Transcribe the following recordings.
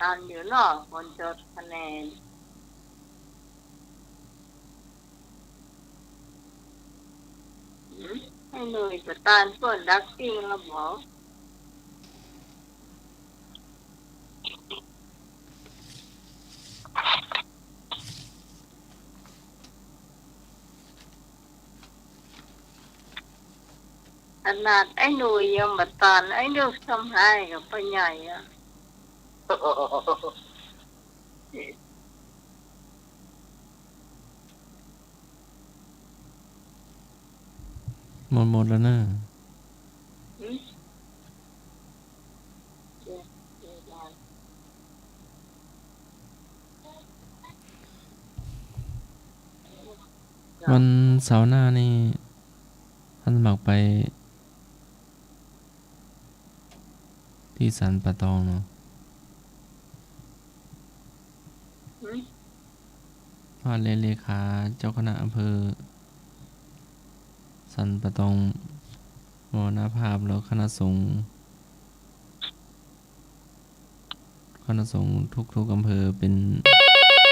ตันอยู่เนาะคนจดคะแนนให้หน่วยประตานเปิดดักติ้งแล้วบอกขนาดไอ้หน่วยยังมาตานไอ้เลือกทำให้กับปัญญาอ่ะหมดแล้วนะวันเสาร์หน้านี่ท่านสมัครไปที่สันป่าตองเนาะว่าเลขาเจ้าคณะอำเภอสันป่าตองมรณภาพแล้วคณะสงฆ์ทุกอำเภอเป็น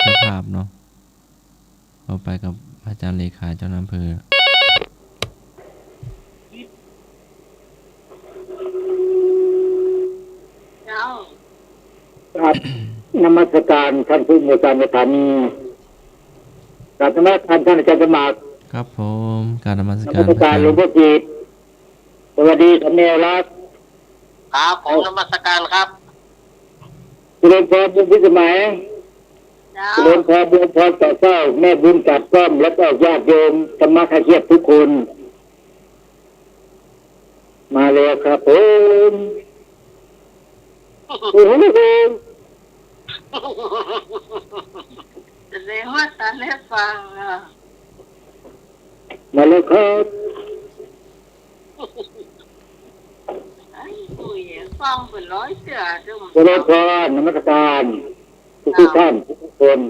เจ้าภาพเนาะเราไปกับอาจารย์เลขาเจ้าอำเภอครับนมัสการท่านผู้มีการในฐานีกราบนมัสการท่านอาจารย์สมัครครับผมการนมัสนการมัสการหลวงพ่อจิตสวัสดีท่านแนวรักครับผมนมัสการครับเจริญพรบุญพิสมัยเจริญพรบุญพรต่อเจ้าแม่บุญจัดก้อมและก็ญาติโยมธรรมะคาเทียบทุกคนมาแล้วครับผมโอ้โหแสดงว่าตาได้ฟังอ่ะมาแล้วครับไอ้ปุ้ยฟังเป็นร้อยเสือจังเจริญพรนมัสการทุกท่านทุกคน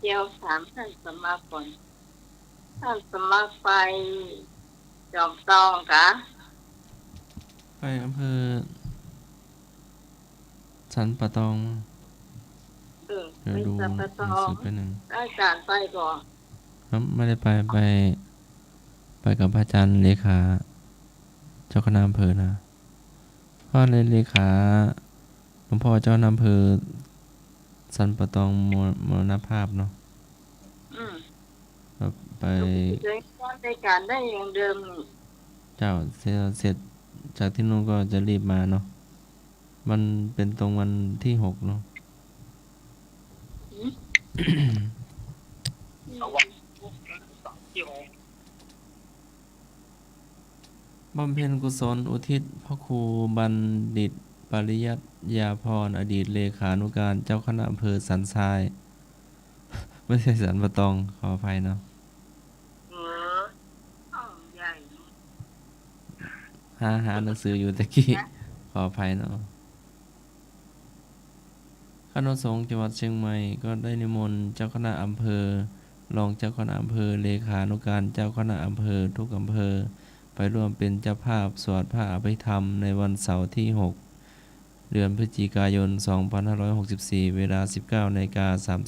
เดี๋ยวถามท่านสมาก่อนท่านสมาไปจอมตองกะไปอำเภอสันป่าตองเดี๋ยวดูหนังสือไปหนึ่งอาจารย์ไปก่อนครับไม่ได้ไปกับอาจารย์เลขาเจ้าคณะอำเภอนะเพราะเลขาหลวงพ่อเจ้าอำเภอสันป่าตองมรณภาพเนาะไปได้การได้อย่างเดิมเจ้าเสร็จจากที่นู้นก็จะรีบมาเนาะมันเป็นตรงวันที่6เนาะบำเพ็ญกุศลอุทิศพระครูบัณฑิตปริยัติยาพรอดีตเลขานุการเจ้าคณะอำเภอสันทรายไม่ใช่สันป่าตองขออภัยเนาะหาหนังสืออยู่ตะกี้ขออภัยเนาะคณะสงฆ์จังหวัดเชียงใหม่ก็ได้นิมนต์เจ้าคณะอำเภอรองเจ้าคณะอำเภอเลขานุการเจ้าคณะอำเภอทุกอำเภอไปร่วมเป็นเจ้าภาพสวดพระอภิธรรมในวันเสาร์ที่6เดือนพฤศจิกายน2564เวลา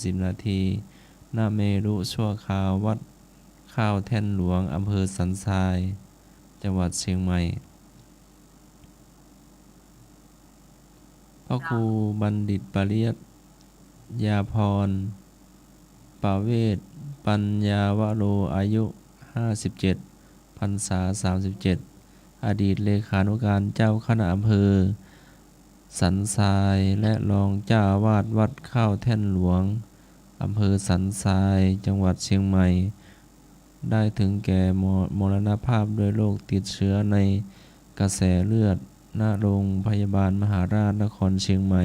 19:30 นาทีณเมรุชั่วคราววัดข้าวแท่นหลวงอำเภอสันทรายจังหวัดเชียงใหม่พระครูบัณฑิตปริยัติยาพรปาเวศปัญญาวโรอายุ57พรรษา37อดีตเลขานุการเจ้าคณะอำเภอสันทรายและรองเจ้าอาวาสวัดข้าวแท่นหลวงอำเภอสันทรายจังหวัดเชียงใหม่ได้ถึงแก่มรณภาพด้วยโรคติดเชื้อในกระแสเลือดณโรงพยาบาลมหาราชนครเชียงใหม่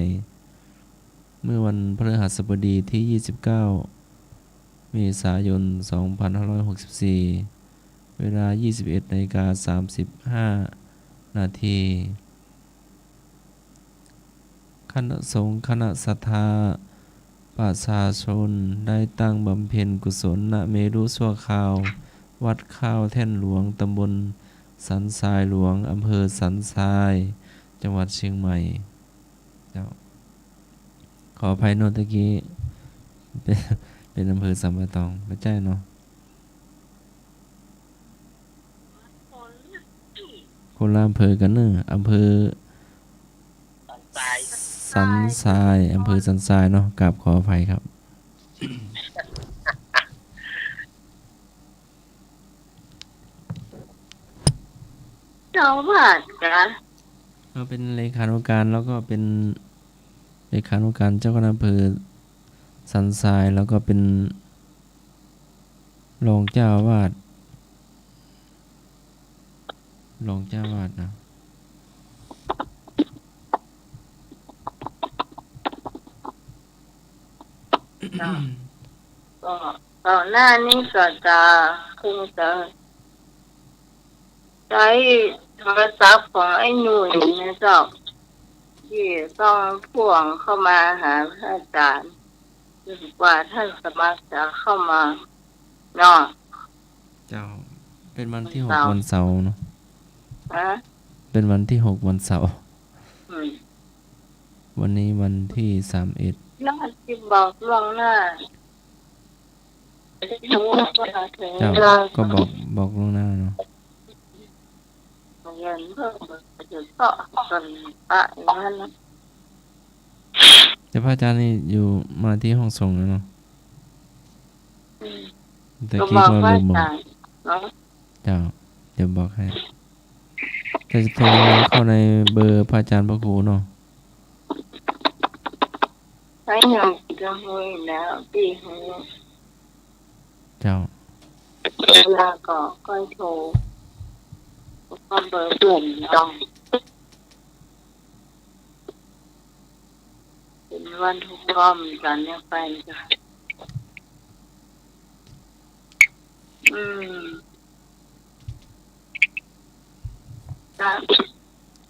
เมื่อวันพฤหัสบดีที่29เมษายน2564เวลา 21:35 นาทีคณะสงฆ์คณะศรัทธาประชาชนได้ตั้งบำเพ็ญกุศลณเมรุชั่วคราววัดข้าวแท่นหลวงตำบลสันทรายหลวงอำเภอสันทราย จังหวัดเชียงใหม่เจ้าขออภัยโนตะกี้เป็นเป็นอำเภอสัมปะตองไม่ใช่เนาะคนละอำเภอกันเนอะอำเภอสันทรายอำเภอสันทรายเนาะกราบขออภัยครับ เจ้าบาทกะ เราเป็นเลขานุการแล้วก็เป็นเลขานุการเจ้าคณะอำเภอสันทรายแล้วก็เป็นรองเจ้าอาวาสรองเจ้าอาวาสนะ ก็ก่อนหน้านี้ก็จะคงจะใช้โทรศัพท์ของไอ้หนุ่ยนะเจ้าที่ต้องพ่วงเข้ามาหาพระอาจารย์จนกว่าท่านสมัครจะเข้ามาเนาะ เจ้าเป็นวันที่ห วัน ก เสาร์ วันเสาร์เนาะ ฮะ เป็นวันที่6วันเสาร์ อืม วันนี้วันที่31น่าจะบอกล่วงหน้าถึงว่าถึง เจ้า เวลา ก็บอกล่วงหน้าเนาะ เงินเพิ่มจะเกาะกันปะอย่างนั้นนะ แต่พระอาจารย์นี่อยู่มาที่ห้องส่งแล้วเนาะ อืม แต่ ก็ กี้ บอก ก็ ว่า ลืมบอก จ่ายเนาะ เจ้าเดี๋ยวบอกให้จะโทรเข้าในเบอร์พระอาจารย์พระครูเนาะ ใช้เงินจะหุยแล้วปีหู เจ้า เวลาก็ค่อยโทรก็เบอร์เปลี่ยนต้องเป็นวันทุกรอบกันเนี่ยไปจ้ะอืมจ้ะ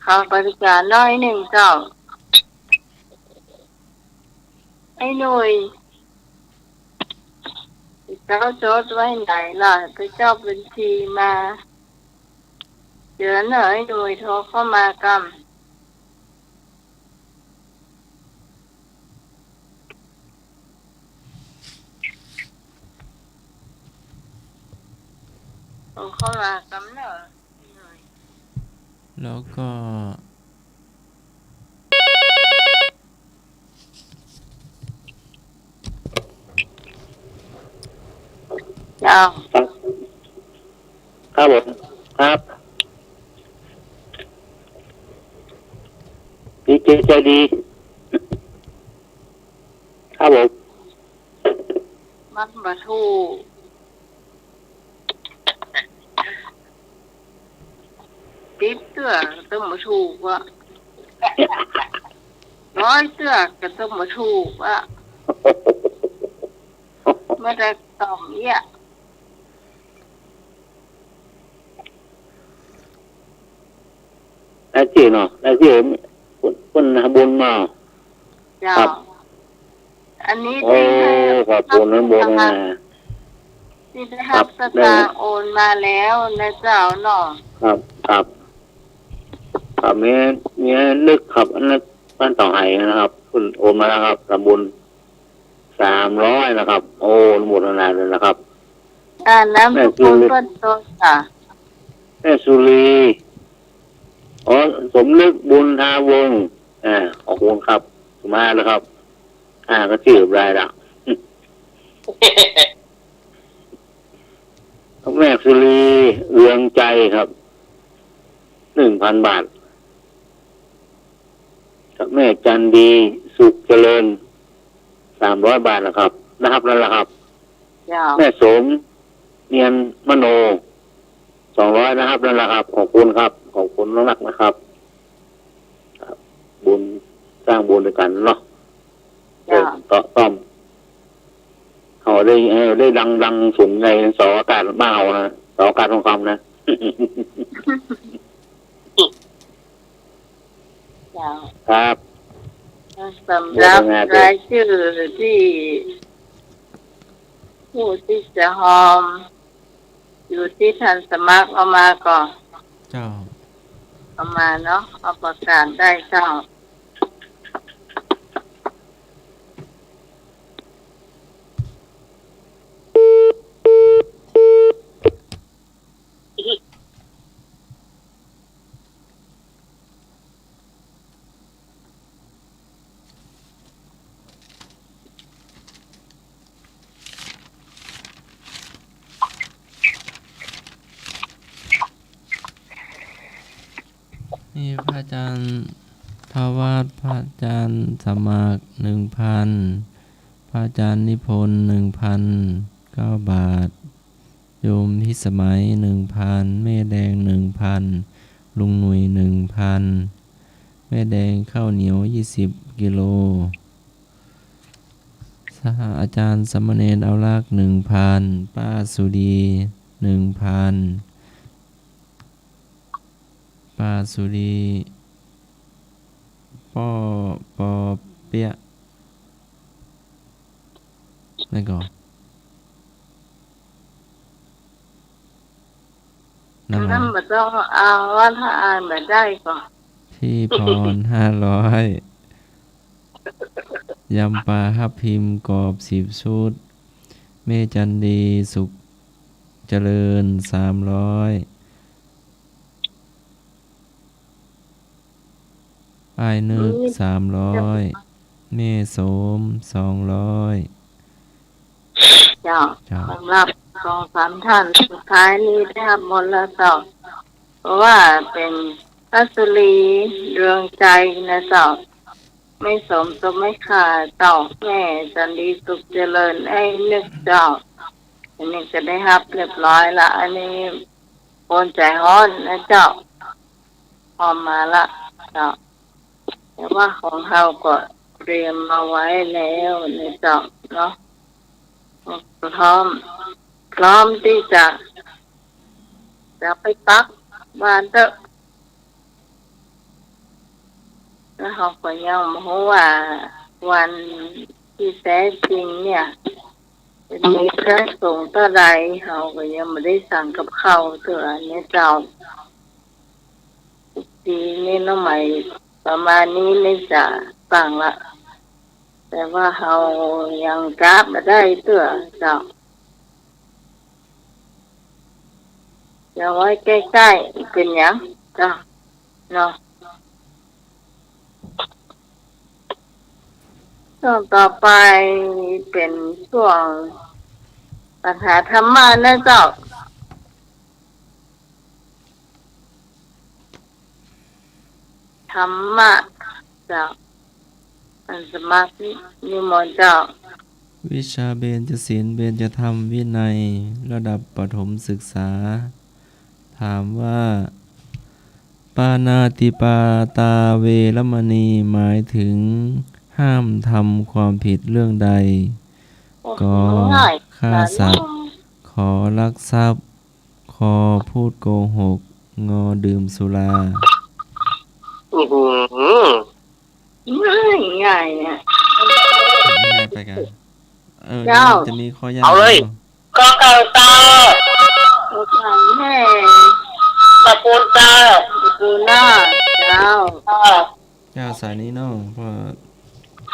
ข่าวบริการน้อยหนึ่งเจ้าไอ้หนุ่ยเจ้าโจทย์ไว้ไหนล่ะไปเจ้าบัญชีมาเดี๋ยวหน่อยหนุ่ยโทรเข้ามากำโทรเข้ามากำเนอะหน่อย แล้วก็ เจ้า ครับผมครับดีใจดีครับผม มัดบะทูปิ๊บเตื้อตึ้มบะทูวะร้อยเตื้อกับตึ้มบะทูวะเมื่อได้ต่อมเยี่ย ได้ที่เนาะได้ที่คนบุญมา เจ้า ครับ อันนี้ โอ้ ที่ให้ ขอบคุณนั้นบุญนะ ที่ได้รับสตางค์โอนมาแล้วนะเจ้าเนาะ ครับครับครับมีนึกครับอันนั้นบ้านต่อไห้นะครับคุณโอนมาแล้วครับทำบุญ300นะครับ โอ้หมดนานเลยนะครับ น้ำทุกคนเพิ่นโตจ้ะ แม่สุรีอ๋อสมนึกบุญทาวงศ์ขอบคุณครับมาแล้วครับ ก็ชื่อรายละ แม่สุรีเรืองใจครับ1,000 บาทกับแม่จันดีสุขเจริญ300 บาทนะครับแล้วล่ะครับ เจ้า แม่สมเนียนมโน200นะครับนั่นแหละครับขอบคุณครับขอบคุณนักนะครับบุญสร้างบุญด้วยกันเนาะ เจ้า ต้อมเขาได้ดังสูงในสออากาศบ้านะสออากาศทองคำนะ เจ้า ครับ สำหรับรายชื่อที่ผู้ที่จะหอม อยู่ที่ท่านสมัครเอามาก่อน เจ้า เข้ามาเนาะเอาประกาศได้เจ้านี่พระอาจารย์ทวาดพระอาจารย์สมัคร 1,000 พระอาจารย์นิพนธ์1,009 บาท โยมพิสมัย 1,000 แม่แดง 1,000 ลุงหนุ่ย 1,000 แม่แดงข้าวเหนียว20 กิโลสหอาจารย์สมณเณรเอารัก 1,000 ป้าสุดี 1,000 ป้าสุดีปอเปียะนั่นก่อนนั่น นั่นบ่ต้องเอาว่าถ้าอ่านบ่ได้ก็ พี่พร 500 ยำปลาฮับพิมพ์กรอบ10 ชุดเมจันดีสุขเจริญ 300อ้ายนึก 300 แม่โสม 200 เจ้า เจ้า สำหรับ2-3ท่านสุดท้ายนี้ได้รับหมดแล้วเจ้าเพราะว่าเป็นพัสรีเรืองใจนะเจ้าไม่สมไม่ขาดเจ้าแม่จันดีสุขเจริญไอ้นึกเจ้าอันนี้จะได้รับเรียบร้อยละอันนี้โอนใจฮ้อนนะเจ้าพอมาละเจ้าแต่ว่าของเราก็เตรียมมาไว้แล้วนะเจ้าเนาะพร้อมที่จะไปปักบ้านเถอะแล้วเขาก็ยังไม่รู้ว่าวันที่แท้จริงเนี่ยจะมีพระสงฆ์เท่าไรเขาก็ยังไม่ได้สั่งกับเขาเถอะเนี่ยเจ้าทีนี้น้องใหม่ประมาณนี้ไม่จะสั่งละแต่ว่าเขายังกราบมาได้เถอะเจ้าจะไว้ใกล้ๆเป็นอย่างเจ้าเนาะช่วงต่อไปเป็นช่วงปัญหาธรรมะนะเจ้าธรรมะเจ้าอันสมัครนิมนต์เจ้า วิชาเบญจศีลเบญจธรรมวินัยระดับประถมศึกษา ถามว่าปานาติปาตาเวรมณีหมายถึงห้ามทำความผิดเรื่องใดก็ฆ่าสัตว์ขอลักทรัพย์คอพูดโกหกงอดื่มสุราง่ายเนี่ย ง่ายไปกันจะมีข้อยาก เอาเลยก็เก่าตา โอ้ยแม่ ตะปูนตา ดูหน้าเจ้า เจ้าสายนี้น้องเพราะ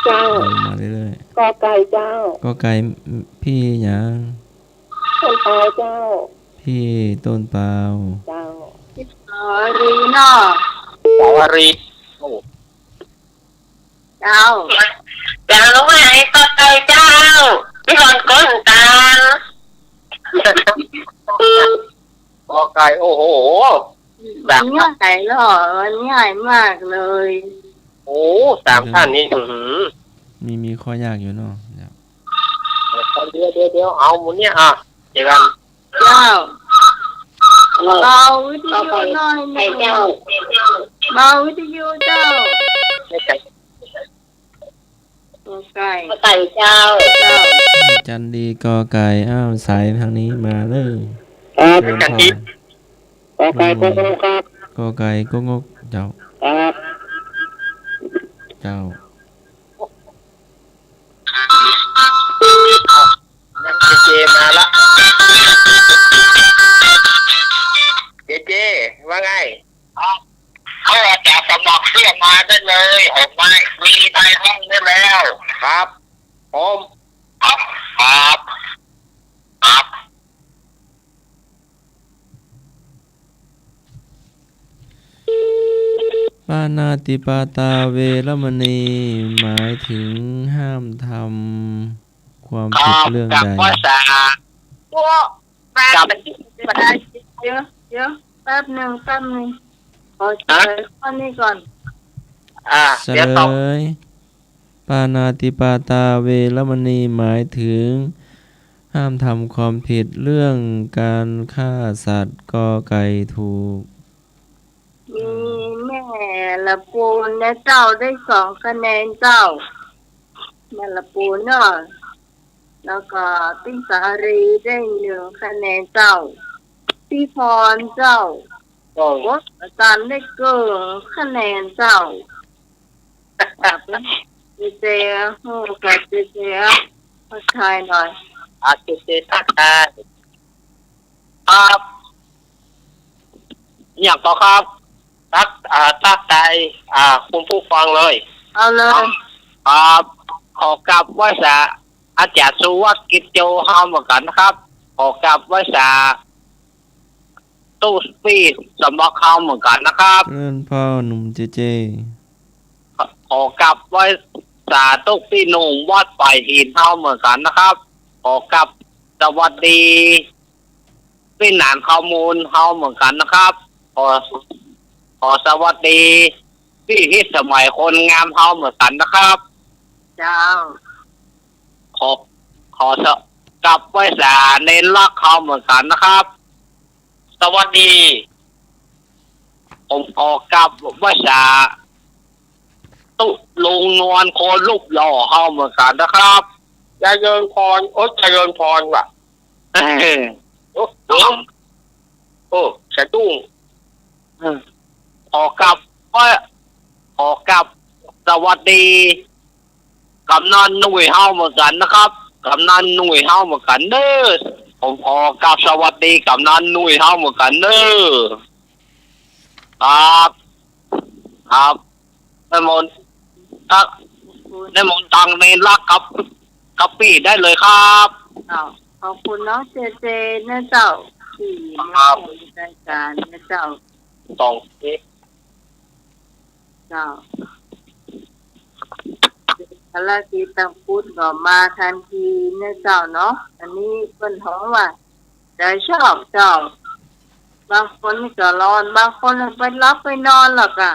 เจ้า มาเรื่อย กอไก่เจ้า ๆก็ไก่พี่หยัง ต้นเปล่าเจ้า พี่ต้นเปล่า เจ้ารีเนาะ สาวรี เจ้า จะรู้ไหมก็ไก่เจ้าที่หอนก้นตาก็ไก่โอ้โหแบบง่ายหรอมันง่ายมากเลย โอ้3 ท่านนี้มีข้อยากอยู่เนาะเดี๋ยวเอาหมุนเนี่ยเจอกันเจ้าเบาวิทยุหน่อยนะเจ้าเบาวิทยุเจ้าไก่เจ้าจันดีกอไก่สายทางนี้มาเลยจันดีกอไก่ก็งกครับ กอไก่ก็งกเจ้าครับเจ้าเจมาละเจว่าไง เลยออกมามีในห้องได้แล้วครับผมครับครับครับ ปานาติปาตาเวรมณีหมายถึงห้ามทำความผิดเรื่องใด พวกแป๊บเดี๋ยวแป๊บหนึ่งขอเฉลยข้อนี้ก่อน เฉลยปานาติปาตาเวรมณีหมายถึงห้ามทำความผิดเรื่องการฆ่าสัตว์กอไก่ถูกมีแม่ละปูนและเจ้าได้2 คะแนนเจ้าแม่ละปูนเนาะแล้วก็พี่สารีได้1 คะแนนเจ้าพี่พรเจ้าวัดอาจารย์ได้เกินคะแนนเจ้าเจฮูกับเจทักทายหน่อยเจทักทายครับอย่างต่อครับทักทายคุณผู้ฟังเลยเอาเลยครับขอกลับว่าจะอาจารย์สุวัสดิ์กิจโจห้ามเหมือนกันนะครับขอกลับว่าจะตู้ปีสมบัติเข้าเหมือนกันนะครับเลื่อนพ่อหนุ่มเจขอกลับไว้สาตุกพี่หนุ่มวัดปลายหินเท่าเหมือนกันนะครับขอกลับสวัสดีพี่หนานข้อมูลเท่าเหมือนกันนะครับขอสวัสดีพี่ที่สมัยคนงามเท่าเหมือนกันนะครับเจ้าขอกลับไว้สาเน้นรักเท่าเหมือนกันนะครับสวัสดีผมขอกลับไว้สาตุลุงนวลโคนรูปหล่อเฮาเหมือนกันนะครับเจริญพรเจริญพรว่ะสะดุ้งขอกลับสวัสดีกำนันหนุ่ยเฮาเหมือนกันนะครับกำนันหนุ่ยเฮาเหมือนกันเด้อผมขอกลับสวัสดีกำนันหนุ่ยเฮาเหมือนกันเด้อครับในมนตังในรักกับปีได้เลยครับขอบคุณน้องเจนะเจ้าที่มาในรายการนะเจ้าต้องเจ้าภารกิจตั้งพุทธก็มาทันทีนะเจ้าเนาะอันนี้เป็นของว่าใจชอบเจ้าบางคนก็ร้อนบางคนไปรับไปนอนหรอกอ่ะ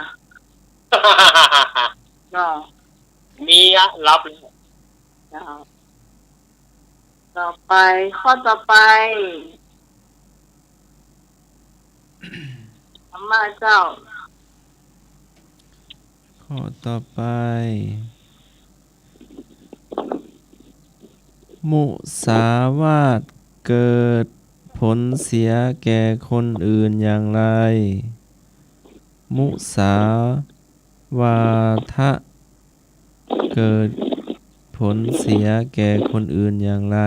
มีรับต่อไปข้อต่อไปธรรมะเจ้าข้อต่อไปมุสาวาทเกิดผลเสียแก่คนอื่นอย่างไรมุสาวาทะเกิดผลเสียแก่คนอื่นอย่างไร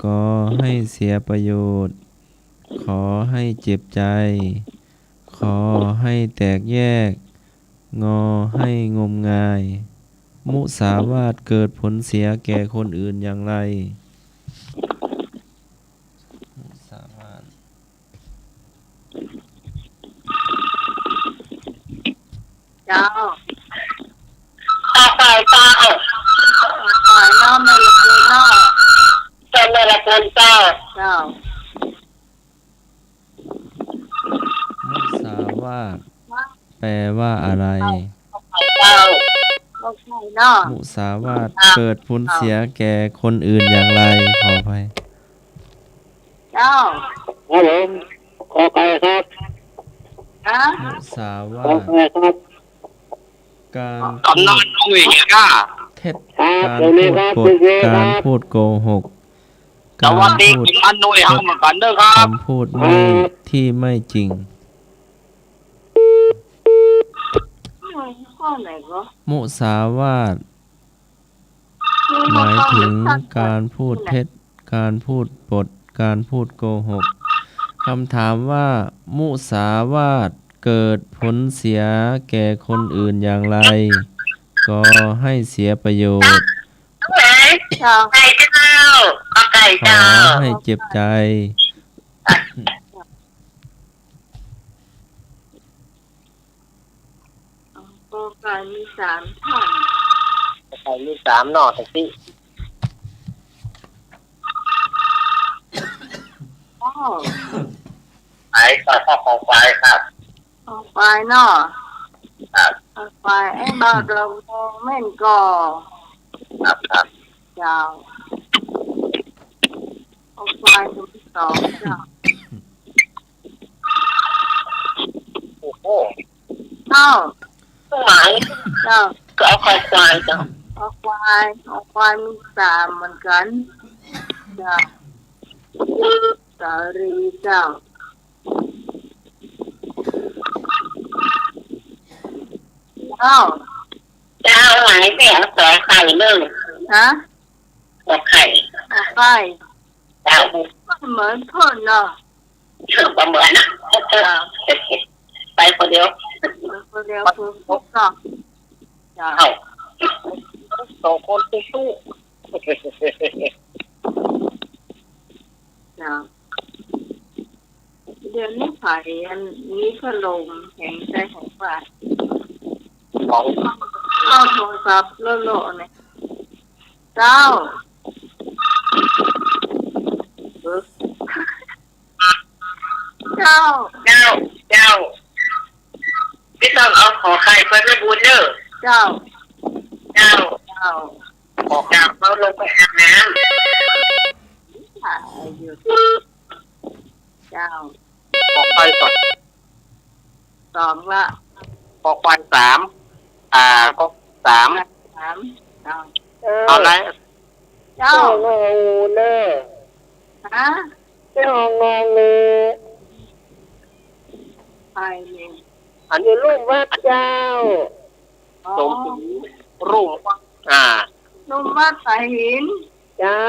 ก่อให้เสียประโยชน์ขอให้เจ็บใจขอให้แตกแยกงอให้งมงายมุสาวาทเกิดผลเสียแก่คนอื่นอย่างไรมุสาวาทเจ้าตายน้องไม่ละกูน้องไม่ละกูเจ้ามุสาวาทแปลว่าอะไรมุสาวาทเกิดผลเสียแก่คนอื่นอย่างไรขออภัยเจ้าผมขอไปครับมุสาวาทการกำนันหนุ่ยก้าเท็จการพูดโกหกการพูดคำพูดที่ไม่จริงมุสาวาทหมายถึงการพูดเท็จการพูดปดการพูดโกหกคำถามว่ามุสาวาท เกิดผลเสียแก่คนอื่นอย่างไรก็ให้เสียประโยชน์ เจ้า ไก่เจ้าขอไก่ ขอ เจ้า ให้เจ็บใจ โอกาสมี3ท่าน ไก่มี3หน่อแท็กซี่ อ้อ ไก่ขอควายครับ ออกไปเนาะ ครับ ออกไปไอ้บ่าวดอกโมแม่นก่อ ครับ เจ้าออกไปตัวที่2เจ้า โอ้โห เจ้า ต้นไม้ เจ้า ก็เอาควายเจ้า ออกไปมี3เหมือนกันเจ้าสารีเจ้าเจ้า เจ้าไหนเสียงขอไข่นึ่ง ฮะ ขอไข่ ออกไป เจ้า ไม่เหมือนคนเนาะ ชื่อประเหมือนนะไปคนเดียว คนเดียวคือพวกเนาะเจ้า เอา2 คนสู้ เจ้าเดี๋ยวนี้ผ่านอันนี้ก็ลงแห่งใจของฝ่าย ของ เข้าโทรศัพท์โลๆเนี่ยเจ้าเจ้า เจ้าพี่ต้องเอาขอไข่ไปไม่บุญเด้อ เจ้า เจ้า เจ้า ออกจากเขาลงไปอาบน้ ถ่ายอยู่เจ้า ำขอไข่ก่อน 2ละ ขอควาย3ก็3 3เจ้า เอาอะไร เจ้า งูเด้อ ฮะ เจ้างองู ไปเลย อันนี้รูปวัดเจ้า อ๋อ สมศรีรูปวัดนุ่มวัดสายหิน เจ้า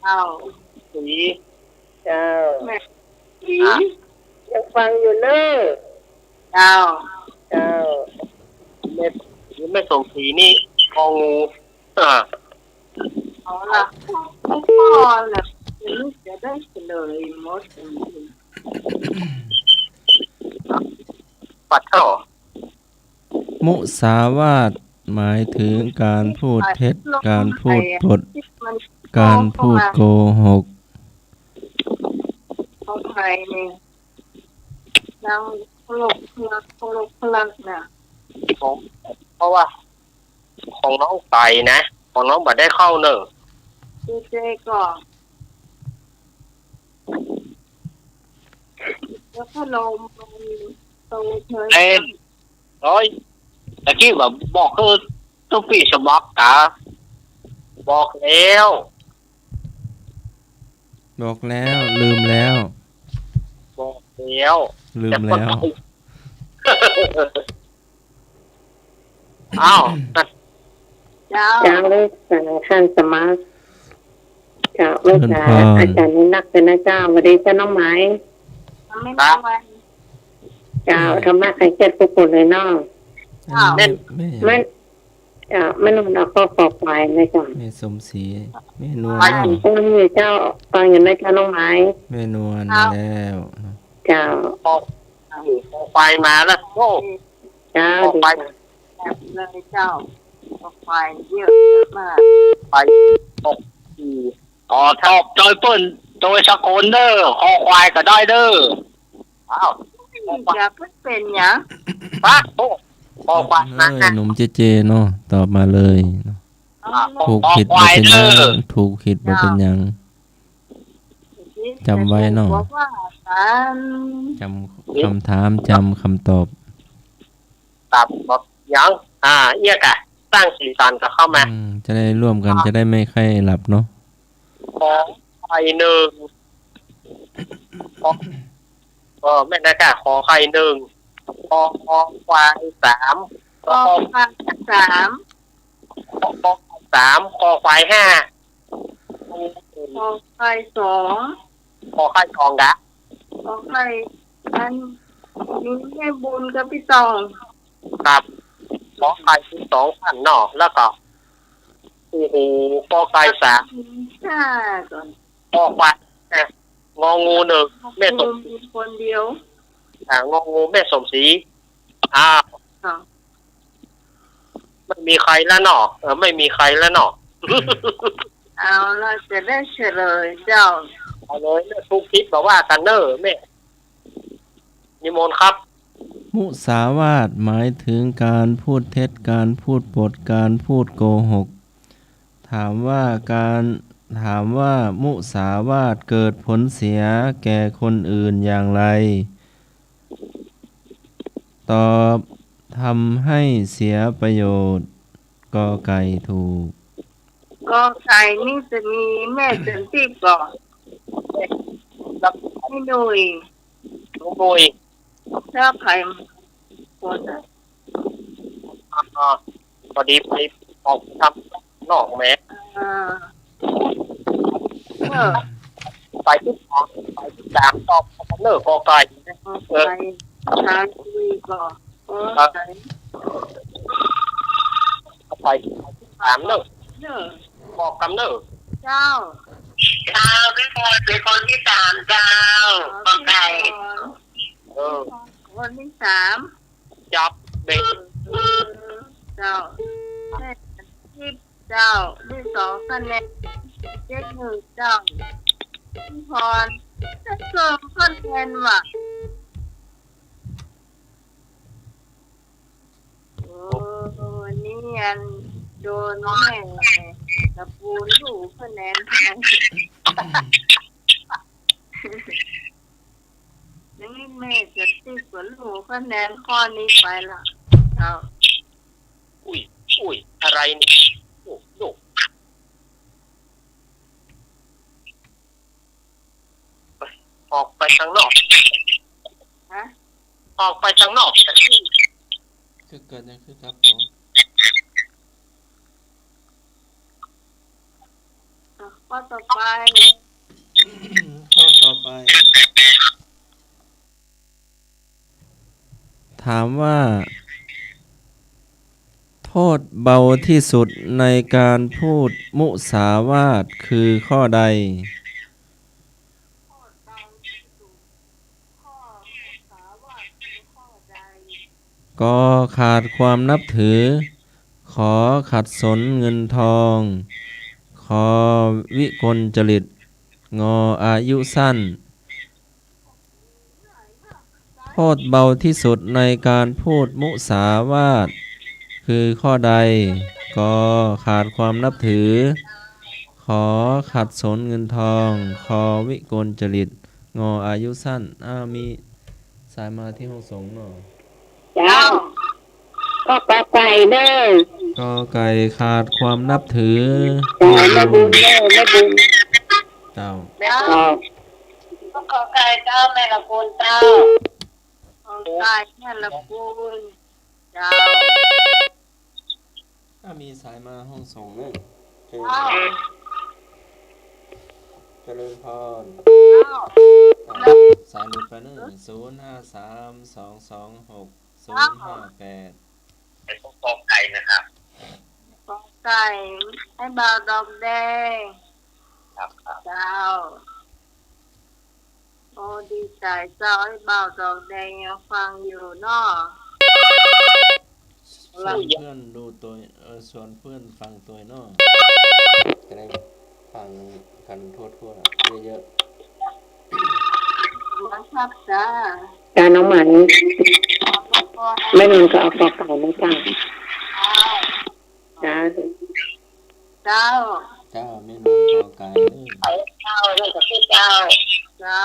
เจ้า ศรีเจ้า แม่สี ยังฟังอยู่เด้อ เจ้า เจ้าไม่สมศรีนี่งองูเอาล่ะไม่พอแล้วทีนี้จะได้เฉลยหมดจริง ปัดเท่า มุสาวาทหมายถึงการพูดเท็จ การพูดปด ๆมัน การพูดโกหก ของใครนี่นางพลกพลักน่ะ เพราะว่า ของน้องไปนะของน้องบัดได้เข้าเนอะ เจ๊ก็แล้วก็ลงตรงเธอ เล่นร้อยตะกี้แบบบอกคือต้องปีสมัครตาบอกแล้ว บอกแล้วลืมแล้ว บอกแล้ว ลืมแล้ว อ้าวนั่น เจ้า เจ้าเลยสั่งท่านสมาร์ทเจ้าไม่ใช่อาจารย์นี่นักเป็นนะเจ้าวันนี้เจ้าน้องไม้ มันไม่ได้วัน เจ้าทำมาใครเจ็ดผู้คนเลยน้อง แม่ ไม่เจ้าไม่นุ่มเราก็ขอควายนะเจ้า แม่สมศรีแม่นวล ต้องมีเจ้าฟังอยู่นะเจ้าน้องไม้ แม่นวลมาแล้ว เจ้า พอไปมาแล้วโอ้ เจ้า ออก ดี ไป แบบเลยเจ้าออกไปเยอะมาก ไปตกอ๋อชอบจอยเปิ้ลโดยสกลเด้อคอควายก็ได้เด้ออ้าว อยากเป็นอย่าง ป้าโอ้คอควาย เอ้ยหนุ่มเจเจเนาะตอบมาเลยเนาะ เอา ถูกผิดบ่เป็นหยังถูกผิดบ่เป็นหยัง จำไว้เนาะ บอกว่าฉัน จำคำถามจำคำตอบ ตับบอกยังเอียกะสร้างสีสันก็เข้ามา จะได้ร่วมกันจะได้ไม่ค่อยหลับเนาะ ขอไข่หนึ่งไม่ได้ค่ะขอไข่หนึ่งขอควาย3ออกไป3 คอควาย5 ออกไป2 คอไข่ทองกะ ออกไปอัน มีแม่บุญกับพี่ตอง ครับขอไก่ที่2,000เนาะแล้วก็โอ้โหขอไก่3ใช่ก่อน ขอควายงองู1แม่สม มีคนเดียว งองูแม่สมศรีอ้าว ค่ะ ไม่มีใครแล้วเนาะไม่มีใครแล้วเนาะ เอาเราจะได้เฉลยเจ้า เอาเลยแม่ทุกทิศบอกว่ากันเนอร์แม่นิมนต์ครับ มุสาวาทหมายถึงการพูดเท็จการพูดปดการพูดโกหกถามว่ามุสาวาทเกิดผลเสียแก่คนอื่นอย่างไรตอบทำให้เสียประโยชน์กอไก่ถูกก็ไก่นี่จะมีแม่เต็มที่ก่อน แล้ว ไม่หนุ่ย ลุงนุย ถ้าใครคนอ่ะ พอดีไปออกทำนอกแม่ อ่า ไปที่2ไปที่3ตอบกันเนอร์กอไก่ ไปทางคุยก่อนไก่ ไปที่3เนอร์ เนอะ บอกกันเนอร์ เจ้า พี่พรเป็นคนที่3เจ้าก็ไก่ คนที่3จับเด็ก เจ้าแม่ที่เจ้าที่2คะแนนเจ็ดหนึ่งเจ้าพี่พรจะเสริมคะแนนว่ะโอ้วันนี้ยันโดนแม่ตะปูลูกคะแนนไปนี่แม่จะติดกับลูกคะแนนข้อนี้ไปละเจ้า อุ้ยอะไรนี่โอ้ลูกออกไปข้างนอก ฮะ ออกไปข้างนอก คือเกิดยังคือครับผม ข้อต่อไป ข้อต่อไป ถามว่าโทษเบาที่สุดในการพูดมุสาวาทคือข้อใดก็ขาดความนับถือขอขัดสนเงินทองขอวิกลจริตงออายุสั้นโทษเบาที่สุดในการพูดมุสาวาทคือข้อใดก็ขาดความนับถือขอขัดสนเงินทองขอวิกลจริตงออายุสั้นมีสายมาที่ห้องสงฆ์เนาะ เจ้าก็กอไก่เด้อก อไก่ขาดความนับถือ เจ้าแม่บุญเด้อแม่บุญ เจ้า เจ้า ก็กอไก่เจ้าแม่ละบุญเจ้า ของกายแค่ละปูนเจ้า ถ้ามีสายมาห้องส่งเนี่ยเจริญพรสายหลุดไปเนอะ053226 058เป็นกอไก่นะครับ ของไก่ให้เบาดอกแดง ครับ เจ้าโอ้ดีใจเจ้าให้เบาดอกแดงยังฟังอยู่เนาะ ชวนเพื่อนดูตัวชวนเพื่อนฟังตัวเนาะจะได้ฟังกันทั่วๆเยอะ มาครับจ้า การน้องหมันไม่นอนก็เอากอไก่นะจ้าจ้า เจ้า ๆเจ้าเมนูกอไก่เลย เจ้าเลยกับพี่เจ้า เจ้า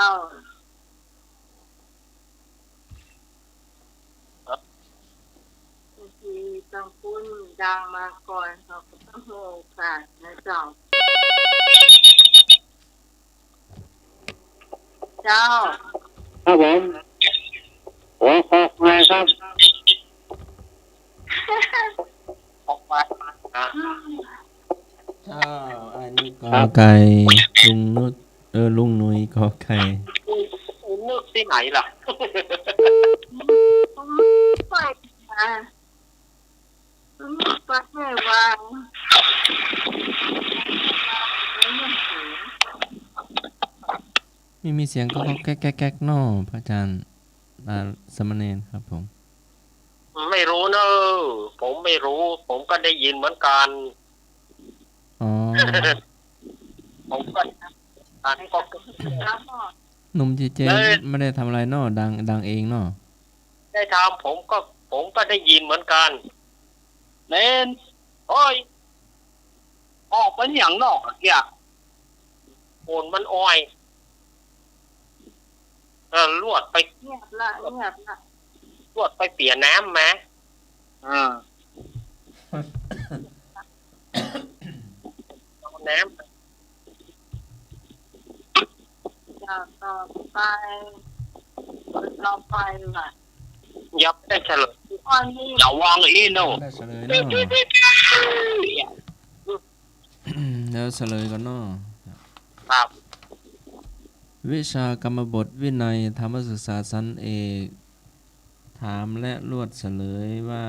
บางทีต้องพูดดังมาก่อนเขาก็ต้องโหโอกาสนะเจ้า เจ้า ครับผมขอควายครับ ออกมา เจ้าอันนี้กอไก่ลุงนุชลุงหนุยกอไก่ นึกที่ไหนล่ะ มีเสียงก็แก๊กแก๊กแก๊กนอพระอาจารย์สมณเณรครับผม ไม่รู้เนอะผมไม่รู้ ผมก็ได้ยินเหมือนกัน อ๋อ ผมก็อันก็ หนุ่มจีเจไม่ได้ทำอะไรนอดังเองนอ ได้ทำผมก็ได้ยินเหมือนกันเน้นโอ้ยออกเป็นอย่างนอกเนี่ยโอนมันอ้อยลวดไป เงียบละเงียบละ ลวดไปเปลี่ยนน้ำมาเอาน้ำ ต่อไปเราไปว่ะ ยับได้เฉลย อันนี้ อย่าวางอีโน่ ได้เฉลยนอ แล้วเฉลยก่อนนอ ครับ วิชากรรมบทวินัยธรรมศึกษาชั้นเอกถามและลวดเฉลยว่า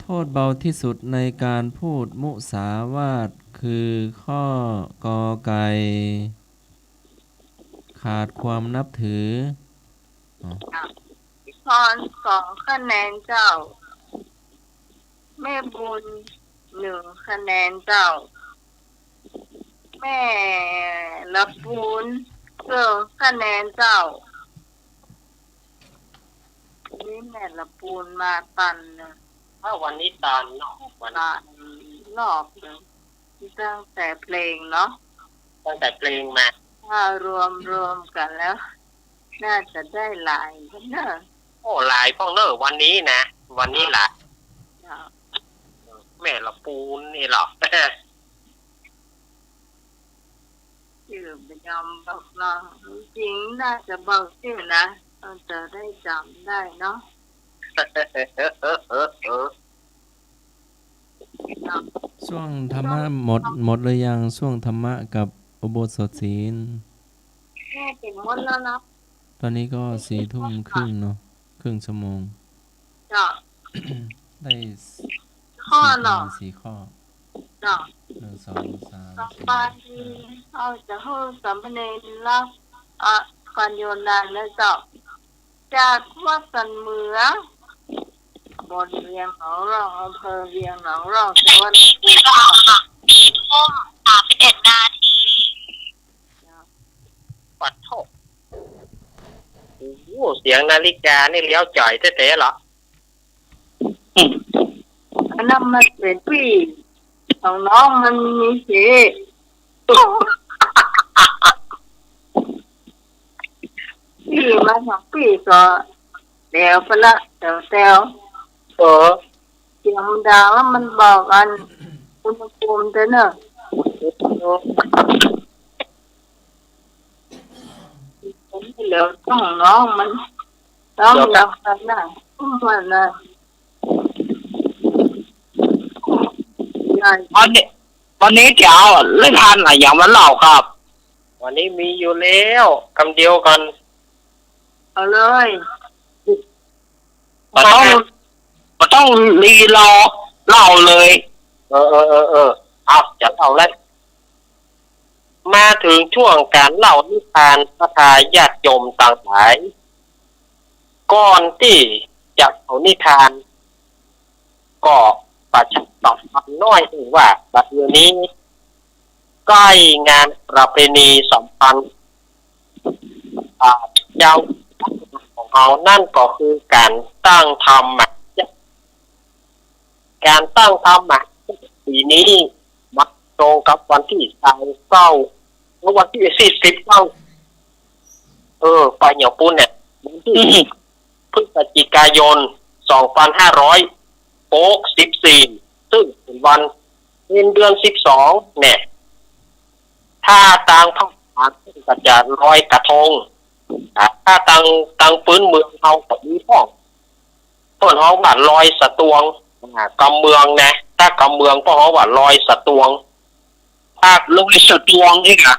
โทษเบาที่สุดในการพูดมุสาวาทคือข้อกอไก่ขาดความนับถือ พร2 คะแนนเจ้า แม่บุญ1 คะแนนเจ้า แม่ละปูน2 คะแนนเจ้านี่แม่ละปูนมาตันนะ ถ้าวันนี้ตาลเนาะวัน ตันรอบหนึ่งตั้งแต่เพลงเนาะ ตั้งแต่เพลงมา ถ้ารวมกันแล้ว น่าจะได้หลายเนอะ โอ้หลายพ่องเนอะวันนี้นะวันนี้หลาย เจ้า แม่ละปูนนี่หรอ ชื่อไม่ยอมบอกเนาะจริงน่าจะบอกชื่อนะเราจะได้จำได้เนาะ ช่วงธรรมะหมดเลยยังช่วงธรรมะกับอุโบสถศีล แม่เป็นมดแล้วนะ ตอนนี้ก็4 ทุ่มครึ่งเนาะครึ่งชั่วโมง เจ้า ได้ ข้อเนาะ 4 ข้อ เจ้า 1 2 ต่อ 3 ไปเราจะให้สามเณรรับก่อนโยนนานแล้วเจ้าจากวัดสันเหมืองบนเวียงหนองรองอำเภอเวียงหนองรองจังหวัดภูเก็ต 4:31 นาที ปัดโทษโอ้โหเสียงนาฬิกานี่เลี้ยวจ่อยเต๋ๆเหรอ อันนั้นมันเป็นพี่ของน้องมันมีสีพี่มา2 ปีก็เดี๋ยวไปละเดี๋ยวเสียงดังแล้วมันบอกกันอุณหภูมิเด้อเนอะเดี๋ยวต้องน้องมันต้องอยากทำนะมันนะใหญ่ วันนี้จะเอาเล่นทานอะไรอย่างวันเหล่าครับ วันนี้มีอยู่แล้วคำเดียวกัน เอาเลย ต้องรีรอเล่าเลย เอาจะเล่าแล้วมาถึงช่วงการเล่านิทานพระทายญาติโยมต่างหลายก่อนที่จะเอานิทาน ก็ประชาสัมพันธ์น้อยถึงว่าบัดนี้ใกล้งานประเพณีสำคัญเจ้าของเรานั่นก็คือการตั้งธรรมะการตั้งธรรมะปีนี้มักตรงกับวันที่29วันที่49ไปเหนียวปุ้นเนี่ยวันที่พฤศจิกายน2564ซึ่งเป็นวันเดือน12เนี่ยถ้าต่างภาคก็จะลอยกระทงถ้าต่างปืนเมืองเราก็มีพ้องต้นห้องบ้านลอยสตวงกำเมืองนะถ้ากำเมืองก็เขาว่าลอยสตวงภาคลอยสตวงนี่ค่ะ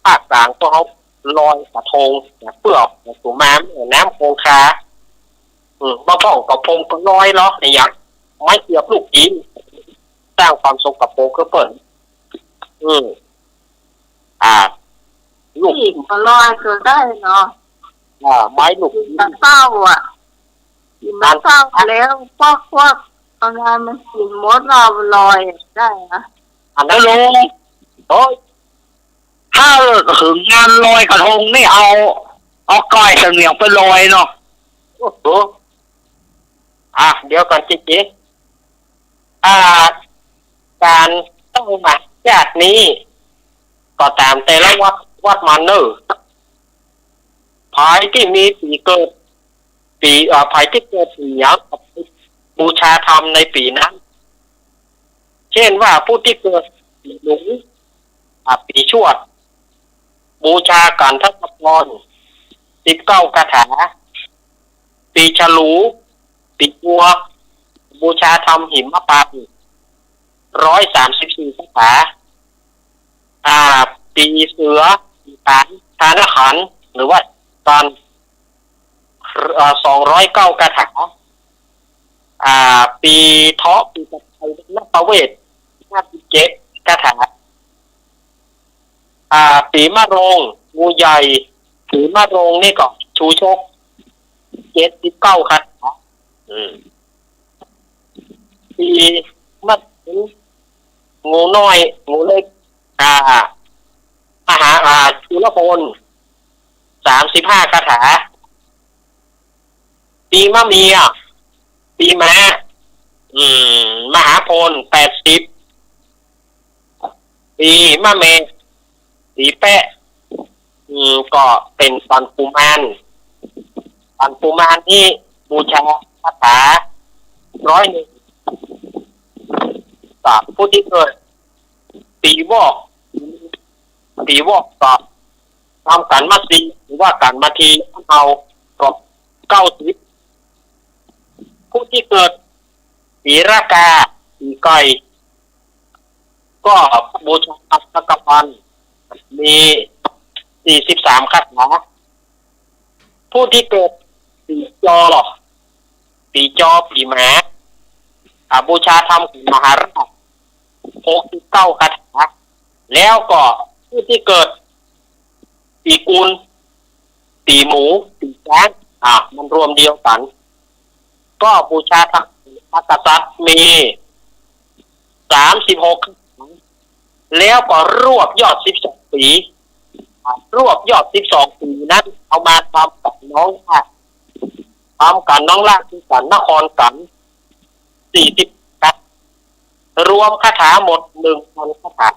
ภาคกลางก็เขาลอยกระทงเปลือกตัวน้ำคงคาบ้าพ่องกับพงก็ลอยล้อในยักษ์ไม่เกี่ยวลูกจีนสร้างความสกปรกก็เปิด ลูก ที่ก็ลอยก็ได้เนาะ ไม้ลูก มันเศร้าอ่ะมันเศร้าแล้วพวกตอนนั้นมันกินมดเราลอยได้นะ อันนั้นลงโอ้ย ถ้าถึงงานลอยกระทงนี่เอาก้อยเสนียงไปลอยเนาะ โอ้โหเดี๋ยวก่อนจิ๊กการต้องมาจากนี้ก็ตามแต่ละวัดมันเนอภายที่มีปีเกิดภายที่เกิดปีหยังบูชาธรรมในปีนั้นเช่นว่าผู้ที่เกิดปีหนูปีชวดบูชากันทัศพร19คาถาปีฉลูปีบัวบูชาธรรมหิมพานต์134คาถาปีเสือปีทานขันหรือว่าตอน209คาถาปีเทาะปีตะไคร้นักประเวท57คาถาปีมะโรงงูใหญ่ปีมะโรงนี่ก็ชูชก79คาถาปีมะงูน้อยงูเล็กมหาจุลพล35คาถาปีมะเมียปีม้ามหาพล80ปีมะเมปีแปะก็เป็นปันปุมานนี่บูชาคาถา101กับผู้ที่เกิดปีวอกก็ทำกันมัดดีหรือว่ากันมาทีเอาก็90ผู้ที่เกิดปีรากาปีไก่ก็บูชาสักกะพันมี43คาถาผู้ที่เกิดปีจอปีหมาบูชาธรรมมหาราช69คาถาแล้วก็ผู้ที่เกิดปีกุลปีหมูปีช้างมันรวมเดียวกันก็บูชาธรรมพระกษัตริย์มี36แล้วก็รวบยอด12ปีนั้นเอามาทำกับน้องล่าที่สันนครกัน40ครับรวมคาถาหมด 1,000 คาถา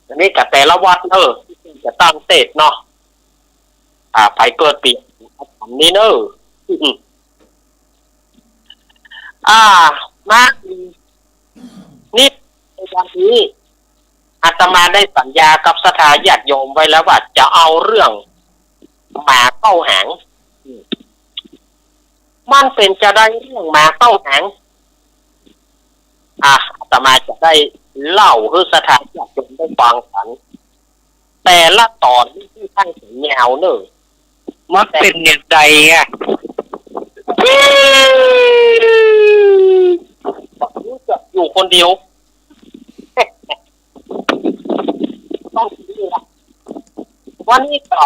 อันนี้กับแต่ละวัดจะตั้งเศษเนาะไปเกิดปีนี้มานี่ในวันนี้อาตมาได้สัญญากับศรัทธาญาติโยมไว้แล้วว่าจะเอาเรื่องหมาเข้าหางมันเป็นจะได้เรื่องหมาเข้าหางอาตมาจะได้เล่าให้ศรัทธาญาติโยมได้ฟังกันแต่ละตอนที่ท่านถึงแนวมันเป็นอย่างใดรู้จักอยู่คนเดียวต้องซื้อละวันนี้ก็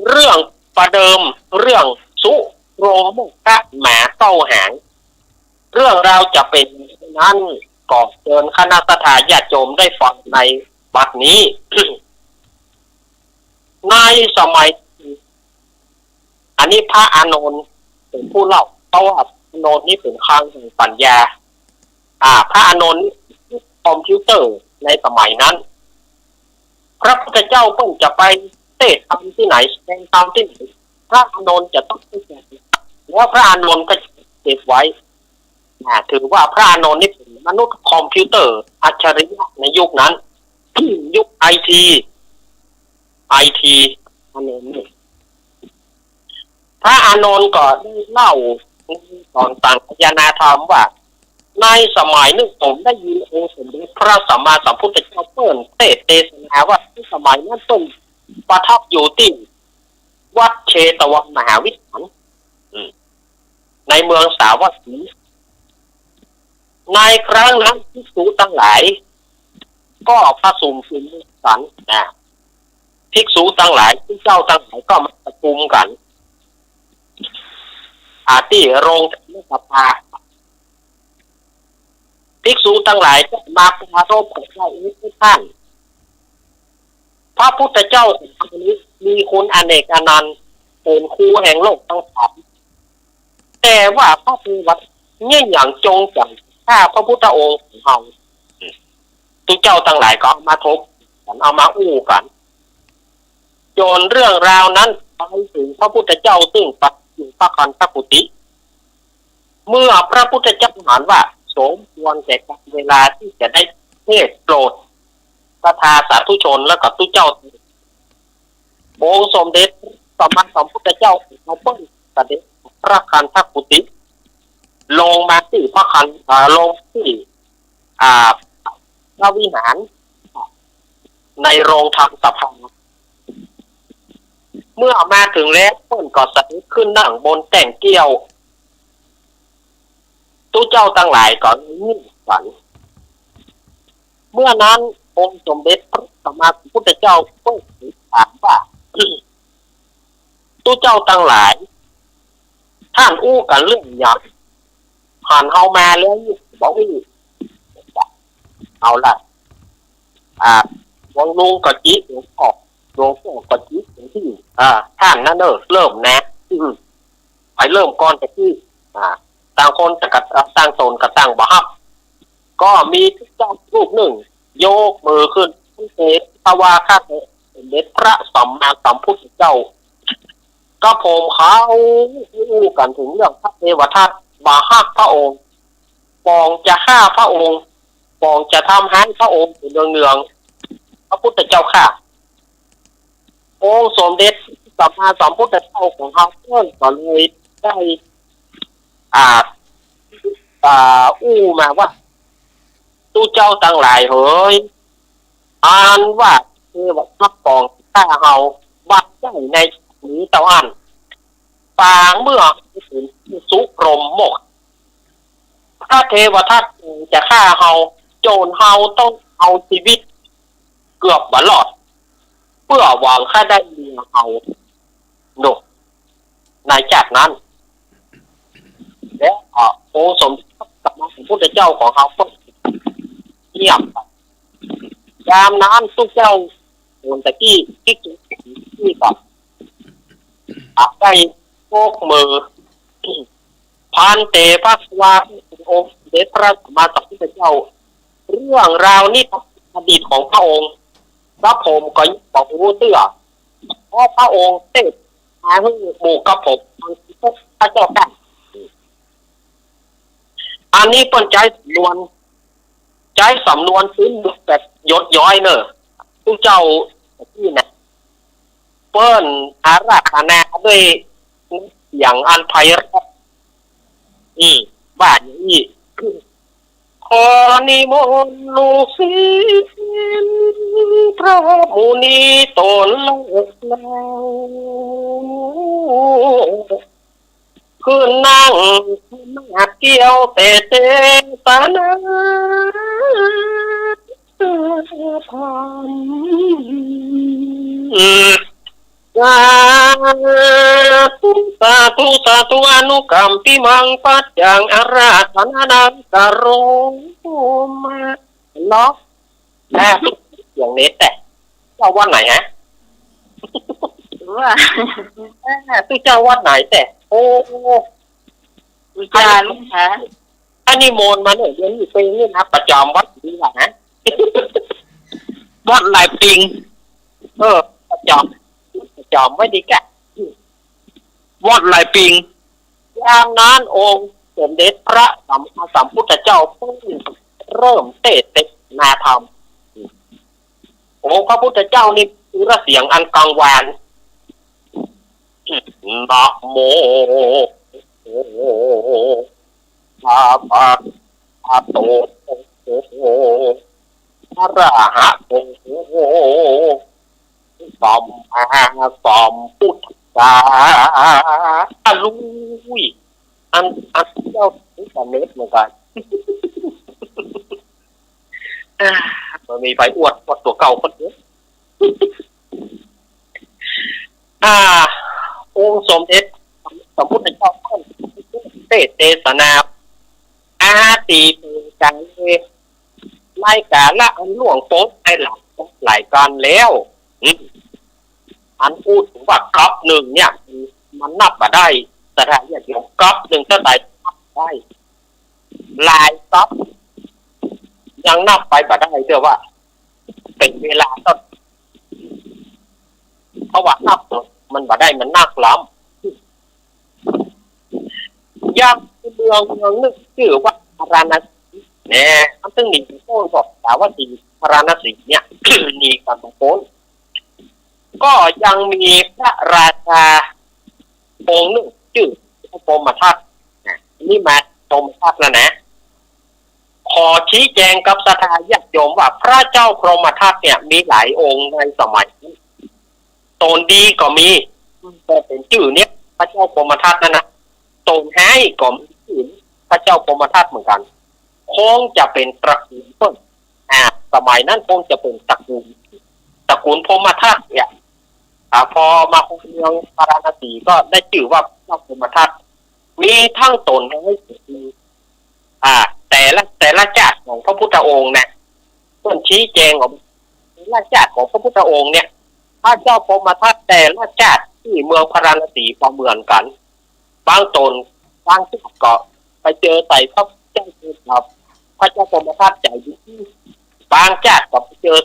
เรื่องประเดิมเรื่องสุโรโมกะหมาเต้าหางเรื่องราวจะเป็นนั้นก็เชิญคณะศรัทธาญาติโยมได้ฟังในบัดนี้ ในสมัยอันนี้พระอานนท์เป็นผู้เล่าเพราะว่าอานนท์นี่เป็นคลังแห่งปัญญาพระอานนท์คอมพิวเตอร์ในสมัยนั้นพระพุทธเจ้าเพิ่งจะไปเทศน์ธรรมที่ไหนแสดงธรรมที่ไหนพระอานนท์จะต้องไปแสดงแล้วพระอานนท์ก็เก็บไว้ถือว่าพระอานนท์นี่เป็นมนุษย์คอมพิวเตอร์อัจฉริยะในยุคนั้น ยุคไอทีอานนท์นี่พระอานนท์ก็ได้เล่าตอนต่างพยานาธรรมว่าในสมัยนึงผมได้ยินองค์สมเด็จพระสัมมาสัมพุทธเจ้าเปิ้ลเทศนาว่าที่สมัยนั้นต้นประทับอยู่ที่วัดเชตวันมหาวิหารในเมืองสาวัตถีในครั้งนั้นภิกษุทั้งหลายก็ประชุมสัน ภิกษุทั้งหลายที่เจ้าทั้งหลายก็มาประชุมกันที่โรงธรรมสภาภิกษุทั้งหลายก็มาปรารภกับพระอินทร์ท่านพระพุทธเจ้านี้มีคุณอเนกอนันต์เป็นครูแห่งโลกทั้งสามแต่ว่าพระพุทธเนี่ยอย่างจงจังถ้าพระพุทธองค์ของเราทุกเจ้าทั้งหลายก็เอามาทบกันเอามาอู้กันจนเรื่องราวนั้นไปถึงพระพุทธเจ้าซึ่งปัจจุบันพระคันธกุติเมื่อพระพุทธเจ้าเห็นว่าสมควรแก่การเวลาที่จะได้เทศโปรดพระทาสาธุชนและกับทุกเจ้าองค์สมเด็จสมมาสัมพุทธเจ้าเราเพิ่งเสด็จพระคันธกุติลงมาที่พระคันลงที่พระวิหารในโรงธรรมสภาเมื่อมาถึงแล้วเพิ่นก็เสด็จขึ้นนั่งบนแต่งเกี้ยวทุกเจ้าทั้งหลายก็นิ่งฝันเมื่อนั้นองค์สมเด็จพระสัมมาสัมพุทธเจ้าก็ถามว่าทุกเจ้าทั้งหลายท่านอู้กันเรื่องหยังผ่านเฮามาแล้วบอกว่าเอาล่ะวงลุงกะจิหลวงพ่อหลวงพ่อกะจิที่ท่านนั่นเริ่มนะไปเริ่มก่อนแต่ที่ต่างคนกับต่างตนกับต่างบ่ฮับก็มีเจ้ารูปหนึ่งโยกมือขึ้นเทศภาวาข้าเด็จพระสัมมาสัมพุทธเจ้าก็ผมเขาอู้กันถึงเรื่องพระเทวทัตบ่ฮักพระองค์ปองจะฆ่าพระองค์ปองจะทำให้พระองค์เนืองพระพุทธเจ้าค่ะองค์สมเด็จสัมมาสัมพุทธเจ้าของเราเพิ่นก็เลยได้อู้มาว่าตู้เจ้าตั้งหลายเฮ้ยอ่านว่าคือว่าทับปองข้าเฮาบัดได้ในนี้ตะวันปางเมื่อถึงสุพรหมโมกข์พระเทวทัตจะฆ่าเฮาโจรเฮาต้องเอาชีวิตเกือบบรอดเพื่อหวังค่าได้เมียเฮาโดในจากนั้นและองค์สมเด็จพระสัมมาสัมพุทธเจ้าของเฮาก็เงียบยามนั้นทุกเจ้าคนตะกี้ที่กับได้โกกมือพันเตพระวาองค์เดชพระสัมมาสัมพุทธเจ้าเรื่องราวนี้อดีตของพระองค์พระผมก็บอกรู้เตื้อเพราะพระองค์เทศมาให้หมู่กับผมพระเจ้ากันอันนี้เป็นใจสำนวนพื้นแบบยดย้อยเนอะทุกเจ้าที่นะเปิ้นอาราธนาด้วยอย่างอันไพเราะว่าอย่างนี้ขอนิมนต์ลูกศิษย์พระมุนีตนเลิกแล้วขึ้นนั่งมาเกี่ยวเตเตปานาพรสาธุอนุกรรมปิมังปัจจังอาราธนานันตโรมาเนาะอย่างนี้แต่เจ้าวัดไหนฮะว่าตู้เจ้าวัดไหนแต่โอ้วิจารณ์ฮะอันนี้โมนมาเนี่ยเดือนนี้ปีนี้นะประจำวัดดีกว่านะวัดหลายปิงประจำไว้ดีแกวัดหลายปิงยามนั้นองค์สมเด็จพระสัมมาสัมพุทธเจ้าเพิ่งเริ่มเทศนาธรรมองค์พระพุทธเจ้านี่คือเสียงอันกังวานนะโมอะโตอะระหะโตสัมมาสัมพุทธัสสะลุยอันเจ้าสำเร็จเหมือนกันมันมีไปอวดตัวเก่าคนเดียว อ่าองค์สมเด็จสมพุทธเจ้าเทศนาอาตีเป็นการไล่กาละอันหลวงโป๊ะให้หลายการแล้วอันพูดถึงว่าก๊อปหนึ่งเนี่ยมันนับมาได้สถานที่เดียวก๊อปหนึ่งก็ได้หลายก๊อปยังนับไปมาได้เดียวว่าเป็นเวลาต้นเพราะว่านับมันมาได้มันนักล้ำยักษ์เมืองนึกชื่อว่าพาราณสีเนี่ยมันซึ่งมีโป้บอกแต่ว่าสีพาราณสีเนี่ย มีการโป้ก็ยังมีพระราชาองค์หนึ่งชื่อพระพรหมทัตนี่มาพรหมทัตแล้วนะขอชี้แจงกับสถาญาติโยมว่าพระเจ้าพรหมทัตเนี่ยมีหลายองค์ในสมัยตนดีก็มีแต่เป็นชื่อเนี่ยพระเจ้าพรหมทัตนั่นนะตนให้ก็มีชื่อพระเจ้าพรหมทัตเหมือนกันคงจะเป็นตระกูลต้นสมัยนั้นคงจะเป็นตระกูลพรหมทัตเนี่ยพอมาคงเมืองพาราณสีก็ได้ชื่อว่าพระเจ้าพรหมทัตมีทั้งตนให้แต่ละชาติของพระพุทธองค์นะต้นชี้แจงของแต่ละชาติของพระพุทธองค์เนี่ยพระเจ้าพรหมทัตแต่ละชาติที่เมืองพาราณสีพอเหมือนกันบางตนบางชาติก็ไปเจอใส่พระเจ้าพระเจ้าพรหมทัตใจดีบางชาติก็ไปเจอ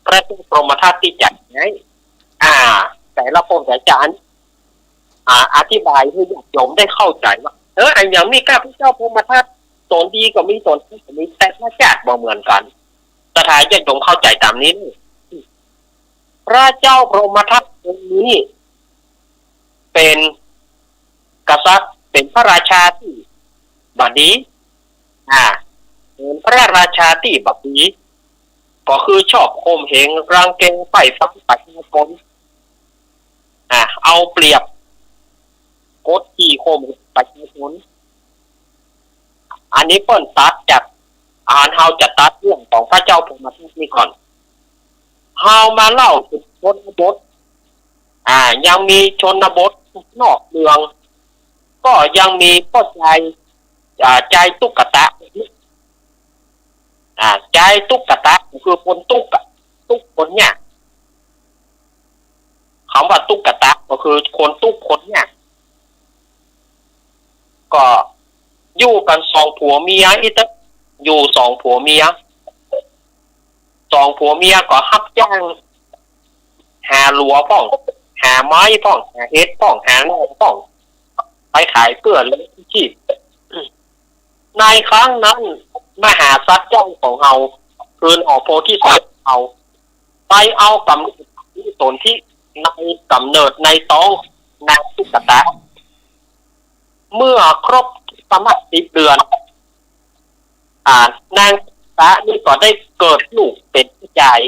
พระเจ้าพรหมทัตที่จัดไงแต่ละพงศาจารย์อธิบายให้ญาติโยมได้เข้าใจว่าอันอย่างนี้ข้าพระเจ้าพรหมทัตตนดีก็มีตนที่ก็มีแต่ละชาติบ่เหมือนกันสถานญาติโยมเข้าใจตามนี้พระเจ้าพรหมทัตองค์นี้เป็นกษัตริย์เป็นพระราชาที่บัดนี้เป็นพระราชาที่บัดนี้ก็คือชอบข่มเหงรังแกไฝ่ฝังประชาชนเอาเปรียบกดขี่ข่มประชาชนอันนี้เปิ้นตัดจากเฮาจะตัดเรื่องของพระเจ้าพรหมทัตนี่ก่อนเฮามาเล่าถึงชนบทยังมีชนบทนอกเมืองก็ยังมีพ่อใจตุ๊กตาใจตุ๊กตาคือคนตุ๊กคนเนี่ยคำว่าตุ๊กตาก็คือคนตุ๊กคนเนี่ยก็อยู่กันสองผัวเมียอยู่สองผัวเมียก็รับจ้างหาหลัวป้องหาไม้ป้องหาเฮ็ดป้องหาแหนป้องไปขายเกลือเลยชีพในครั้งนั้นมหาสัตว์เจ้าของเราคืนออกโพธิสัตว์เอาไปเอากำเนิดตนที่ในกำเนิดในท้องนางตุ๊กตาเมื่อครบประมาณ10 เดือนนางตุ๊กตานี่ก็ได้เกิดลูกเป็นผู้ชาย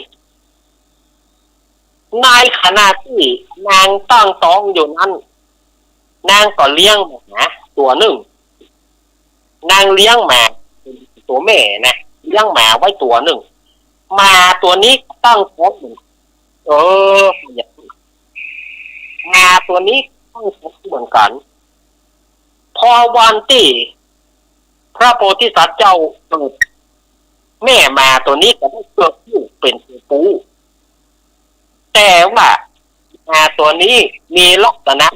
ในขณะที่นางตั้งท้องอยู่นั้นนางก็เลี้ยงหมาตัวหนึ่งนางเลี้ยงหมาตัวแม่นะเลี้ยงหมาไว้ตัวหนึ่งหมาตัวนี้ตั้งท้องหมาตัวนี้ตั้งท้องเหมือนกันพอวันที่พระโพธิสัตว์เจ้าเกิดแม่หมาตัวนี้ก็ได้เกิดลูกเป็นตัวผู้แต่ว่าหมาตัวนี้มีลักษณะ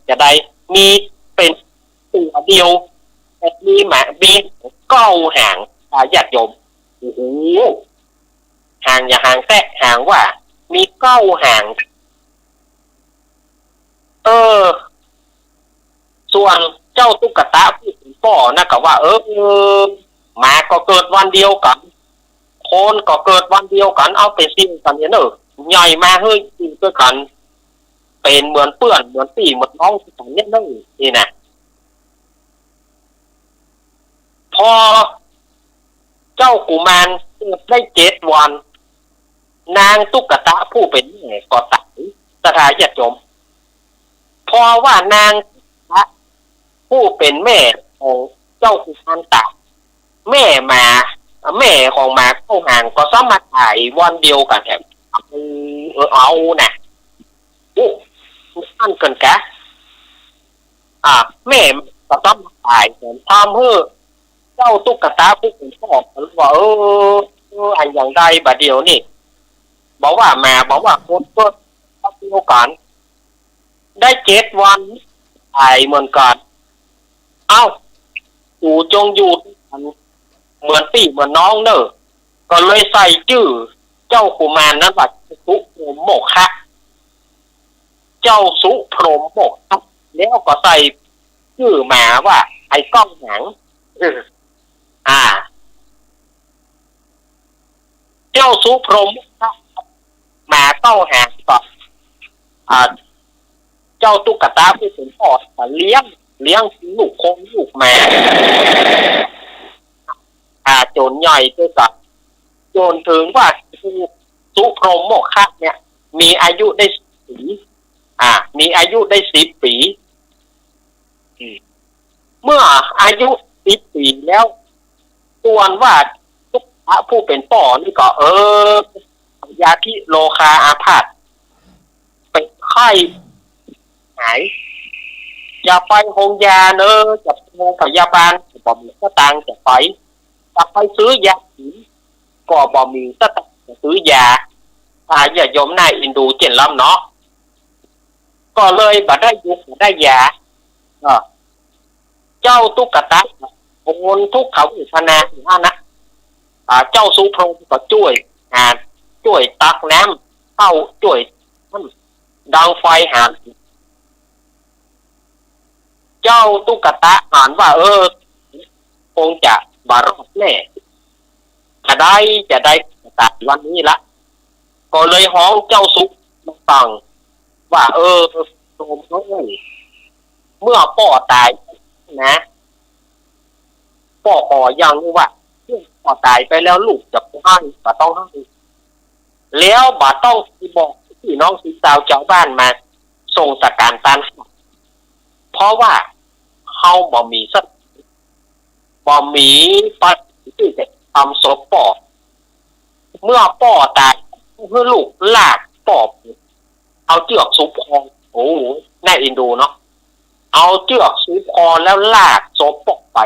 จะใดมีเป็นตัวเดียวแต่มีหมามีเก้าหางญาติโยมโอ้โหหางอย่าหางแทะหางว่ามีเก้าหางส่วนเจ้าตุ๊กตาผู้เป็นพ่อนะก็ว่าหมาก็เกิดวันเดียวกันคนก็เกิดวันเดียวกันเอาไปซิ่งกันเนี่ยใหญ่มาเฮ้ยซิ่งด้วยกันเป็นเหมือนเปื้อนเหมือนปี่เหมือนน้องกันเนี่ยนี่นะพอเจ้ากุมารเกิดได้7 วันนางตุ๊กตาผู้เป็นแม่ก็ตายสถานญาติโยมเพราะว่านางผู้เป็นแม่ของเจ้ากุมารตายแม่ของหมาเข้าห่างก็สามารถตายวันเดียวกันแถม เอาน่ะโอ้อันเกินกะแม่ก็ต้องตายเหมือนทำเพื่อเจ้าตุ๊กตาผู้เป็นพ่อว่าอันอย่างใดบาเดียวนี่บอกว่าแม่บอกว่าคนก็ต้องมีโอกาสได้7 วันตายเหมือนกันเอ้าอยู่จงอยู่เหมือนพี่เหมือนน้องเนอะก็เลยใส่ชื่อเจ้ากุมารนั้นว่าสุพรหมโมฆะเจ้าสุพรหมโมฆะแล้วก็ใส่ชื่อหมาว่าไอ้ก้องหนังเจ้าสุพรหมโมฆะหมาเต้าหางก็เจ้าตุ๊กตาผู้เป็นพ่อเลี้ยงลูกคงลูกแม่โจรใหญ่ด้วยกันโจรถึงว่าสุพรหมโมฆะเนี่ยมีอายุได้10 ปีมีอายุได้10 ปีเมื่ออายุ10 ปีแล้วส่วนว่าตุ๊กตาผู้เป็นพ่อนี่ก็ยาพิโลคาอาพาธเป็นไข้หายอย่าไปโรงยาเนอะจะโรงพยาบาลบ่มีสตางค์จะไปซื้อยาก็บ่มีสตางค์จะซื้อยาอย่ายมนายอินดูเจนล้ำเนาะก็เลยบ่ได้ยุกได้ยาเจ้าตุ๊กตาโอนทุกเขาอิสนานะเจ้าสุพรหมก็ช่วยตักน้ำเข้าช่วยดังไฟหาเจ้าตุ๊กตาอ่านว่าคงจะบารอดแน่จะได้ตัดวันนี้ละก็เลยห้องเจ้าสุพฟังว่าโยมเมื่อพ่อตายนะพ่อยังว่าพ่อตายไปแล้วลูกจะให้บ่ต้องให้แล้วบ่ต้องบอกพี่น้องพี่สาวชาวบ้านมาส่งสการตันเพราะว่าเขาบ่มีสักบ่มีปัจที่จะทำศพป่อเมื่อป่อตายเพื่อลูกลากป่อเอาเจือกซุปคอโอ้น่าอินดูเนาะเอาเจือกซุปคอแล้วลากศพป่อไป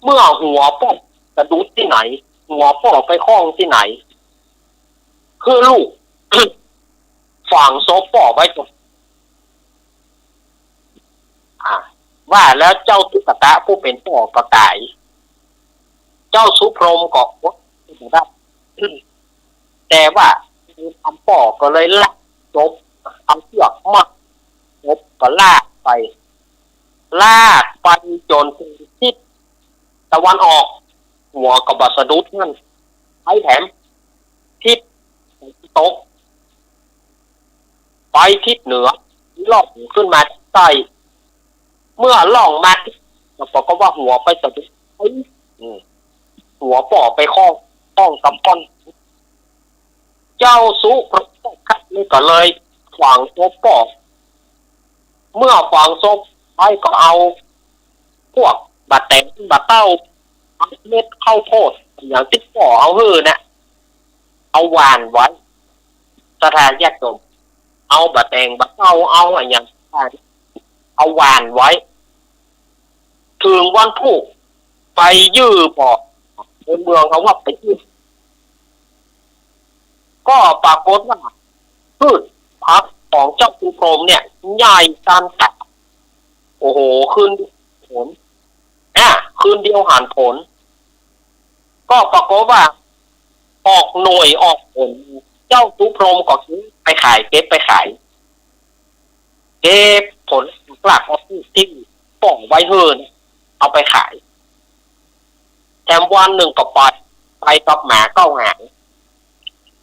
เมื่อหัวป่อกระดูกที่ไหนหัวป่อไปคล้องที่ไหนคือลูก ฝังศพป่อไว้ตรงว่าแล้วเจ้าตุ๊กตาผู้เป็นพ่อก็ตายเจ้าสุพรหมก็ได้แต่ว่าทำป่อก็เลยลากจบเอาเชือกมัดจบก็ลากไปจนทิศตะวันออกหัวกับบสะดุดนั่นไอ้แถมทิศตกไปทิศเหนือล่องขึ้นมาใต้เมื่อล่องมาเราบอกก็ว่าหัวไปสะดุดหัวป่อไปคล้องกับก้อนเจ้าสุพรหมครับนี่ก็เลยฝังศพป่อเมื่อฝังศพไปก็เอาพวกบะแตงบะเต้าเม็ดข้าวโพดอย่างที่ป่อเอานะเอาหวานไว้สถานแยกตรงเอาบะแตงบะเต้าเอาอย่างเอาหวานไว้ถึงวันพุธไปยื้อป่อในเมืองเขาว่าไปยื้อก็ปรากฏว่าพืชพักของเจ้าสุพรหมเนี่ยใหญ่ตามตัดโอ้โหคืนผลคืนเดียวหันผลก็ปรากฏว่าออกหน่วยออกผลเจ้าสุพรหมก็ไปขายเก็บผลหลักที่ป่องไว้เอาไปขายแถมวันหนึ่งก็ไปกับหมาเก้าหาง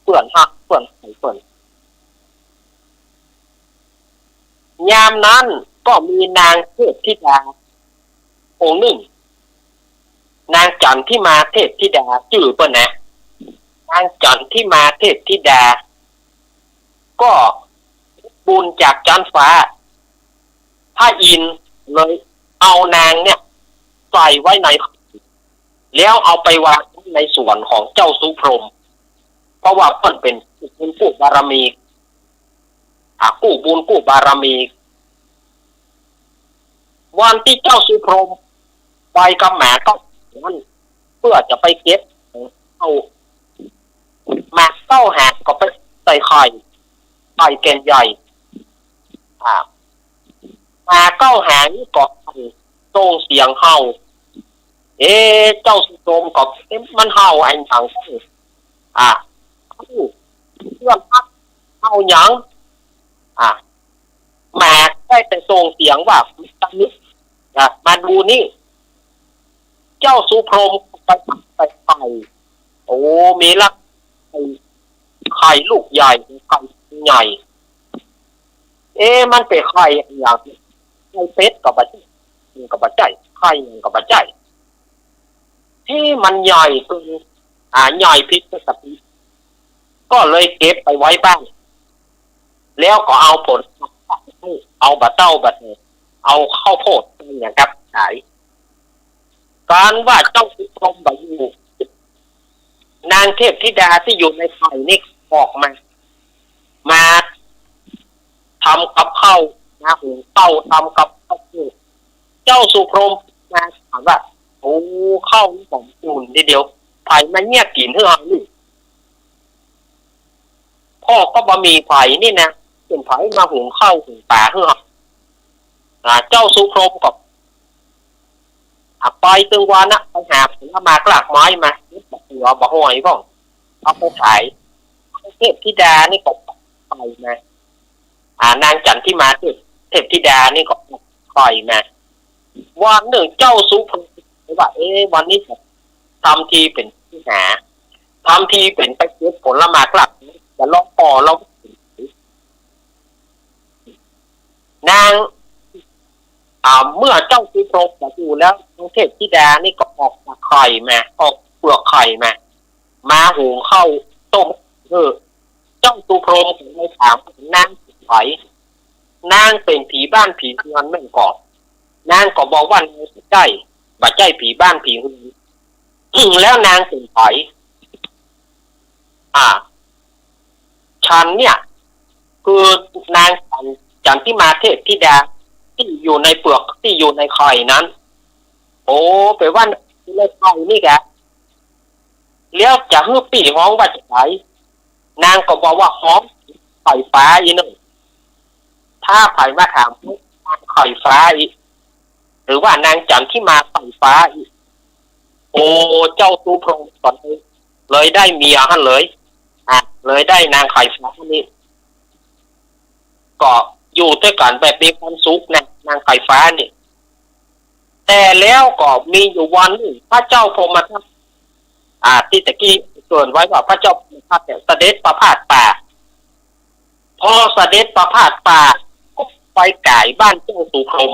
เปื่อนหักเปื่อนยามนั้นก็มีนางเทพธิดาองค์หนึ่งนางจันที่มาเทพธิดาจื่อเปิ้นนะนางจันที่มาเทพธิดาก็บุญจากจันฟ้าพระอินทร์เลยเอานางเนี่ยใส่ไว้ในแล้วเอาไปวางในส่วนของเจ้าสุพรหมเพราะว่าเพิ่นเป็น บุญกู้บารมีกู้บุญกู้บารมีวันที่เจ้าสุพรหมไปกับหมาก็มันเพื่อจะไปเก็บเอาหมาเต้าหางก็ไปใส่ไข่แกนใหญ่หมาเต้าหางนี่ก็โต้งเสียงเห่าเจ้าสุพรหมก็มันเห่าไอ้หยังเพื่อนพักเห่าหยังหมาได้แต่ส่งเสียงว่าตอนนี้มาดูนี่เจ้าสุพรหมไปไข่มีลักไข่ลูกใหญ่ไข่ใหญ่มันเป็นไข่อย่างไข่เป็ดกับบัจใจไข่กับบัจใจที่มันใหญ่คือใหญ่พิษกับพิษก็เลยเก็บไปไว้บ้านแล้วก็เอาผลเอาบะเต้าบะเนี่ยเอาข้าวโพดอย่างกับขายการว่าเจ้าสุพรหมบอยู่นางเทพธิดาที่อยู่ในไข่นี่ออกมาทำกับข้าวหุงข้าวทำกับข้าวเจ้าสุพรหมมาถามว่าข้าวนี่ของอุ่นทีเดียวไผ่มันเนี่ยกินเท่าไหร่พ่อก็บะหมี่ไผ่นี่นะเป็นไผ่มาหุงข้าวหุงปลาเท่าไหร่เจ้าสุพรหมก็ไปตึงวันไปหาผลมากลากไม้มาหัวบ่หอยบ้างเอาไปขายเทพธิดานี่ก็ไปมานางจันทิมาเทพธิดานี่ก็ปล่อยมาวันหนึ่งเจ้าสุพรหมว่าวันนี้ทำทีเป็นที่หาทำทีเป็นไปเก็บผลมากลากจะลองต่อเรานางเมื่อเจ้าสุพรหมอยู่แล้วเทพธิดานี่ก็ออกไข่มาออกเปลือกไข่มาหุงข้าวต้มเจ้าสุพรหมถึงได้ถามนางไผ่นางเป็นผีบ้านผีเมืองแม่งกอบนางก็บอกว่าใช่บัดใจผีบ้านผีเมืองแล้วนางเป็นไผ่ฉันเนี่ยคือนางจันทิมาเทพธิดาที่อยู่ในเปลือกที่อยู่ในไข่นั้นไปว่าในไข่นี่แกแล้วจะฮื้อปีห้องว่าจะไหนนางก็บอกว่าห้องไข่ฟ้าอีนึงถ้าไผ่มาถามไข่ฟ้าอีหรือว่านางจันที่มาไข่ฟ้าอีเจ้าสุพรหมตอนนี้เลยได้เมียฮั่นเลยเลยได้นางไข่ฟ้านี่ก็อยู่ด้วยกันแบบมีความสุขนะนางไข่ฟ้านี่แต่แล้วก็มีอยู่วันนึงพระเจ้าพรหมทัตที่ตะกี้เกินไว้ว่าพระเจ้าพรหมทัตเนี่ยเสด็จประพาสป่าพอเสด็จประพาสป่าก็ไปไก่บ้านเจ้าสุพรหม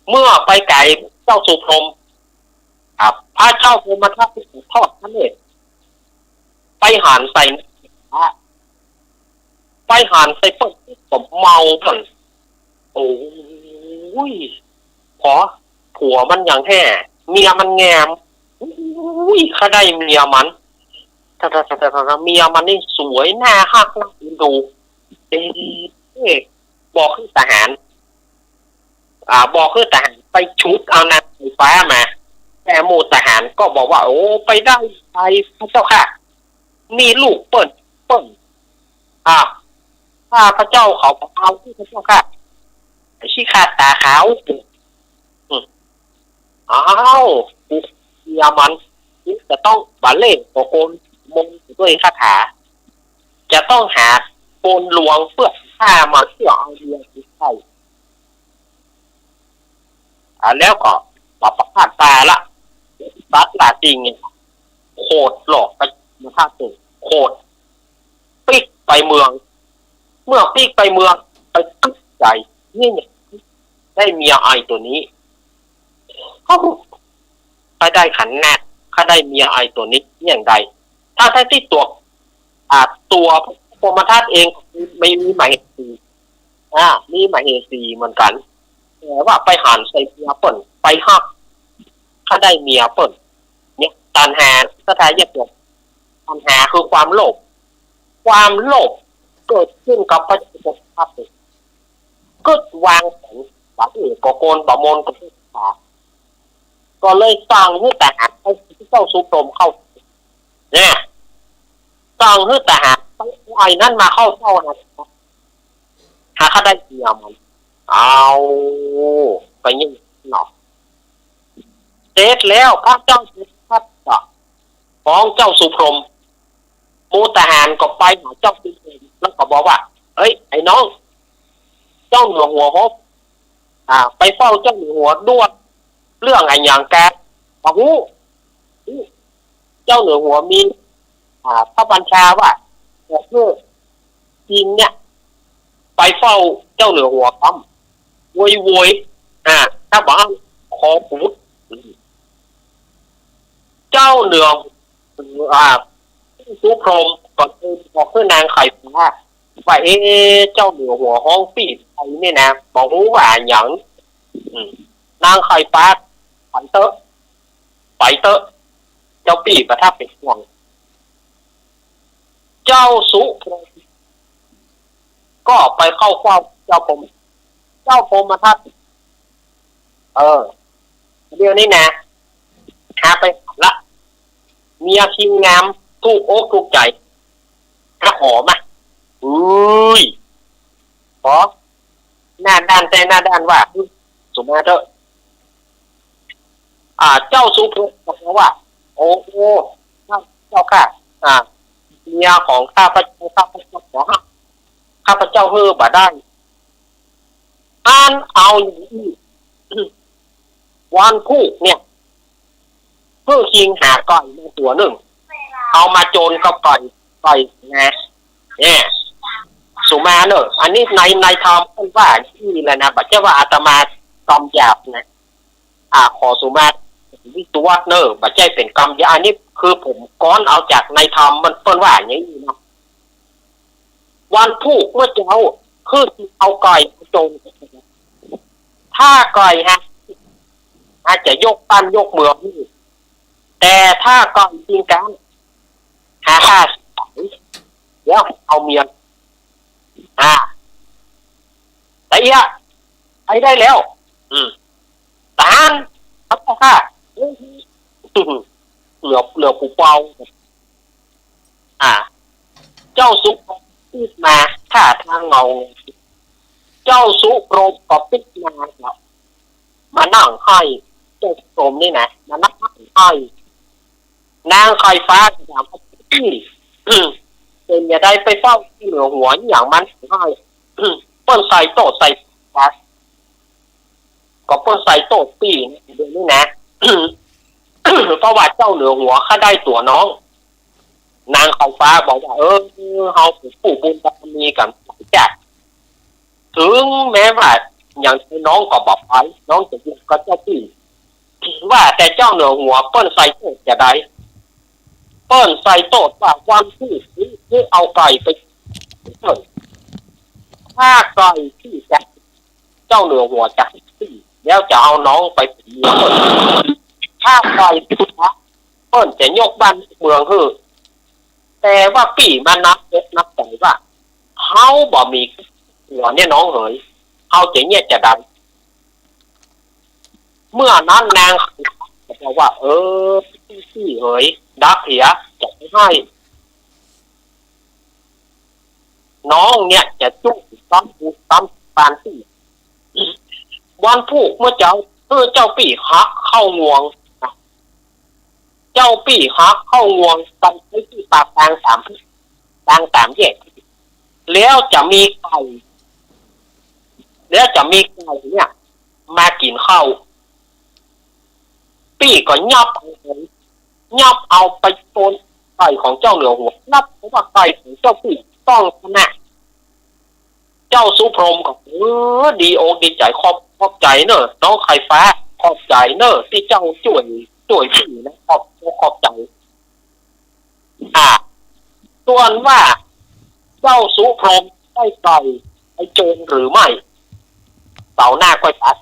เมื่อไปไก่เจ้าสุพรหมพระเจ้าพรหมทัตทอดพระเนตรไปหันใส่ไปหันใส่เปิ้ลผมเมาเปิ้ลขอผัวมันอย่างแท้เมียมันแงมข้าได้เมียมันแต่เมียมันนี่สวยหน้าฮักดูบอกคือทหารบอกคือทหารไปชุดเอานางไฟฟ้ามาแต่หมู่ทหารก็บอกว่าไปได้ไปพระเจ้าค่ะมีลูกเปิ้ลถ้าพระเจ้าเขาเอาที่พระเจ้าค่ะชี้ขาดตาขาวเมียมันจะต้องบัลเล่ตะโกนมงด้วยคาถาจะต้องหาโกนหลวงเพื่อฆ่ามาเพื่อเอาเมียที่ใช่แล้วก็ประพาสตาละบัดลาจริงโคตรหลอกไปมาท่าตึกโคตรปิกไปเมืองเมื่อปิกไปเมืองไปตึกใจนี่ได้เมียไอตัวนี้เขาได้ขันแนทเขาได้เมียไอตัวนี้อย่างใดถ้าใช้ที่ตัวพรหมทัตเองไม่มีหมายเหตุมีหมายเหตุเหมือนกันแต่ว่าไปหันใส่เมียเปิ่นไปหักเขาได้เมียเปิ่นเนี่ยตัณหาสถานยักษ์ตัณหาคือความโลภค ความโลภเกิดขึ้นกับพระเจ้าครับก็วางแผนบางอื่นก็โกนบะมนก็ขาก็เลยสั่งให้ทหารให้เจ้าสุพรหมเข้าเนี่ยสั่งให้ทหารไอ้นั่นมาเข้าเฝ้านะหาเขาได้เดียวมันเอาไปยิ่งหนอเสร็จแล้วพระเจ้าสุทัศน์ก็ฟ้องเจ้าสุพรหมมูทหารก็ไปหาเจ้าสุพรหมแล้วก็บอกว่าเฮ้ยไอ้น้องเจ้าเหนือหัวฮบไปเฝ้าเจ้าเหนือหัวด้วนเรื่องอะไรอย่างแกบอกหูเจ้าเหนือหัวมีพระบัญชาว่าเพื่อทีมเนี่ยไปเฝ้าเจ้าเหนือหัวปั๊มโวยถ้าบอกขอพูดเจ้าเหนือสุพรหมก็บอกเพื่อนางไข่ฟ้าว่าเจ้าเหนือหัวห้องปีไอ้นี่นะบอกหูว่าอย่างนางไข่ฟ้าไปเตอะเจ้าปีประทับเป็นห่วงเจ้าสุพรหมก็ไปเข้าเฝ้าเจ้าพรหมทัตเดี๋ยวนี้นะหาไปละเมียคิงงามถูกอกถูกใจหาหอมาขอหน้าด้านแต่หน้าด้านว่าสมมาเถอะเจ้าสุพรหมบอกว่าโอ้เจ้าค่ะเมียของข้าพเจ้าขอข้าพเจ้าเฮือบ่ได้เอาอย่างนี้วันพูกเนี่ยเพื่อคิงหาก่อยมาตัวหนึ่งเอามาโจรกับก่อยนะเนี่ยสุมาเนอะอันนี้ในธรรมท่านว่าที่แหละนะบัจเจว่าอาตมาตอมหยาบนะขอสุมาวิสุวัตเนอร์บัจเจเป็นกรรมยาอันนี้คือผมก้อนเอาจากในธรรมมันเพิ่นว่าอย่างนี้เนาะวันพูกเมื่อเจ้าคือเอาก่อยโจรถ้าก่อยอาจจะยกปั้นยกเมืองแต่ถ้าก่อนจริงกันเดี๋ยวเอาเมียแต่ไปได้แล้วตานครับค่ะเหลือผู้เป่าเจ้าสุปิดมาท่าทางเงาเจ้าสุโปรมก็ปิดมานั่งให้เจ้าโสมนี่นะมานั่งให้นางไข่ฟ้าถามที่เป็นอย่าได้ไปเฝ้าที่เหนือหัวอย่างมันให้เปิ้นใส่โต๊ะใส่ฟ้าก็เปิ้นใส่โต๊ะปีเดี๋ยวนี้นะเพราะว่าเจ้าเหนือหัวข้าได้ตัวน้องนางไข่ฟ้าบอกว่าเฮาผู้บุญบารมีกันจัดถึงแม้ว่าอย่างน้องก็บอกไปน้องจะอยู่กับเจ้าพี่ว่าแต่เจ้าเหนือหัวเปิ้นใส่โต๊ะจะได้เปิ้นใส่โต๊ะว่าวันที่เอาไก่ไปเปิ้นถ้าไก่ที่จะเจ้าเหนือหัวจะที่แล้วจะเอาน้องไปเลี้ยงถ้าไก่ที่เปิ้นจะยกบ้านเมืองคือแต่ว่าปีมันนับใจว่าเขาบ่มีหัวเนี่ยน้องเหยเขาจะเนี่ยจะดันเมื่อนั้นนางบอกว่าพี่เหยดักเหียจะไม่ให้น้องเนี่ยจะจุ้งตั้มปานที่วันพูกเมื่อเจ้าปีฮักเข้างวงเจ้าปีฮักเข้างวงตั้งที่ปากทางสามแยกแล้วจะมีไก่เนี่ยมากินข้าวปีก็ยับเอาไปโซนไก่ของเจ้าเหนือหัวนับเพราะว่าไก่ของเจ้าปีต้องชนะเจ้าสุพรหมก็ดีอกดีใจขอบใจเนอะน้องไข่ฟ้าขอบใจเนอะที่เจ้าช่วยพี่นะขอบใจส่วนว่าเจ้าสุพรหมได้ไก่ไอ้โจรหรือไม่เสาหน้าค่อยฟัง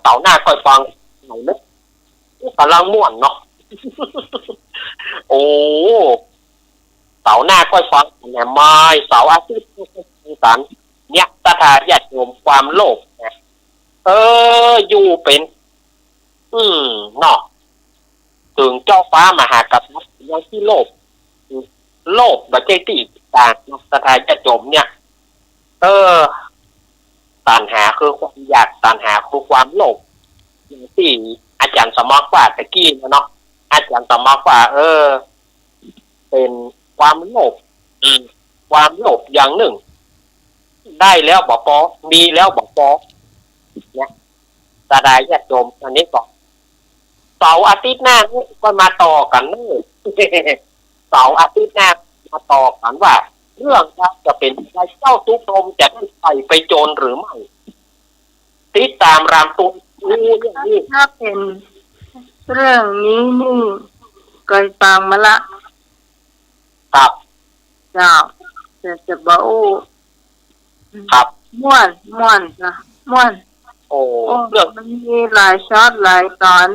เสาหน้าค่อยฟังไหนนึกกำลังม่วนเนาะโอ้ เสาร์หน้าก็ฟังเนี่ยไม่เสาร์อาทิตย์สันเนี่ยสถาญาติโยมความโลภนะอยู่เป็น เนาะถึงเจ้าฟ้ามหากษัตริย์ยังที่โลภบัจเจติต่างสถาญาติโยมเนี่ยตัณหาคือความอยากตัณหาคือความโลภอย่างที่อาจารย์สมัครว่าตะกี้เนาะอาจารย์สมัครว่าเป็นความโลภความโลภอย่างหนึ่งได้แล้วบ่พอมีแล้วบ่พอเนี่ยสถาญาติโยมอันนี้ก็เสาร์อาทิตย์หน้าก็มาต่อกันเนอะเสาร์อาทิตย์หน้ามาต่อกันว่าเรื่องจะเป็นใครเจ้าทุกลมจะได้ไปโจรหรือไม่ติดตามรามตุนรู้เรื่องนี้ ถ้าเป็นเรื่องนี้นี่เคยฟังมาละ ครับ เจ้าจะบอก ครับ ม่วนนะม่วน โอ้เรื่อง มันมีหลายช็อตหลายตอน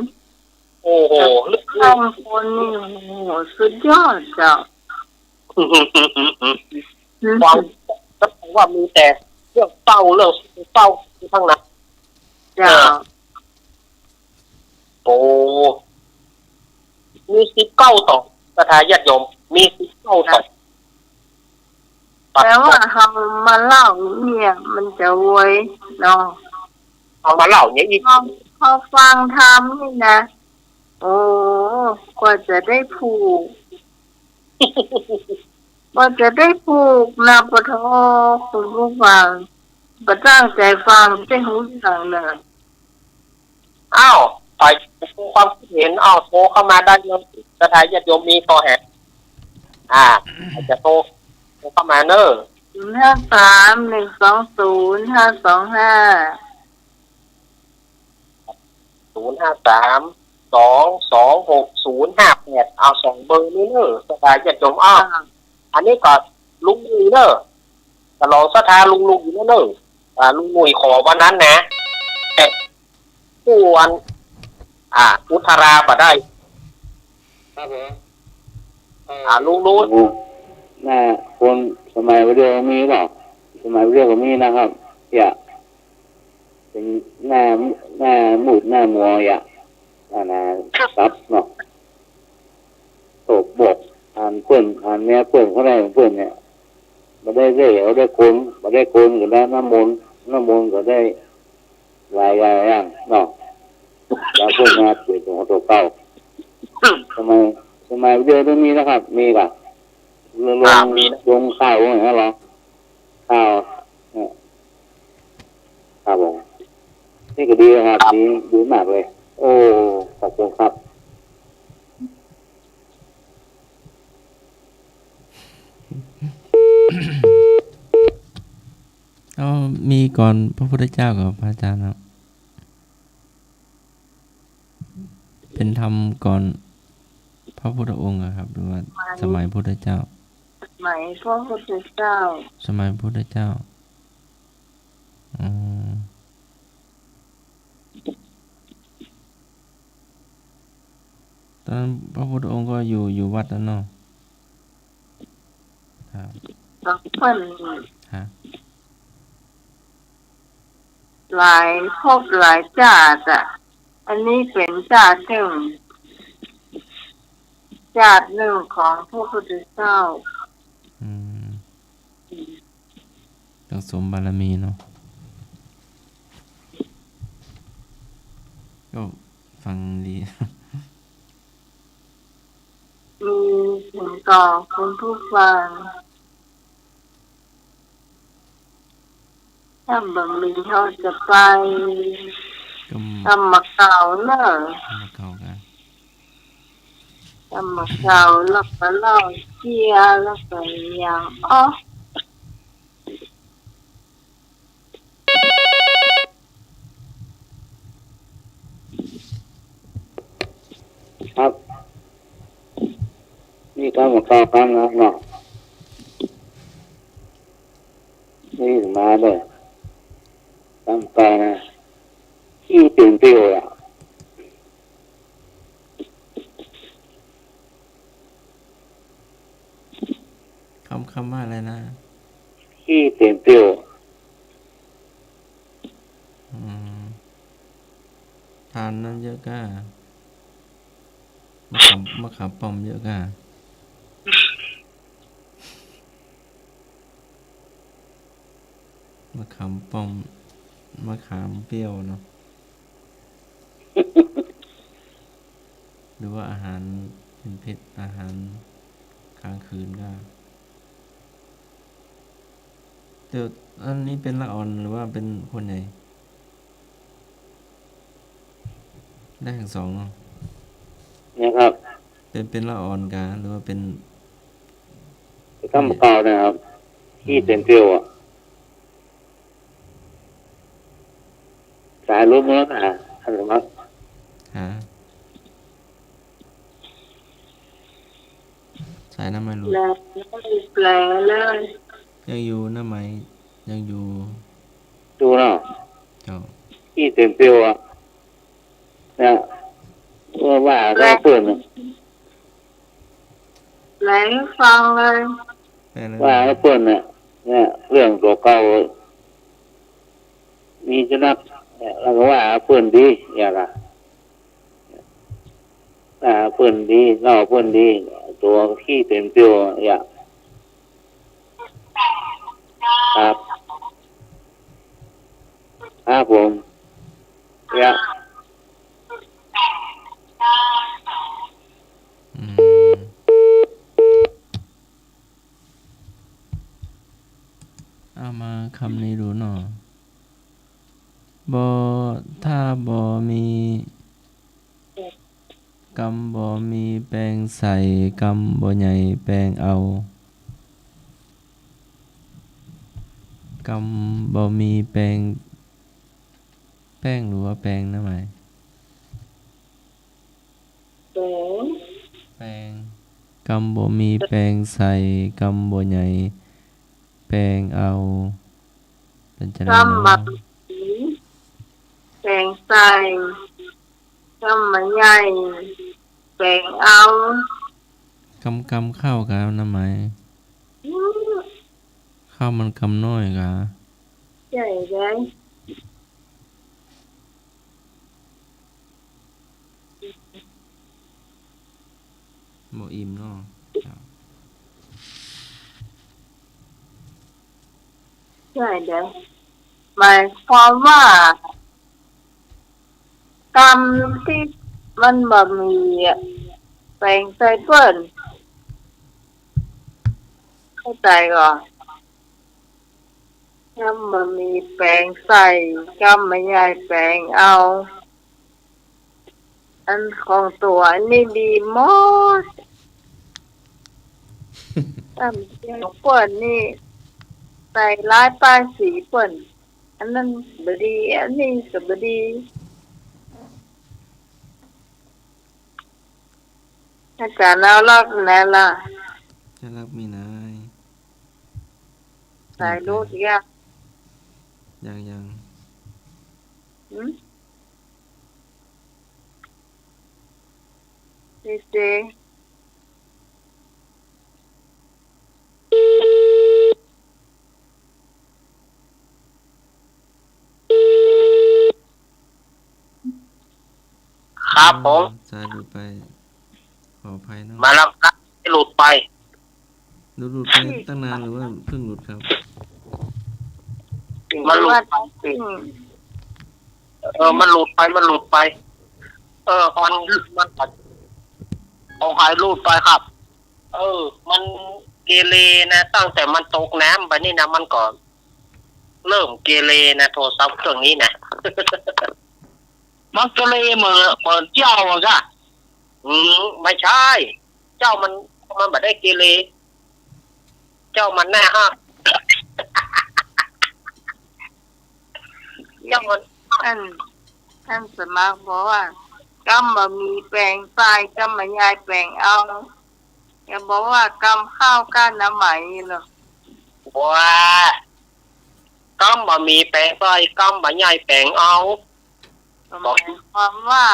โอ้โหเรื่อง บางคนนี่โอ้โหสุดยอดเจ้า ความก็แปลว่ามีแต่เรื่องเศร้าทั้งนั้น เจ้า โอ้มี19 ต่อสถาญาติโยมมี19 ต่อ แต่ว่าเขามาเล่าเนี่ยมันจะไว้เนาะ เอามาเล่าเนี่ยอีก เขาฟังทำนี่นะโอ้กว่าจะได้ผูกนะปะโทคุณผู้ฟังประตั้งใจฟังเป็นหูอย่างเลย อ้าวไปความคิดเห็นโทรเข้ามาได้เลยสถาญาติโยมมีต่อแหกอาจจะโทรเข้ามาเนอะ053120528เอา2 เบอร์นี้เนอะสถาญาติโยมอันนี้ก็ลุงนุ้ยเนอะตลอดสถาลุงนุ้ยเนอะลุงนุ้ยขอวันนั้นนะแต่ผู้วันอุทราบ่ได้ครับผมลุงนุ้ย หน้าคนสมัยเรียกมีหรอสมัยเรียกมีนะครับอย่าเป็นหน้าหมุดหน้ามัวอย่าซับเนาะตกบกเพื่อนเนี้ยเพื่อนเขาได้เพื่อนเนี่ยมาได้เหวได้คนก็ได้น้ำมนต์ก็ได้ลายอย่างเนาะแล้วเพื่อนมาเปลี่ยนของตัวเก่าสมัยเรียกมีนะครับมีป่ะลงข้าวอย่างนี้เหรอข้าวครับผมนี่ก็ดีครับดีมากเลยโอ้ขอบคุณครับมีก่อนพระพุทธเจ้ากับพระอาจารย์ครับเป็นธรรมก่อนพระพุทธองค์ครับหรือว่าสมัยพุทธเจ้าสมัยพระพุทธเจ้าสมัยพุทธเจ้าตอนนั้นพระพุทธองค์ก็อยู่วัดนั่นเนาะครับเพิ่นหลายพบหลายชาติอันนี้เป็นชาติหนึ่งของพระพุทธเจ้าต้องสมบารมีเนาะก็ฟังดี มีถึงต่อคุณผู้ฟังถ้าบางมีเขาจะไปทำมาเก่าเนอะทำมาเก่าแล้วก็เล่าเชียแล้วก็อย่างครับนี่ก็มาต่อกันนะเนาะนี่มาเลยตามไปนะที่เปลี่ยนเปลี่ยน ขี้เต็มเปรี้ยว อืมทานน้ำเยอะก้มะขามป้อมเยอะก้ามะขามป้อมมะขามเปรี้ยวเนาะ หรือว่าอาหารเป็นเผ็ดอาหารค้างคืนก็เดี๋ยวอันนี้เป็นละอ่อนหรือว่าเป็นคนใหญ่ได้ทั้งสองเนาะ เนี่ยครับ เป็นละอ่อนกาหรือว่าเป็น ข้ามเก่านะครับขี้เต็มเปรี้ยวอ่ะสายรู้มั้งนะอะไรมั้ง หาสายน้ำไม้รูด แล้วแปลเลย ยังอยู่น้ำไม้ยังอยู่ ดูเนาะ เจ้า ขี้เต็มเปรี้ยวอ่ะเนี่ยว่าเราเปิด แปลให้ฟังเลย แปลเลย ว่าเราเปิดเนี่ยเรื่องตัวเก่ามีชนักเนี่ยเราก็ว่าเปิดดีอย่างไรเปิดดีเราเปิดดีตัวขี้เต็มเปรี้ยวอย่างครับครับผมเนี่ย อืมเอามาคำนี้ดูหน่อยถ้ามีกำมีแปลงใส่กำใหญ่แปลงเอากำมีแปลงหรือว่าแปลงนะไหม แปล แปลงกำมีแปลงใส่กำใหญ่แปลงเอาเป็นจะได้ กำบั เนาะ กแปลงใส่กำมันใหญ่แปลงเอา กำเข้ากันนะไหมข้าวมันกำน้อยกะ ใหญ่เลย บ่อิ่มเนาะจ้ะ ใช่เด้อหมายความว่ากรรมที่มันบ่มีอะแปลงใส่เปิ้นเข้าใจก่อนกรรมบ่มีแปลงใส่กรรมไม่ใหญ่แปลงเอา อันของตัวอันนี้ดีหมดอันเดียวเปิ้นนี่ใส่ลายป้ายสีเปิ้นอันนั้นบ่ดีอันนี้ก็บ่ดีอาจารย์เอาลอกแน่ล่ะ จะรับมีนาย ใส่รูดยาก ยัง หืมเจครับผม สายหลุดไปขออภัยเนาะ มาแล้วครับหลุดไป หลุดไปตั้งนานหรือว่าเพิ่งหลุดครับ มันหลุ ว่า ดไป จริง มันหลุดไปมันเอาหายหลุดไปครับ มันเกเรนะตั้งแต่มันตกน้ำไปนี่นะมันก็เริ่มเกเรนะโทรศัพท์เครื่องนี้นะ มันก็เลยเหมือนเจ้าอะก็ ไม่ใช่ เจ้ามันไม่ได้เกเรเจ้ามันแน่ฮะ เจ้ามัน ท่านสมัครบอกว่ากำบ่มีแปลงใส่กำมันยายแปลงเอาอย่าบอกว่ากำข้าวก้านน้ำไหมหรอก ว่าก้มบะมีแปลงใส่ก้มบะใหญ่แปลงเอา หมายความว่า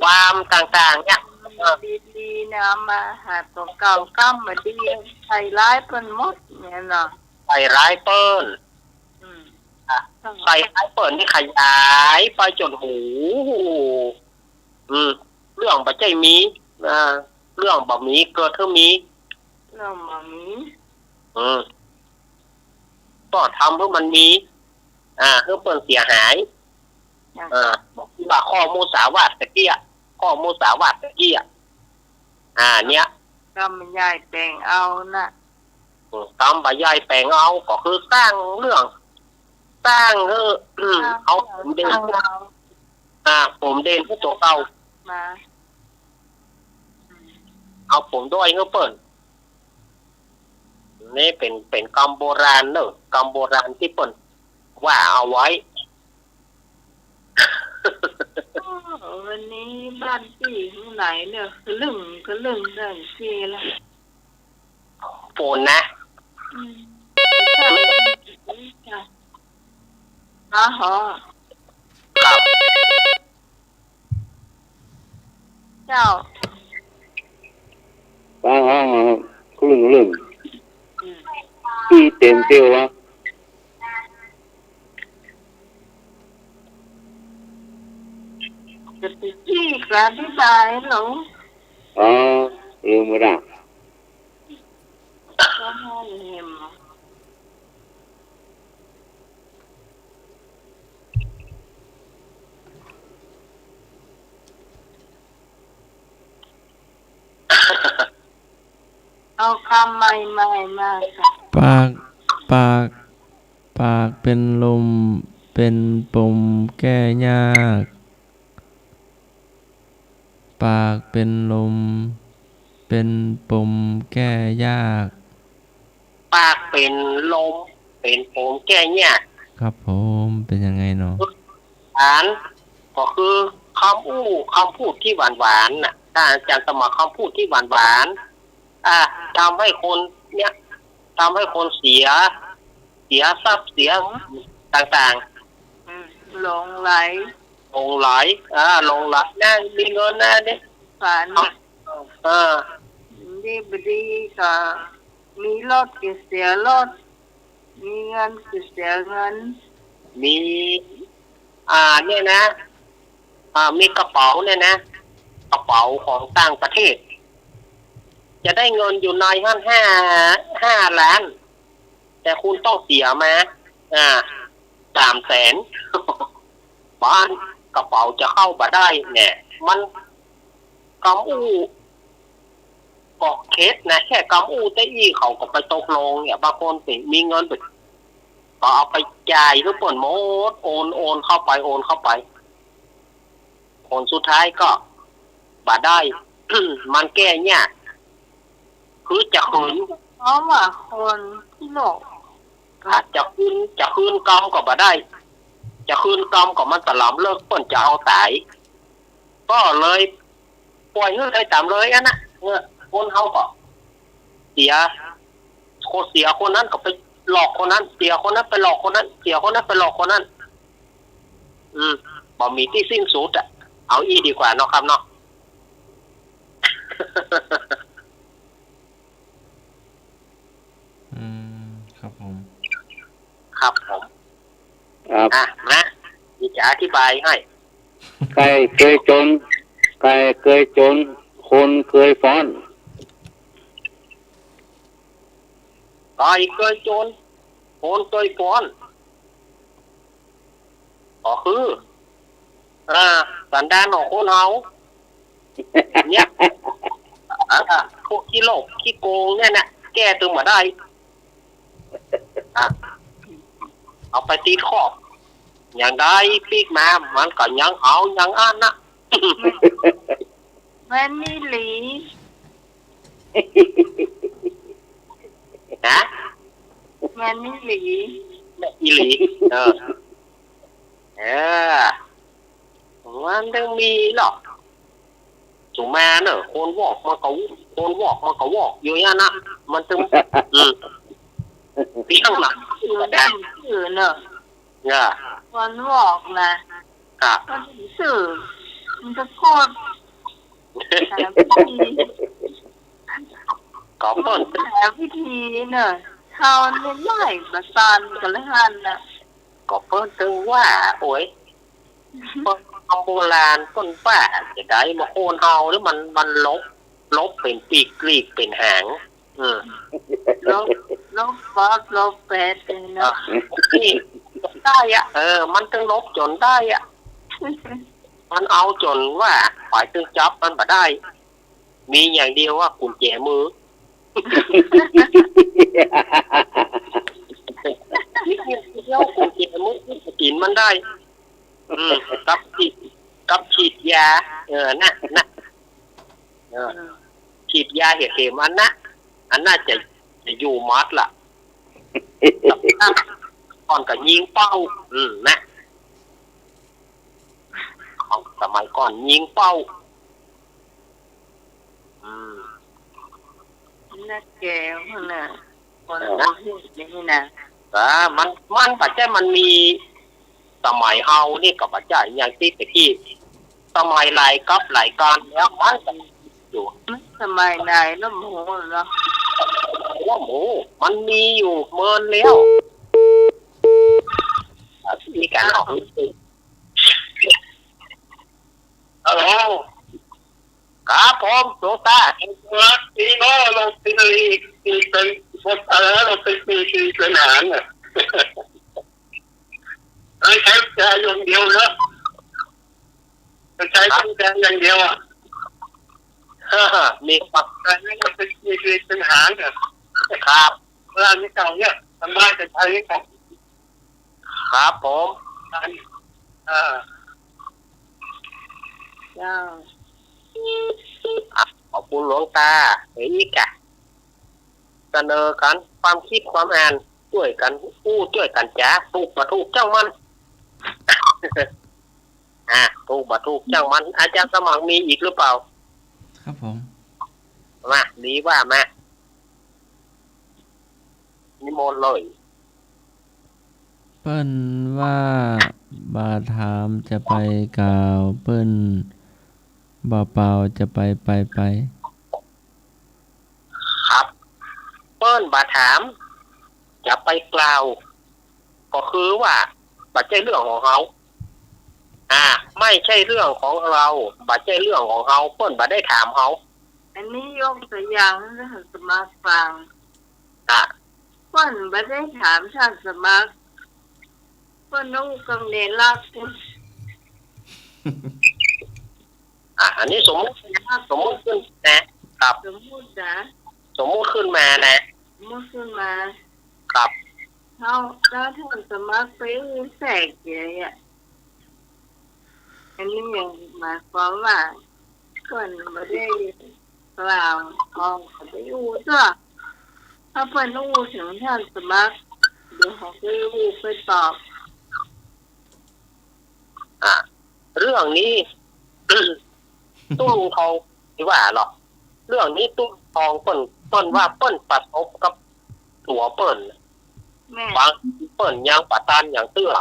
ความต่างๆเนี่ย ดีๆนะมาหาตัวเก่ากำมาดีใส่ร้ายเป็นหมดเนี่ยเนาะ ใส่ร้ายเปิ้ล อืม ใส่ร้ายเปิ้ลนี่ขยายไปจนหูเรื่องบะใจมีเรื่องบะมีเกิดขึ้นมี เรามามี ก็ทำเพื่อมันมีเพื่อเปิ้ลเสียหายบอกว่าข้อมูลสาวาดตะเกียข้อมูลสาวาดตะเกียเนี้ย ก็มันยายแต่งเอานะ ตามใบใหญ่แปลงเอาก็คือสร้างเรื่องสร้างเอาผมเด่นผมเด่นให้ตัวเก่า มา เอาผมด้วยเพื่อเปิ้ลนี่เป็นกรรมโบราณเนอะกรรมโบราณที่เปิ้ลว่าเอาไว้ วันนี้บ้านพี่ที่ไหนเนี่ยกระลึงเรื่องเสียละ ฝนนะ อ๋อ ครับ เจ้า บ้าครึ่งที่เต็มเตียววะ จะไปที่การที่ตายหรอ อ๋อลืมไม่ได้ ก็ให้เห็ม เอาคำใหม่มาค่ะ ปากเป็นลมเป็นปมแก้ยากปากเป็นลมเป็นปมแก้ยาก ปากเป็นลมเป็นผมแก้เนี่ย ครับผมเป็นยังไงเนาะ ก็คือคำพูดที่หวานน่ะถ้าอาจารย์สมัครคำพูดที่หวานทำให้คนเนี่ยทำให้คนเสียทรัพย์เสียต่างๆหลงไหล ลงไหลน่ามีเงินนะเนี่ย ฝัน ดีบดีก็มีรถก็เสียรถมีเงินก็เสียเงิน มีเนี่ยนะมีกระเป๋าเนี่ยนะกระเป๋าของต่างประเทศจะได้เงินอยู่ในห้าล้านแต่คุณต้องเสียมา300,000 บ้านกระเป๋าจะเข้ามาได้เนี่ยมันกำอู้กอกเคสนะแค่กำอู้ได้อีเขาก็ไปตกลงเนี่ยบางคนมีเงินไปก็เอาไปจ่ายทุกคนหมดโอนเข้าไปคนสุดท้ายก็บาได้ มันแก้เนี่ยคือจะคืน เพราะว่าคนที่โลก จะคืนกรรมก็บาได้ จะคืนกรรมก็มันตะลำเลิกเปิ้นจะเอาตายก็เลยปล่อยเงื่อนไขตามเลยนะคนเขาก็เสียคนนั้นก็ไปหลอกคนนั้นเสียคนนั้นไปหลอกคนนั้นเสียคนนั้นไปหลอกคนนั้นบ่มีที่สิ้นสุดเอาอีดีกว่าเนาะครับเนาะ ครับผม ครับผม ครับ นะนี่จะอธิบายให้ ใครเคยจนคนเคยฟ้อน ไก่เคยจนคนเคยฟ้อนก็คือสันดานของคนเฮาเนี่ยพวกขี้โลภขี้โกงเนี่ยนะแก้ตึงมาได้เอาไปตีขอบอย่างได้ปีกมามันก็ยังเอายังอันนะ แม่นี่หลี นะ แม่นี่หลี อีหลีมันต้องมีหรอกถูกมาเนอะคนวอกมันก็วอกอยู่อย่างนั้นมันต้องเพียงหลัก สื่อเนอะ เนี่ย คนบอกนะครับ คนสื่อมันจะพูดแต่พิธี ก็เปิ้น แต่พิธีเนอะ เขาในไล่มาตอนกันแล้วหันน่ะ ก็เพิ่นถึงว่าโอ้ยเพิ่นเอาโบราณเพิ่นว่าจะได้มาโคนเฮาหรือมันลบเป็นปีกกลีกเป็นหางลบฟอกลบแปดเลยเนาะ นี่ได้อ่ะมันถึงลบจนได้อ่ะมันเอาจนว่าฝ่ายตึงจับมันบ่ได้ มีอย่างเดียวว่ากุญแจมือนี่เดียวกุญแจมือกินมันได้กับฉีดยาน่ะฉีดยาเห็มอันน่าจะอยู่มัดล่ะก่อนกับยิงเป้านะของสมัยก่อนยิงเป้าน่าแก่คนน่ะคนนั้นนี่นะมันปัจจัยมันมีสมัยเฮานี่กับปัจจัยอย่างที่ตะกี้สมัยหลายกับหลายการแล้วมันอยู่สมัยไหนแล้วหมูเนาะว่าหมูมันมีอยู่เมินแล้วมีการออกครับผมโซตาทีน้อยเราเป็นเป็นพวกเราเป็นเป็นหางอ่ะใช้ใจอย่างเดียวนะใช้ตั้งใจอย่างเดียวอ่ะมีปักใจไม่ต้องเป็นหางอ่ะครับเวลาที่เก่าเนี่ยทำได้จะใช้กับครับผมเจ้าขอบคุณหลวงตาเฮ้ยกะเสนอกันความคิดความอ่านช่วยกันช่วยกันจ้าถูกมาถูกเจ้ามันถูกมาถูกเจ้ามันอาจารย์สมัครมีอีกหรือเปล่าครับผมมาดีว่ามานิมนต์เลยเปิ้นว่าบาถามจะไปกล่าวเปิ้นบ่เปล่าจะไปครับเปิ้นบาถามจะไปกล่าวก็คือว่าบัดใจเรื่องของเขาไม่ใช่เรื่องของเราบัดใจเรื่องของเขาเปิ้นบัดได้ถามเขาอันนี้ยกตัวอย่างให้สมัครฟังเปิ้นบัดได้ถามท่านสมัครเปิ้นนุ่งกางเกงลากอันนี้สมมติขึ้นนะครับสมมตินะสมมติขึ้นมานะสมมติขึ้นมาครับแล้วท่านสมัครไปแทรกอย่างเงี้ยอันนี้ยังหมายความว่าคนไม่ได้กล่าวของไปอู้จ้ะถ้าเพิ่นอู้ถึงท่านสมัครเดี๋ยวเขาจะอู้ไปตอบเรื่องนี้ตู้ลุงทองที่ว่าหรอเรื่องนี้ตู้ทองเปิ้นว่าเปิ้นประสบกับตัวเปิ้นบางเปิ้นยังปะตันอย่างเตื้อ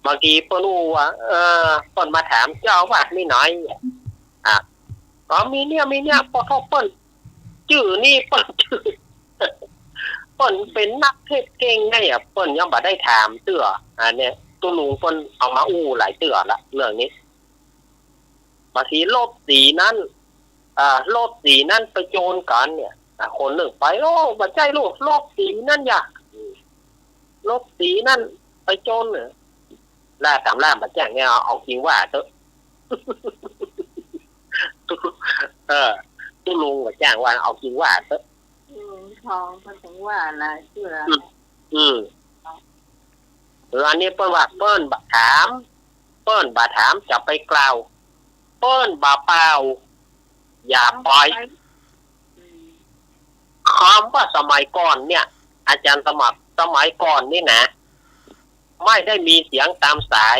บางทีเปิ้นรู้ว่าเปิ้นมาถามเจ้าว่านี่หน่อยก็มีเนี่ยพอเขาเปิ้นชื่อนี่เปิ้นชื่อเปิ้นเป็นนักเทศเก่งไงเปิ้นยังบ่ได้ถามเตื้อเนี่ยตู้ลุงเปิ้นเอามาอู้หลายเตื้อละเรื่องนี้บางทีลบสีนั้นลบสีนั้นไปโจรกันเนี่ยคนหนึ่งไปบัดใจลูกลบสีนั่นอย่าลบสีนั่นไปโจรเนี่ยล่าตามล่าบัดแจ้งเนี่ยเอาจริงว่าเถอะตู้ลุงบัดแจ้งว่าเอาจริงว่าเถอะทองพันถึงว่านะเชื่ออันนี้เปิ้นว่าเปิ้นบาถามจะไปกล่าวเปิ้นบาเปล่าอย่าปล่อยคำว่าสมัยก่อนเนี่ยอาจารย์สมัครสมัยก่อนนี่นะไม่ได้มีเสียงตามสาย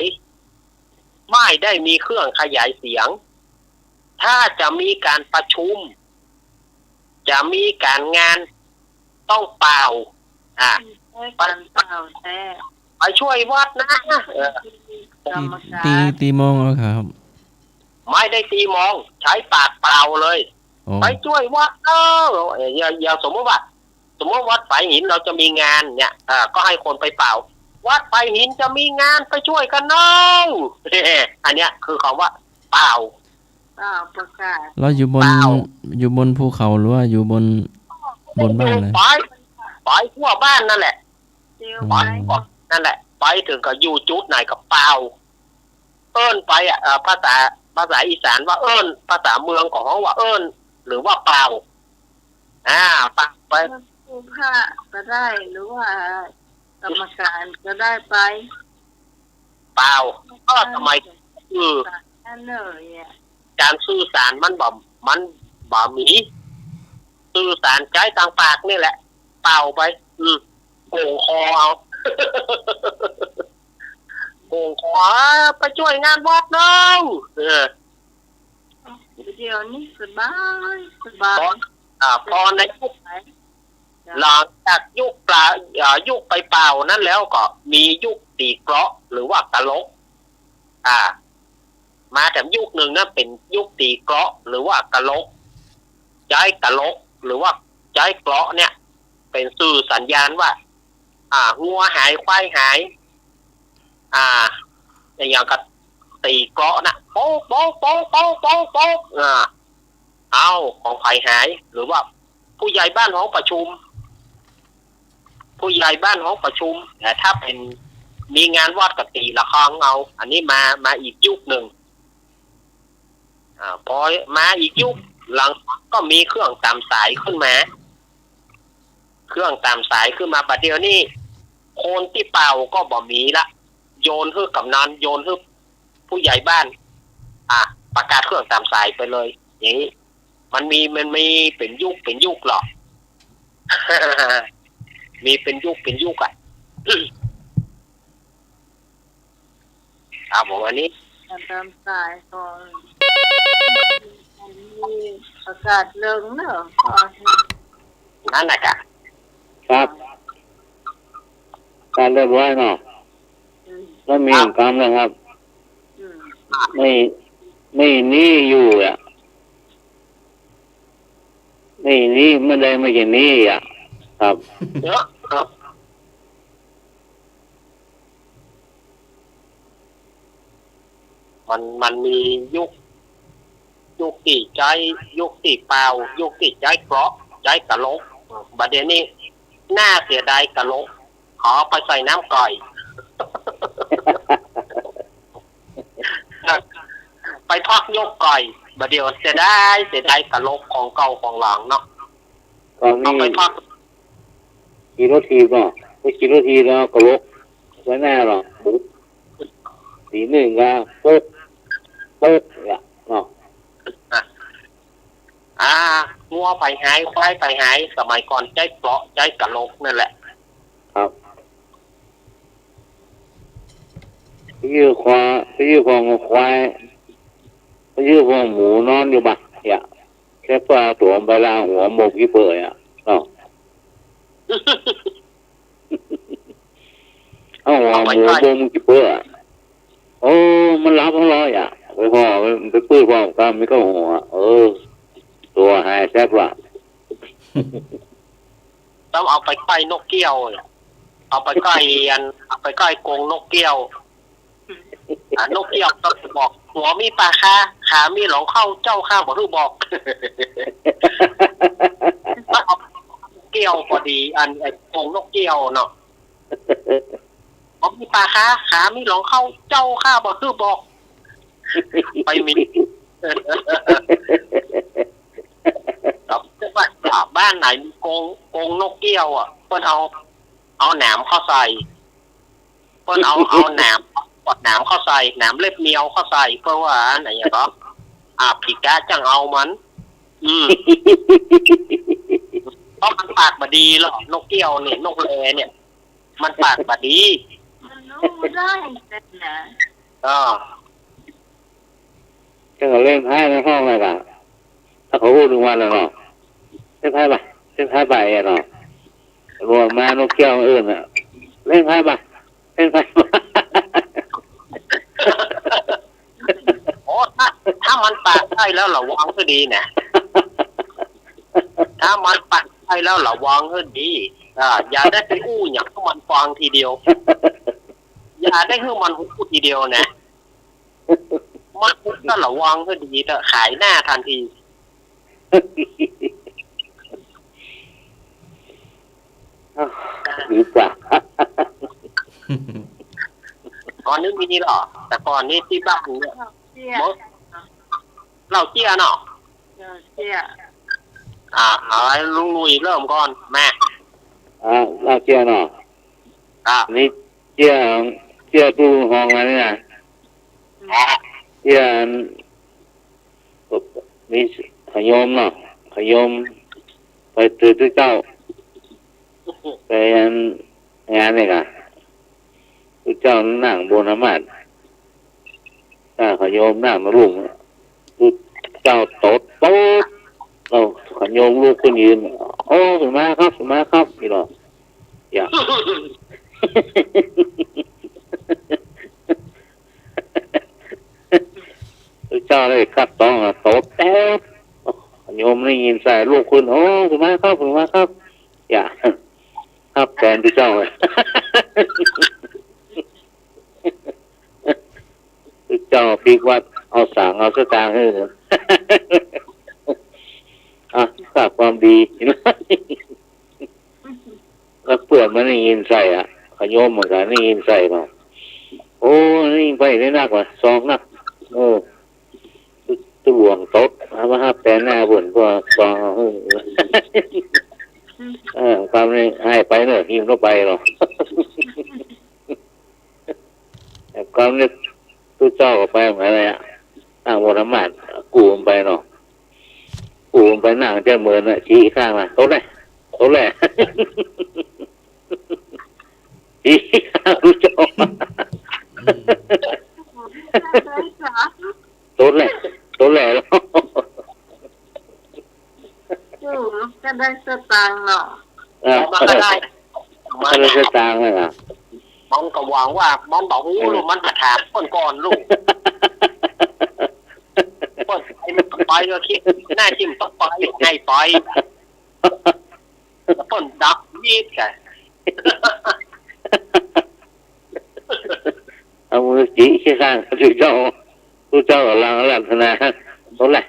ไม่ได้มีเครื่องขยายเสียงถ้าจะมีการประชุมจะมีการงานต้องเป่าไปช่วยวัดนะตีมองแล้วครับไม่ได้ตีมองใช้ปากเปล่าเลยไปช่วยวัดอย่าสมมติว่า สมมติวัดไผ่หินเราจะมีงานเนี่ยก็ให้คนไปเป่าวัดไผ่หินจะมีงานไปช่วยกันน้องอันเนี้ยคือคำว่าเป่าประกาศเราอยู่บนภูเขาหรือว่าอยู่บนบ้านเลยไปทั่วบ้านนั่นแหละไปนั่นแหละไปถึงก็อยู่จุดไหนกับเป่าเอิ้นไปภาษาอีสานว่าเอิ้นภาษาเมืองของเขาว่าเอิ้นหรือว่าเป่าปักไปผู้ผ้าก็ได้หรือว่ากรรมการก็ได้ไปเปล่าก็ทำไมนั่นเลยการสื่อสารมันบ่มีสื่อสารใช้ทางปากนี่แหละเป่าไปโป่งคอเอาโป่งคอไปช่วยงานวัดน้องเดี๋ยวนี้สบายพอในยุคหลังจากยุคไปเป่านั้นแล้วก็มียุคตีเกราะหรือว่ากะลกมาแต่ยุคหนึ่งนั่นเป็นยุคตีเกราะหรือว่ากะลกย้ายกะลกหรือว่าย้ายเกราะเนี่ยเป็นสื่อสัญญาณว่างัวหายควายหายอย่างกับตีเกราะนะโป๊ะโป๊ะโป๊ะโป๊ะโป๊ะโป๊ะเอาของไผ่หายหรือว่าผู้ใหญ่บ้านห้องประชุมผู้ใหญ่บ้านห้องประชุมแต่ถ้าเป็นมีงานวัดกับตีละครเอาอันนี้มาอีกยุคหนึ่งพอมาอีกยุคหลังก็มีเครื่องตามสายขึ้นมาเครื่องตามสายขึ้นมาประเดี๋ยวนี้คนที่เป่าก็บ่มีละโยนให้กำนันโยนให้ผู้ใหญ่บ้านประกาศเครื่องตามสายไปเลยอย่างนี้มันมีเป็นยุคหรอ มีเป็นยุคผมอันนี้ตามสายก่อนประกาศเรื่องเนอะนั่นแหละครับการเรียบร้อยเนาะแล้วมีกรรมนะครับไม่นี่อยู่นี่ไม่ได้ไม่ใช่นี่ครับเยอะครับมันมียุคที่ใจยุคที่เปล่ายุคที่ใจเกราะใจกะลกบัดเดี๋ยวนี้น่าเสียดายกะลกขอไปใส่น้ำก่อยไปทอดยกก่อยบัดเดี๋ยวเสียดายกะลกของเก่าของหลังเนาะเอาไปทอดกี่รถทีเนาะไปกี่รถทีแล้วกะลกไว้แน่หรอสีหนึ่งก็เปิดเนี่ยเนาะงัวไปหายควายไปหายสมัยก่อนใจเปราะใจกะโหลกนั่นแหละครับยื้อควายควายยื้อควายหมูนอนอยู่บ้านเนี่ยแค่ปลาตัวไปล่างหัวหมกกี่เปื่อยเนาะเอาหัวหมูบงกี่เปื่อยโอ้มันรับของเราไปห่อไปปื้อพ่อกันไม่ก็หัวตัวหายแซ่บว่ะต้องเอาไปใกล้นกเกี้ยวเอาไปใกล้เอาไปใกล้กรงนกเกี้ยวนกเกี้ยวต้องบอกหัวมีปลาขามีหลงเข้าเจ้าข้าบอกบอกเอาเกี้ยวพอดีอันกรงนกเกี้ยวเนาะหัวมีปลาขามีหลงเข้าเจ้าข้าบอกไปมีบ้านไหนมีกรงนกเกี้ยวเพิ่นเอาแหนมเข้าใส่เพิ่นเอาแหนมกดแหนมเข้าใส่แหนมเล็บเมียวเข้าใส่เพราะว่าไหนอย่างก็ผีกาจังเอามันเพราะมันปากบดีหรอกนกเกี้ยวเนี่ยนกแลเนี่ยมันปากบดีรู้ได้แต่นะจะเล่นไพ่ในห้องอะไรกันถ้าเขาพูดถึงวันแล้วเนาะเล่นไพ่ไปเนาะรวมมานกเกี้ยวอื่นเล่นไพ่โอ้ถ้ามันปากได้แล้วระวังก็ดีนะถ้ามันปากได้ แล้วระวังให้ดีอย่าได้ไปอู้อย่างให้มันฟังทีเดียว อย่าได้ให้มันพูดทีเดียวนะมันก็ระวังให้ดีเถอะขายหน้าทันที หรือเปล่า ก่อนนึกมีนี่หรอแต่ก่อนนี้ที่บ้านเนี่ย เจี๊ย เราเจี๊ยเนาะ เจี๊ย เอาไว้ลุงลุยเริ่มก่อนแม่ เราเจียเนาะนี่เจียตู้ห้องอะไรเนี่ยเจียมีขยมเนาะขยมไปตื่นเจ้าไปงานนี่ค่ะตู้เจ้านั่งบนน้ำมันถ้าขยมนั่งมาลุงตู้เจ้าโต๊ดเราขยมลูกคนยืนโอ้สมาครับสมาครับนี่หรออย่าเจ้าเลยคัดต้องโต๊ดแต๊บโยมได้ยินใส่ลูกคุณโอ้สมาครับสมาครับอย่าครับแทนที่เจ้าเลยเจ้าพิกวัดเอาสั่งเอาสตางค์ให้ฝากความดีแล้วเปื่อนมันนี่ยินใส่ขยมเหมือนกันนี่ยินใส่มาโอ้นี่ไปได้นักว่ะซองนักตัวหลวงโต๊ดมาห้าแปลหน้าบนก็ซองความนี้ให้ไปเนอะหิมก็ไปหรอกความนี้ตู้เจ้าก็ไปเหมือนอะไรวรมาศกูมไปเนาะกูมไปนั่งเจ้าเมืองชี้ข้างมาโต๊ดเลยอีรู้จักตัวแหล่แล้วจู่ก็ได้สตางค์เนาะ มันก็ได้ มันได้สตางค์เลยมันก็หวังว่ามันบอกลูกมันถามคนก่อนลูกคนไปก็คิดหน้าจิ้มต้องไปให้ไปคนดักยีดกันเอามือจีข้างตู้เจ้าหลังธนาตัวแหล่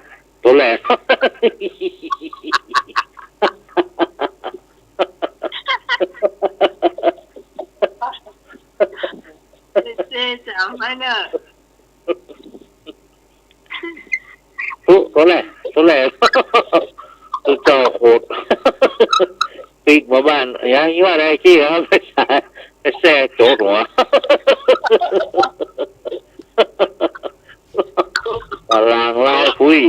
เจ๊จำไว้เนอะตัวแหล่ตู้เจ้าโคตรปีกมาบ้านอย่างนี้ว่าอะไรขี้ครับไปแซ่โจดหัวลางลายคุย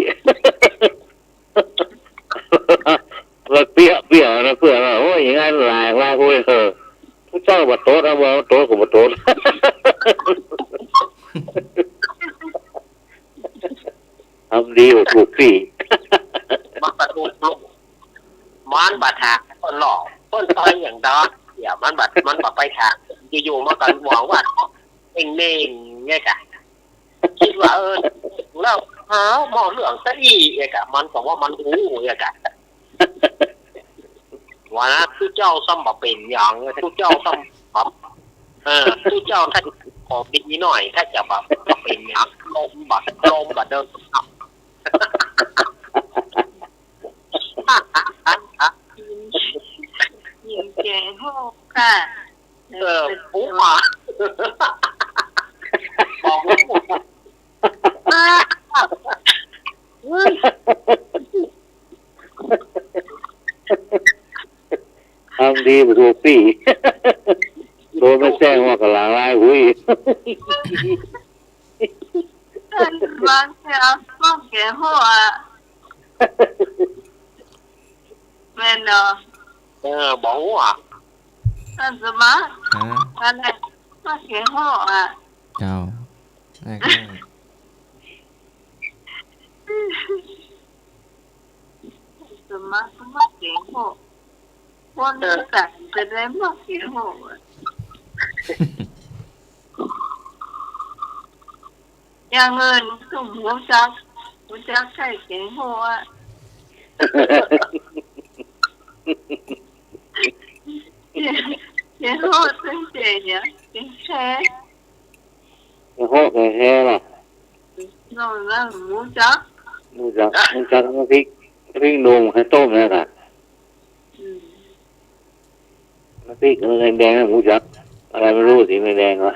เราเปี้ยนะเพื่อนโอ้ยอย่างงั้นลายคุยผู้เจ้าบัดโต๊ดเอาบ่โต๊ดกับบัดโต๊ดทำดีกว่าถูกพี่มันบัดลูกมันบัดหาคนหลอกคนต่อยอย่างดอกเดี๋ยวมันบัดไปทางอยู่ๆมากันหวังว่าเองเน่งไงกะคิดว่าแล้วมองเรื่องซะอีกกะมันบอกว่ามันรู้ไงกะว่านะทุกเจ้าซ้ำมาเป็นอย่างทุกเจ้าซ้ำแบบทุกเจ้าถ้าขอกินนิดหน่อยถ้าจะแบบเป็นอย่างลมบัดเดิมยิงแกงหกค่ะปุ๊บมาบอกว่าทำดีกว่าถูกพี่โดนไม่แจ้งว่ากำลังลายหุยบางทีเอาบ้องแกงหัวแม่เนาะบอกว่าท่านสมาท่านไหนบ้องแกงหัวเจ้าสมาบ้องแกงหัวคนนี้แต่จะได้บ้องแกงหัวอย่างเงินสุ่มหัวจักใส่แกงหัว เนี่ยเป็นแค่ แกโคกแกแค่ล่ะ นอนแล้วหมูจัก รู้จักน้ำพริกหนุ่มให้ต้มนะค่ะ อืม น้ำพริกอะไรแดงๆนะหมูจักอะไรไม่รู้สีแดงๆวะ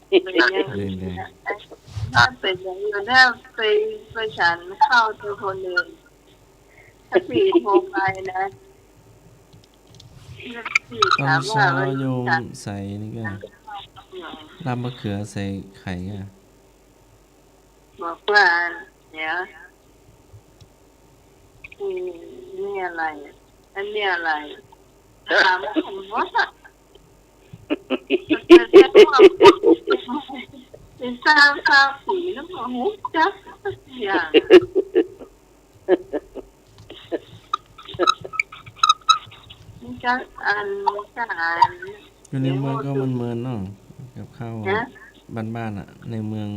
เป็นยังไงถ้าเป็นอย่างนี้ถ้าไปฉันเข้าตัวคนหนึ่งถ้าพี่โทรไปนะพี่ ตอ ถาน ม เช้า ว่าวัน โย นี้ ม ฉัน ใส่นี่ก็รำมะเขือใส่ไข่อ่ะ บอกว่าเนี่ยนี่อะไรอันนี้อะไรถามผมว่าเป็นสร้างสีแล้วก็หูจักอย่างจักอันจักอัน อยู่ในเมืองก็มันเมินเนาะกับข้าวบ้านๆอ่ะ ในเมือง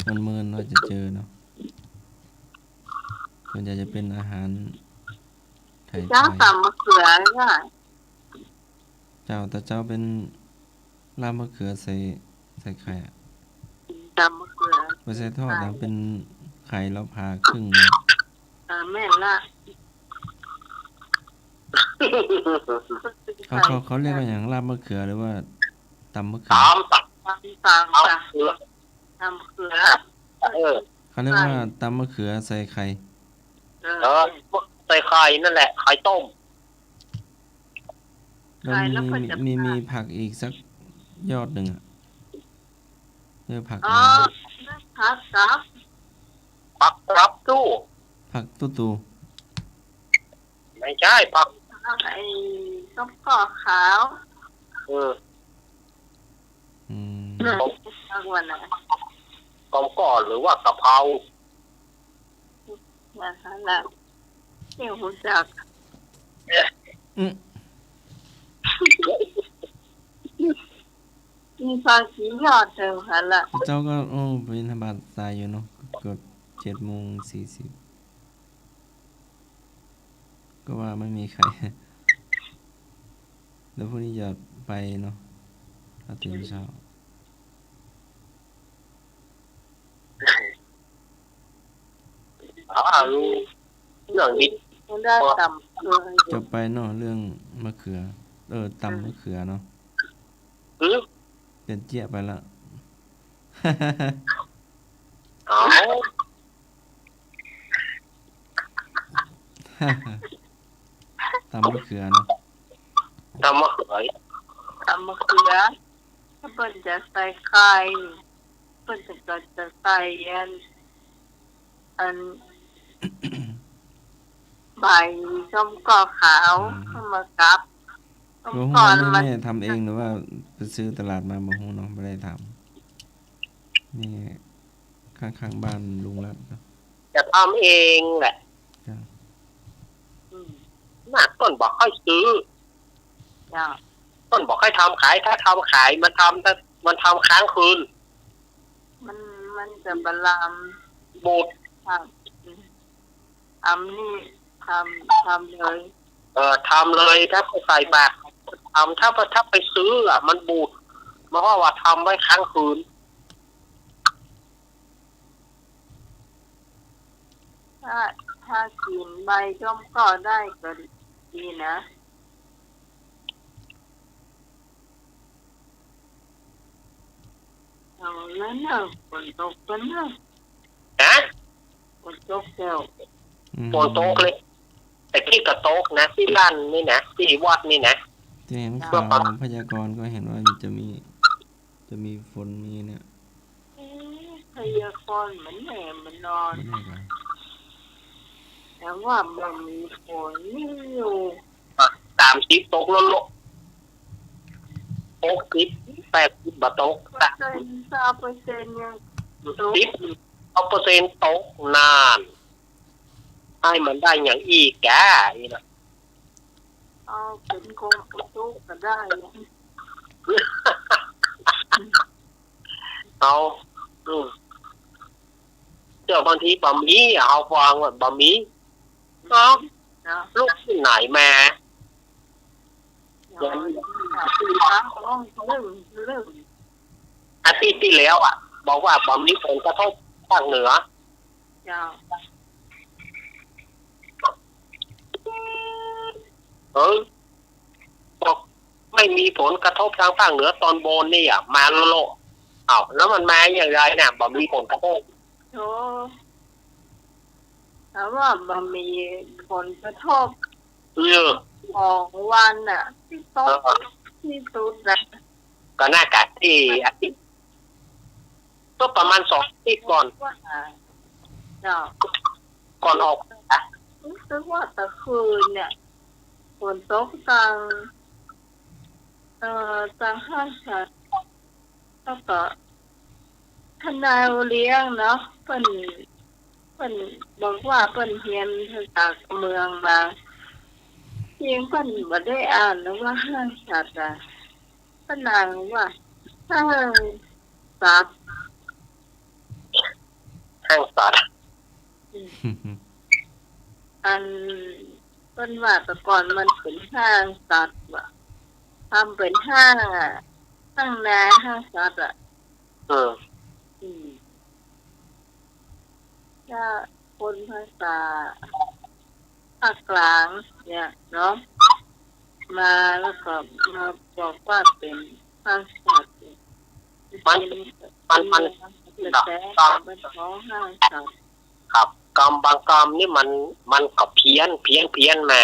มันเมินเราจะเจอเนาะส่วนใหญ่จะเป็นอาหารไทย จ้าตำมะเขือก็ แต่เจ้าเป็นรำมะเขือใส่ไข่อะ ตำมะเขือ ไม่ใช่ทอดนะเป็นไข่แล้วผ่าครึ่งเลย แม่ละ เขาเรียกว่าอย่างรำมะเขือหรือว่าตำมะเขือ ตามตัก ตำ เอาเสือ ตำมะเขือ เขาเรียกว่าตำมะเขือใส่ไข่ ใส่ไข่นั่นแหละไข่ต้ม แล้วมีผักอีกสักยอดหนึ่งอ่ะเรียกผัก อ๋ อะ อ ไร ผักกับ ปักรับตู้ ผักตู ไม่ใช่ปัก ไอ้ต้มก่อขาว อืม ผักวันไหน กอมก่อนหรือว่ากะเพรา นะคะแล้วเที่ยวหูจักมีฟังสียอดเดิมค่ะละ เจ้าก็บิณฑบาตตายอยู่เนาะเกือบ7:40ก็ว่าไม่มีใคร แล้วพรุ่งนี้จะไปเนาะถ้าตื่นเช้า รู้เรื่องนี้ มันได้ต่ำเลย จบไปเนาะเรื่องมะเขือตำมะเขือเนาะ หรือ เป็นเจี๊ยไปละ เอา ตำมะเขือเนาะ ทำมะเขือ ตำมะเขือถ้าเปิ้นจะใส่ไข่เปิ้นจะใส่อัน ใบส้มก่อขาวเข้ามากับส้ม บ่ฮู้ ก่อ ว่า มัน แม่ทำเองหรือว่าไปซื้อตลาดมาบ่ฮู้เนาะบ่ได้ทำนี่ข้างๆบ้านลุงรัตน์เนาะ จะทำเองแหละ จ้ะ น่าต้นบอกให้ซื้อ จ้า ต้นบอกให้ทำขายถ้าทำขายมันทำค้างคืน มันจะบลาม บูด ทำนี่ทำเลย ทำเลยถ้าใส่บาตรทำถ้าไปซื้อมันบูดเพราะว่าทำไว้ค้างคืน ถ้ากินใบส้มก่อได้ก็ดีนะเอาแล้วเนอะฝนตกกันเนอะ นะ ฝนตกแล้ว โปนโต๊ะเลยแต่ที่กระโต๊ะนะที่ร้านนี่นะที่วัดนี่นะ ที่เห็นข่าวพยากรณ์ก็เห็นว่าจะมีฝนมีเนี่ย พยากรณ์เหมือนแหม่มันนอน ไม่แน่ใจ แต่ว่ามันมีฝนอยู่ 30โต๊ะโลโต๊ะ80บาทโต๊ะ 30% ยังตก 10% โต๊ะนานให้มันได้อย่างอีกแกนี่นะ เอาเป็นคงตุกก็ได้นะ เอาเจ้าบางทีบะหมี่เอาฟังว่าบะหมี่เนาะ นะ ลูกที่ไหนมา ตีล้างต้องเรื่อง อาทิตย์ที่แล้วอ่ะ บอกว่าบ่มีผลกระทบภาคเหนือ เจ้า บอกไม่มีผลกระทบทางภาคเหนือตอนบนนี่อ่ะมาโลแล้วมันมาอย่างไรเนี่ยบ่มีผลกระทบ โธ่แต่ว่ามันมีผลกระทบของวันน่ะ ที่ตกที่สุดนะ ก็น่ากะที่อาทิตย์ก็ประมาณ2 อาทิตย์ก่อน ว่าเจ้า ก่อนออกอ่ะ รู้สึกว่าตะคืนเนี่ยฝนตกต่างห้างสัตว์แล้วก็ทนายเลี้ยงเนาะเพิ่นบอกว่าเพิ่นเรียนจากเมืองมาเพียงเพิ่นบ่ได้อ่านแล้วว่าห้างสัตว์อ่ะเพิ่นอ่านว่าห้างสัตว์ ห้างสัตว์ อันเพิ่นว่าแต่ก่อนมันเป็นห้างสัตว์ว่ะทำเป็นห้างอ่ะห้างนาห้างสัตว์อ่ะถ้าคนภาษาภาคกลางเนี่ยเนาะมาแล้วก็มาบอกว่าเป็นห้างสัตว์มันเป็นเป็นของห้างสัตว์ ครับกรรมบางกรรมนี่มันก็เพี้ยนมา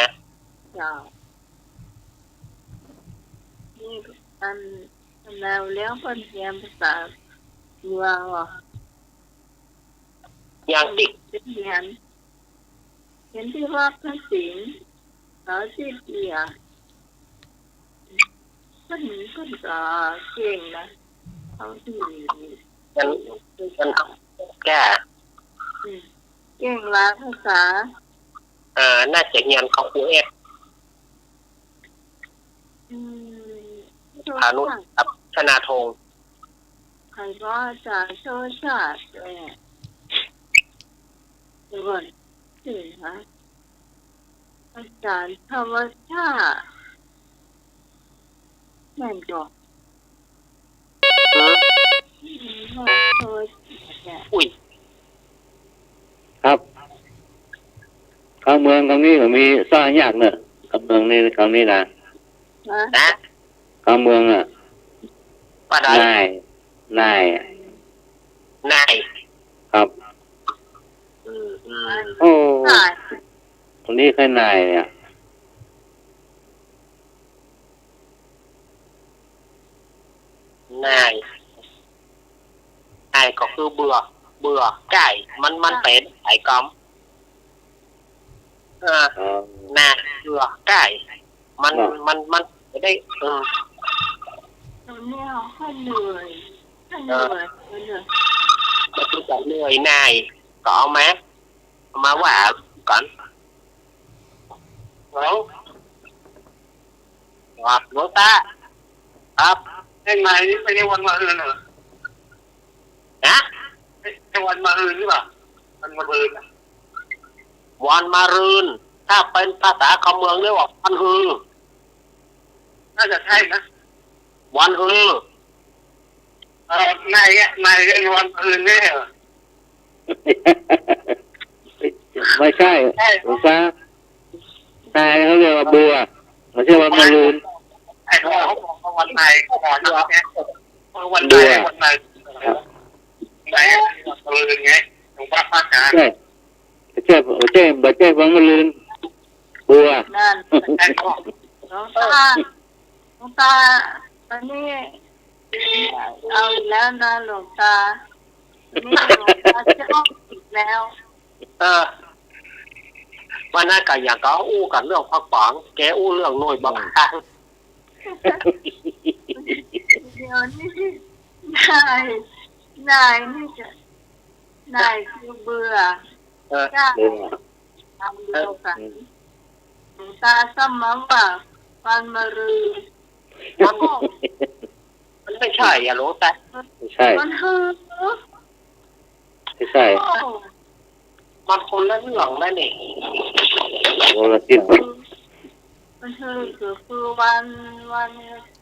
จ้านี่อันแล้วเลี้ยงเพิ่นเรียนภาษาเมืองว่ะ อย่างที่ เรียนที่ว่าพระสิงห์แล้วที่เดียเพิ่นก็เก่งนะเขาที่ มันแก้ เก่งหลายภาษา น่าจะเรียนเขาครูเอสพานุครับชนาธง ใครก็จะโชว์ชาติเลยเดี๋ยวก่อนชื่อฮะอาจารย์ธรรมชาติแม่นจอกอุ้ย ครับข้างเมืองตรงนี้ก็มีสร้างยากเนอะข้างเมืองนี่ครั้งนี้นะ นะ ข้างเมืองอ่ะ ป้าดาน าย ครับ โอ้ตรงนี้แค่นายเนี่ย นายก็คือเบื่อไก่มันเป็นไก่กรรมนายเบื่อไก่มันไม่ได้ตอนนี้เขาเหนื่อยมันคือจะเหนื่อยนายก็เอามาว่าก่อนหลวงตาครับไอ้นายนี่ไม่ได้วันมาอื่นเหรอ นะ ไอ้วันมาอื่นหรือเปล่าวันมาอื่น วันมารืนถ้าเป็นภาษาคำเมืองเรียกว่าวันฮือ น่าจะใช่นะ วันฮือน ายเรียกวันอื่นเนี่ย ไม่ใช่หลวงตานายเขาเรียกว่าบัวไม่ใช่ว่ามารุน ไอ้พ่อเขาบอกว่าวันนายเขาขอเยอะไงวันนายนายมาอื่นไงหลวงพ่อพระอาจารย์ใช่ว่ามารุนบัว นั่น ไอ้พ่อ หลวงตาตอนนี้เอาแล้วนะหลวงตานี่หลวงตาจะออกอีกแล้ว วันนั้นก็อยากก็อู้กันเรื่องพักฝังแกอู้เรื่องหน่วยบางครั้ง เดี๋ยวนี้นายนี่จะนายคือเบื่อจ้าทำเดียวกันหลวงตาสมองว่าวันมะรืน มันไม่ใช่อย่าหลวงตา ไม่ใช่ มันฮือ ไม่ใช่ มันคนละเรื่องแล้วนี่ โอ้ละทิศ มันคือวัน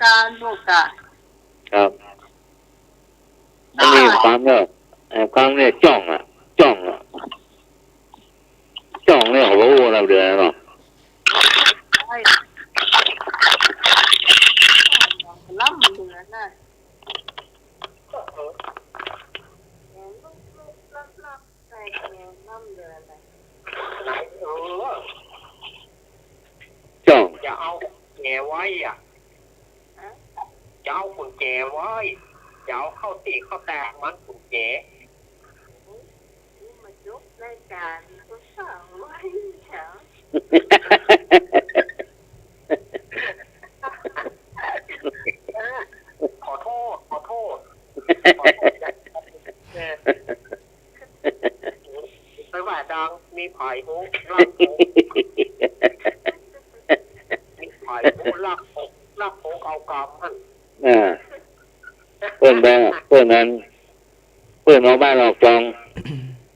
การลูกอะ ครับอันนี้ความเนี่ยจ้องอ่ะจ้องเนี่ยเขาบอกว่าเราเดือนเนาะ ไอ้ล่ำเหลือน่ะลับใส่แกงล่ำเหลืออะไร ไหนจ้อง จะเอาแจไว้อ่ะจะเอากุญแจไว้จะเอาเข้าตีเข้าแตกมันกุญแจ มาจุกรายการก็สั่งไว้เฉย ขอโทษไปว่าดังมีไผ่หูลักหูมีไผ่หูลักหูเอากำมัน เพื่อนนั้นเพื่อนน้องบ้านเราจอง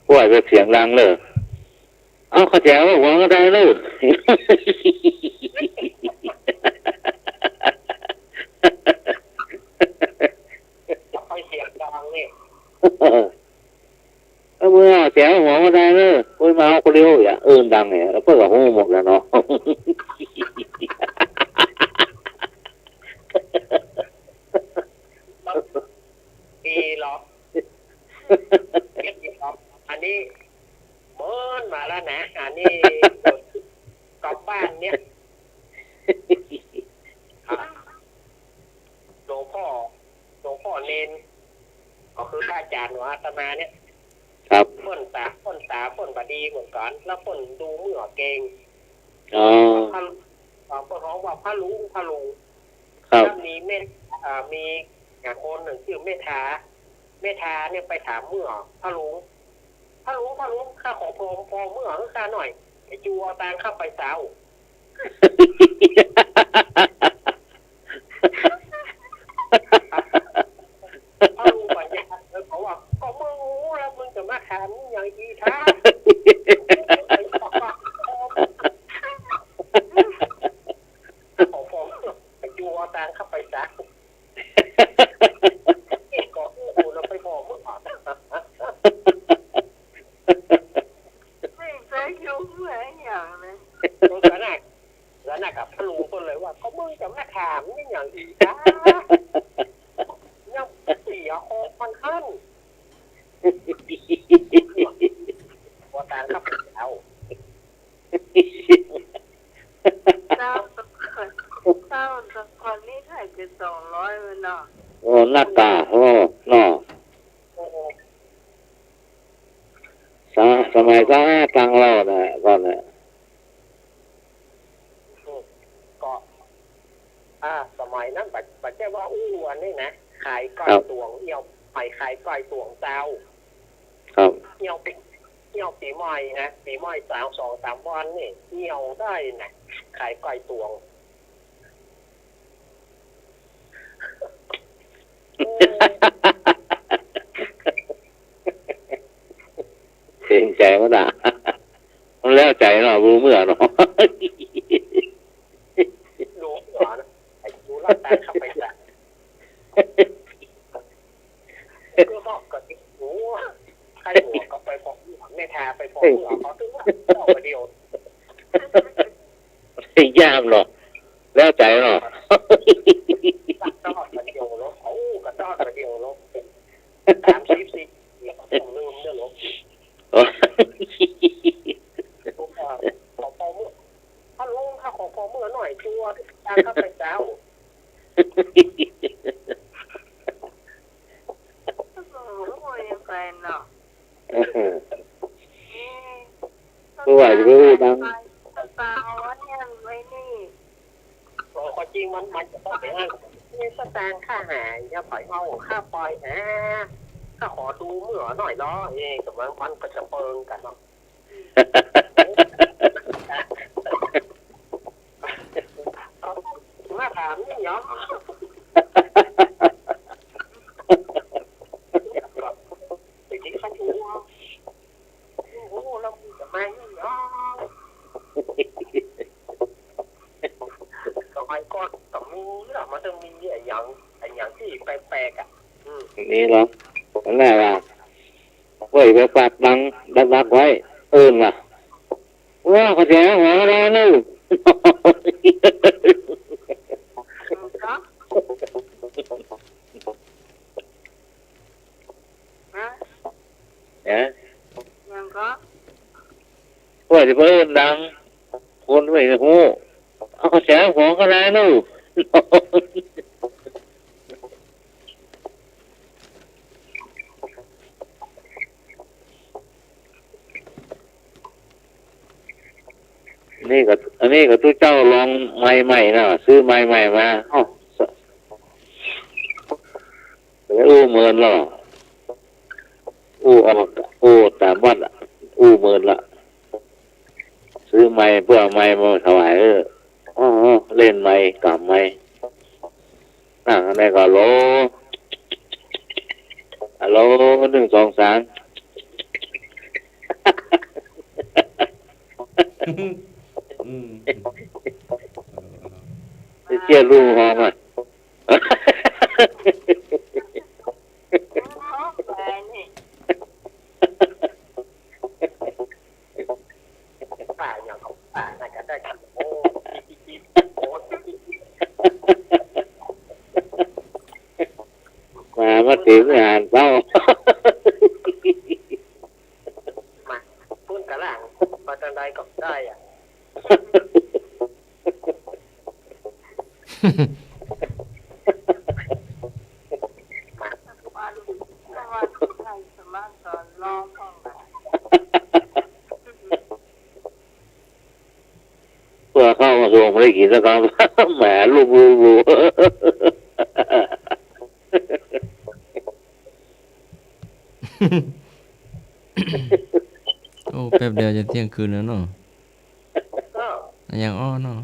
ป่วยไปเสียงดังเลยเอาข้าแจ๋วหัวก็ได้เลย จะไปเสียงดังเนี่ย เมื่อแจ๋วหัวก็ได้เลยเพื่อนมาเอาคนเดียวอย่าดังเนี่ยแล้วเพื่อนก็หูหมดแล้วเนาะ ดีหรออันนี้เมินมาแล้วนะอันนี้กลับบ้านเนี่ยหลวงพ่อเนนก็คืออาจารย์ของอาตมาเนี่ย ครับ พ่นตาพ่นบดีเหมือนกันแล้วพ่นดูเมื่อเก่ง อ๋อ พ่นร้องว่าพระลุง ครับ แล้วมีมีคนหนึ่งชื่อเมธาเนี่ยไปถามเมื่อพระลุงข้าขอพอเมื่อข้าหน่อยไอ้จูเอาตังข้าไปเซาพระลุงปัญญาเขาว่าก็มึงรู้แล้วมึงจะมาถามอย่างอีท่าขอพอไอ้จูเอาตังข้าไปเซาก็อู้เราไปบอกเมื่อ ไม่เคยยุ่งเหมือนอย่างเลย แล้วน่ะกับพระลุงก็เลยว่าก็มึงจะมาถามนี่อย่างอีท่ายังเสียออกมันขั้นว่าตังข้าไปเซา เจ้าตะกอนนี่ถ่ายเป็น200เลยเนาะ โอ้หน้าตาโอ้เนาะสมัยก็ตังเราเนี่ยก่อนเนี่ย ก็สมัยนั้นปัจจัยว่าอู้วันนี้นะขายก้อยตวงเอี่ยวไปขายก้อยตวงเจ้า ครับ เอี่ยวปีใหม่นะปีใหม่2-3 วันนี่เอี่ยวได้นะขายก้อยตวง เสียงใจมันด่ามันแล้วใจเนาะรู้เมื่อเนาะ ดูเหรอนะไอ้ดูรักตาขับไปจ้ะก็บอกกับหัวใครหัวก็ไปฟ้องแม่ทาไปฟ้องหัวเขาถึงว่าเอาไปเดียว เสียงยามเนาะแล้วใจเนาะ กระดอดมาเดียวลบกระดอดมาเดียวลบ30-40เนี่ยผมลืมเนี่ยลบขอพอเมื่อถ้าลุงถ้าขอพอเมื่อหน่อยชัวร์ตาเข้าไปเจ้า ไม่ไปเนาะ ผู้ว่าจะรู้ดัง ตาเอาเนี่ยไว้นี่ ความจริงมันจะต้องเป็นนี่สตางค่าหาอย่าปล่อยเอาค่าปล่อยถ้าขอดูเมื่อหน่อยเนาะกับมันก็จะเปิงกันเนาะมาถามนี่เนาะไปที่ข้าชัวโอ้เราจะมาเนาะ อย่างที่แปลกๆอ่ะ นี่เหรอนั่นแหละว่าไว้ไปฝากดักไว้ล่ะว่าเขาแจ้งหัวอะไรนู่น ก็ฮะ เนี่ย ยังก็ ว่าจะเพิ่มดังคนไม่รู้เอาเขาแจ้งหัวอะไรนู่น อันนี้ก็ตู้เจ้าลองไม้ใหม่นะซื้อไม้ใหม่มาแล้วเมินแล้วออกตามวัดเมินละซื้อไม้เพื่อไม้มาถวายเล่นไม้กับไม้นั่งอะไรก็ฮัลโหล1 2 3เชี่ยลูกห้องอ่ะ ไปนี่ ป่าอย่างของป่าน่าจะได้กันโอ้มาถึงงานเป้า มาพูดกระหลังมาจังใดก็ได้อ่ะว่าใครสามารถสอนรอฟังได้ เพื่อเข้ามาส่งไม่ได้กินสักคำ แหมลูก โอ้แป๊บเดียวจะเที่ยงคืนแล้วเนาะ ก็ ยังอ้อเนาะ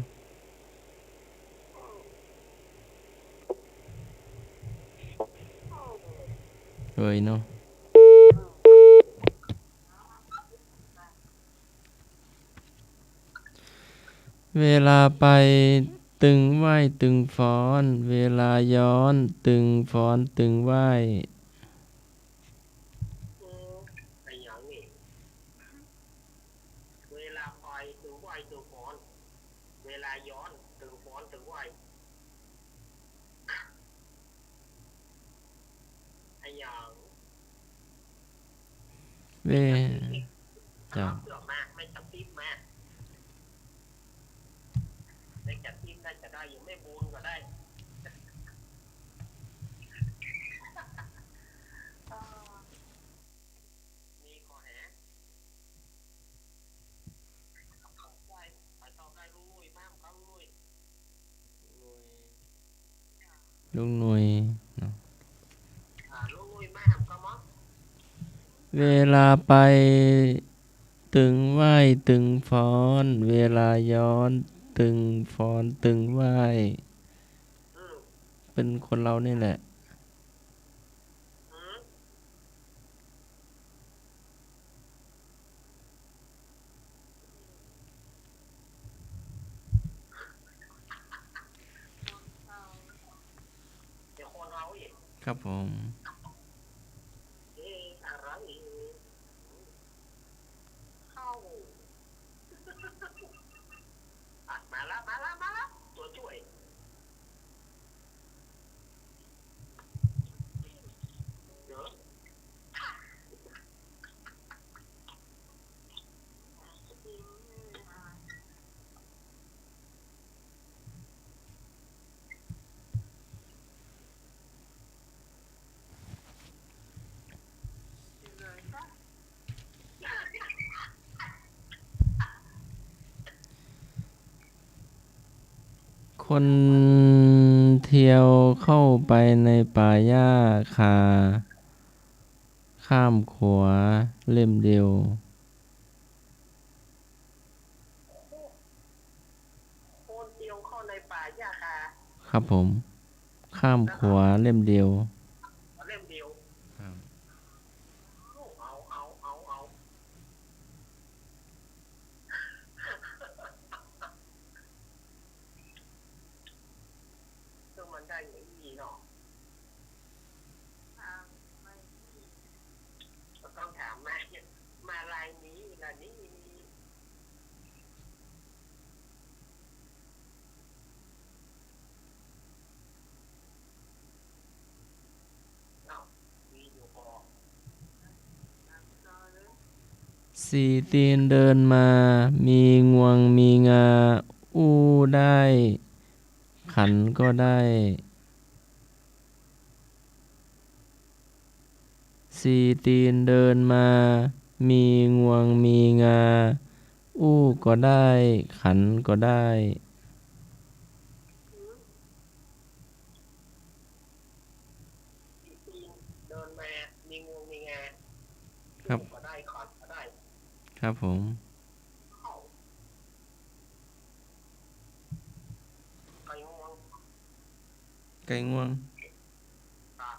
เฮ้ยเนาะเวลาไปตึงไหวตึงฟ้อน เวลาย้อนตึงฟ้อนตึงไหว ไอ้อย่างนี้เวลาไปถึงไหวถึงฟ้อนเวลาย้อนถึงฟ้อนถึงไหวไอ้อย่าง เวจ้ะ เสือมาไม่จับติ๊บมาไม่จับติ๊บน่าจะได้อยู่ไม่บูนก็ได้มีข้อแหได้ไปต่อได้รู้ลุยมากเขาลุย ลุงหน่วยเนาะ รู้ลุยมากเขามั้ง เวลาไปตึงไหวตึงฟ้อน เวลาย้อนตึงฟ้อนตึงไหวเป็นคนเรานี่แหละ เดี๋ยวคนเอาอีก ครับผม อะไรเข้ามาแล้วตัวช่วยเดี๋ยวคนเที่ยวเข้าไปในป่าหญ้าคาข้ามขวาเล่มเดียว โคนเดียวเข้าในป่าหญ้าคา ครับผม ข้ามขวาเล่มเดียว เล่มเดียวเอาซึ่งมันได้หนึ่ง เนาะก็ต้องถามมาลายนี้ละนี้เนาะมีอยู่พอ สี่ตีนเดินมามีงวงมีงาอู้ได้ขันก็ได้สี่ตีนเดินมามีงวงมีงาอู้ก็ได้ขันก็ได้เดินมามีงูมีงา ครับ ก็ได้ขอนก็ได้ ครับผม เข้าไก่งวง ไก่งวง ครับ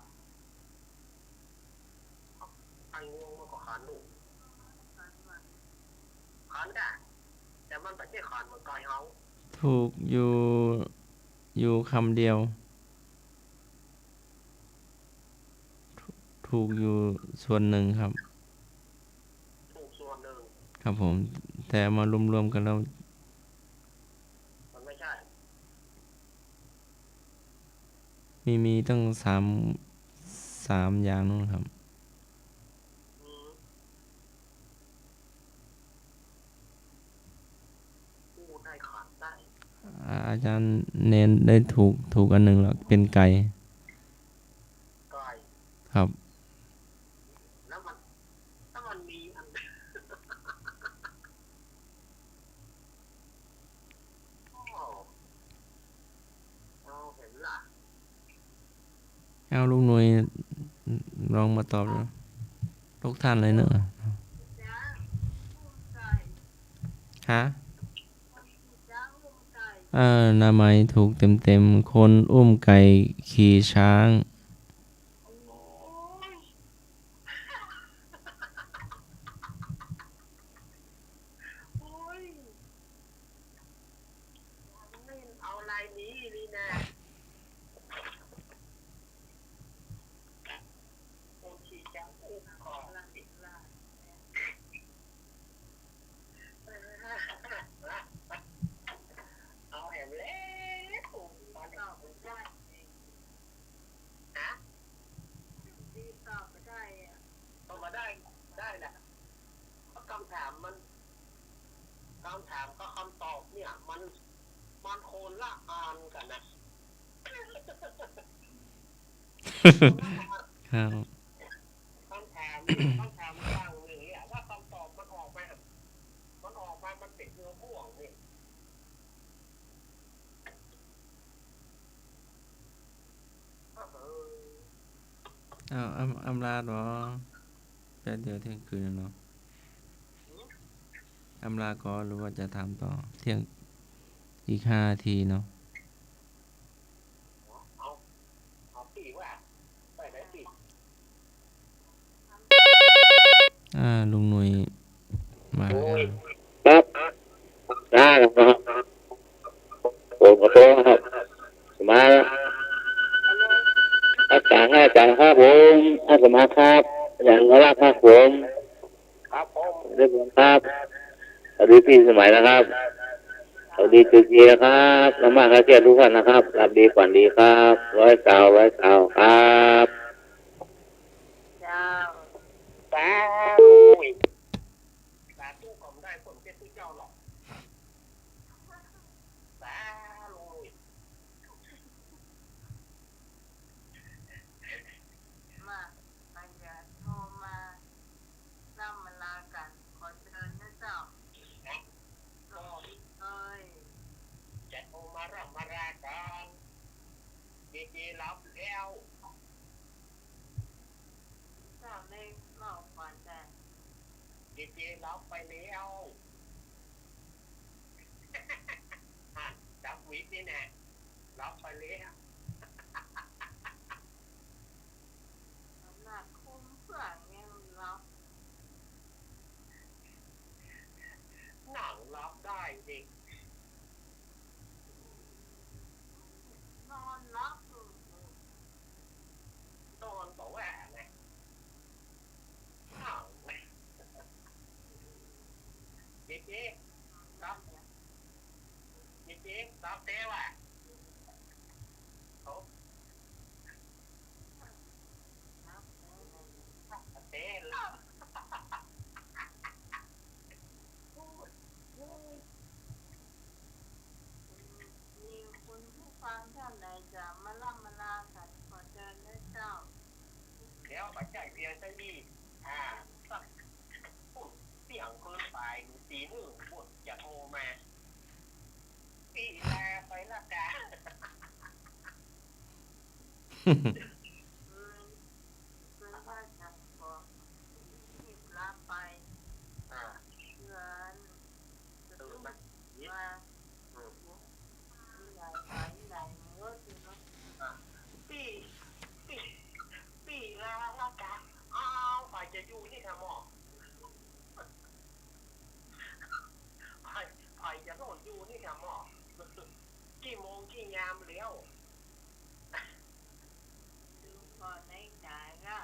ไก่งวงมันก็ขานลูกขานได้แต่มันไม่ใช่ขานเหมือนไก่เฮา ถูกอยู่คำเดียว ถูกอยู่ส่วนหนึ่งครับ ถูกส่วนหนึ่ง ครับผม แต่มารวมๆกันแล้ว มันไม่ใช่ มีตั้งสามอย่างนู่นครับ อืมพูดได้ขานได้ อาจารย์เน้นได้ถูกอันหนึ่งแล้วเป็นไก่ ไก่ ครับ แล้วมันมีอัน โอ้เอาเห็นล่ะ เอาลูกหน่วยลองมาตอบดูทุกท่านเลยเนอะฮะนามัยถูกเต็มคนอุ้มไก่ขี่ช้าง โอ้ยไม่เอาลายนี้ลีนะโอ้ชีจังอุ้มของละสิละเอาแหมเล็กผมตอนเอาผมได้ฮะดีตอบไม่ได้อะตอบมาได้แหละเพราะคำถามก็คำตอบเนี่ยมันโคนละอันกันนะครับ คำถามฟังอย่างนี้ว่าคำตอบมันออกมามันเป็นเนื้อพ่วงนี่อำลาเหรอแป๊บเดียวเที่ยงคืนแล้วเนาะอำลาก่อนหรือว่าจะถามต่อเที่ยงอีก5 นาทีเนาะ เอาปีว่าไปไหนปี ลุงหนุ่ยมาแล้ว ครับได้ครับผมขอโทษครับมาอาจารย์ครับผมอาสมาครับอาจารย์ขอรับครับผม ครับผม เรียกผมครับสวัสดีพี่สมัยนะครับสวัสดีจุจีนะครับน้ำมากครับเชียร์ทุกท่านนะครับรับดีกว่าดีครับ100 ครับ เจ้า ตาตู้ผมได้ผลเป็นตู้เจ้าหรอกตาลุย มาปัญญาโทรมาล่ำมาลากันขอเชิญนะเจ้า ก็ เอ้ย จะโทรมารับมารากันดีรับแล้ว เจ้าเล่นเล่าก่อนแต่ ดีรับไปแล้วจับวิทนี่แน่รับไปแล้ว น้ำหนักคุ้มเพื่อนเงี้ยรับ หนังรับได้ดิ นอนรับ ตอบเต้ว่ะเต้ล่ะ มีคุณผู้ฟังท่านใดจะมาล่ำมาลาค่ะขอเชิญนะเจ้า แล้วปัจจัยเพียงเท่านี้สักเสียงเกินไปตีหนึ่งบุญอย่าโทรมาปีแลไปละกา เพื่อว่าจะขอที่ลาไปเพื่อนจะต้องมาที่ไหนไปไหนเมื่อที่เราปีละกาฝ่ายจะอยู่นี่ค่ะหมอฝ่ายจะโดนอยู่นี่ค่ะหมอกี่โมงกี่ยามแล้ว ดูก่อนในใจก็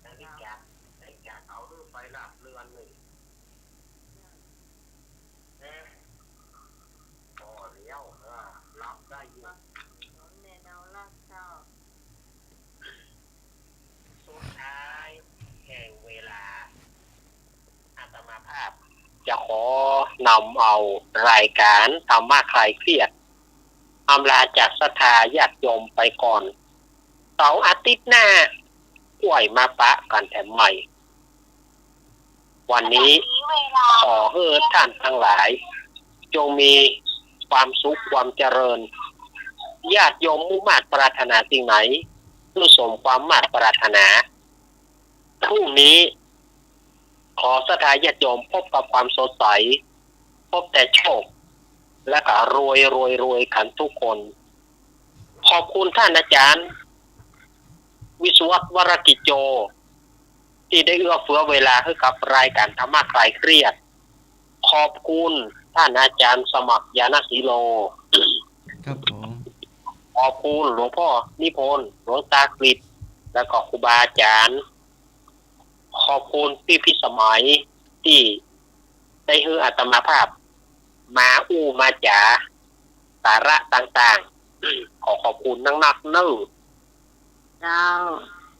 นาฬิกาเอาเรื่องไฟลับเรือนหนึ่งพอแล้วรับได้อยู่ ในแนวรักเจ้า สุดท้ายแห่งเวลาอาตมาภาพจะขอนำเอารายการธรรมะคลายเครียดอำลาจากศรัทธาญาติโยมไปก่อนเสาร์อาทิตย์หน้าป่วยมาปะกันแต่ใหม่ วันนี้ขอให้ท่านทั้งหลายจงมีความสุขความเจริญญาติโยมมุ่งมั่นปรารถนาสิ่งไหนเพื่อสมความมั่นปรารถนาพรุ่งนี้ขอศรัทธาญาติโยมพบกับความสดใสพบแต่โชคและก็รวยกันทุกคนขอบคุณท่านอาจารย์วิศวะวรกิจโจที่ได้เอื้อเฟื้อเวลาให้กับรายการธรรมะคลายเครียดขอบคุณท่านอาจารย์สมัครยานศิโล ครับผม ขอบคุณหลวงพ่อนิพนธ์หลวงตากฤษแล้วก็ครูบาอาจารย์ขอบคุณพี่พิสมัยที่ได้ให้อาตมาภาพมามาจ๋าสาระต่างๆขอบคุณนักเนื้อ เจ้า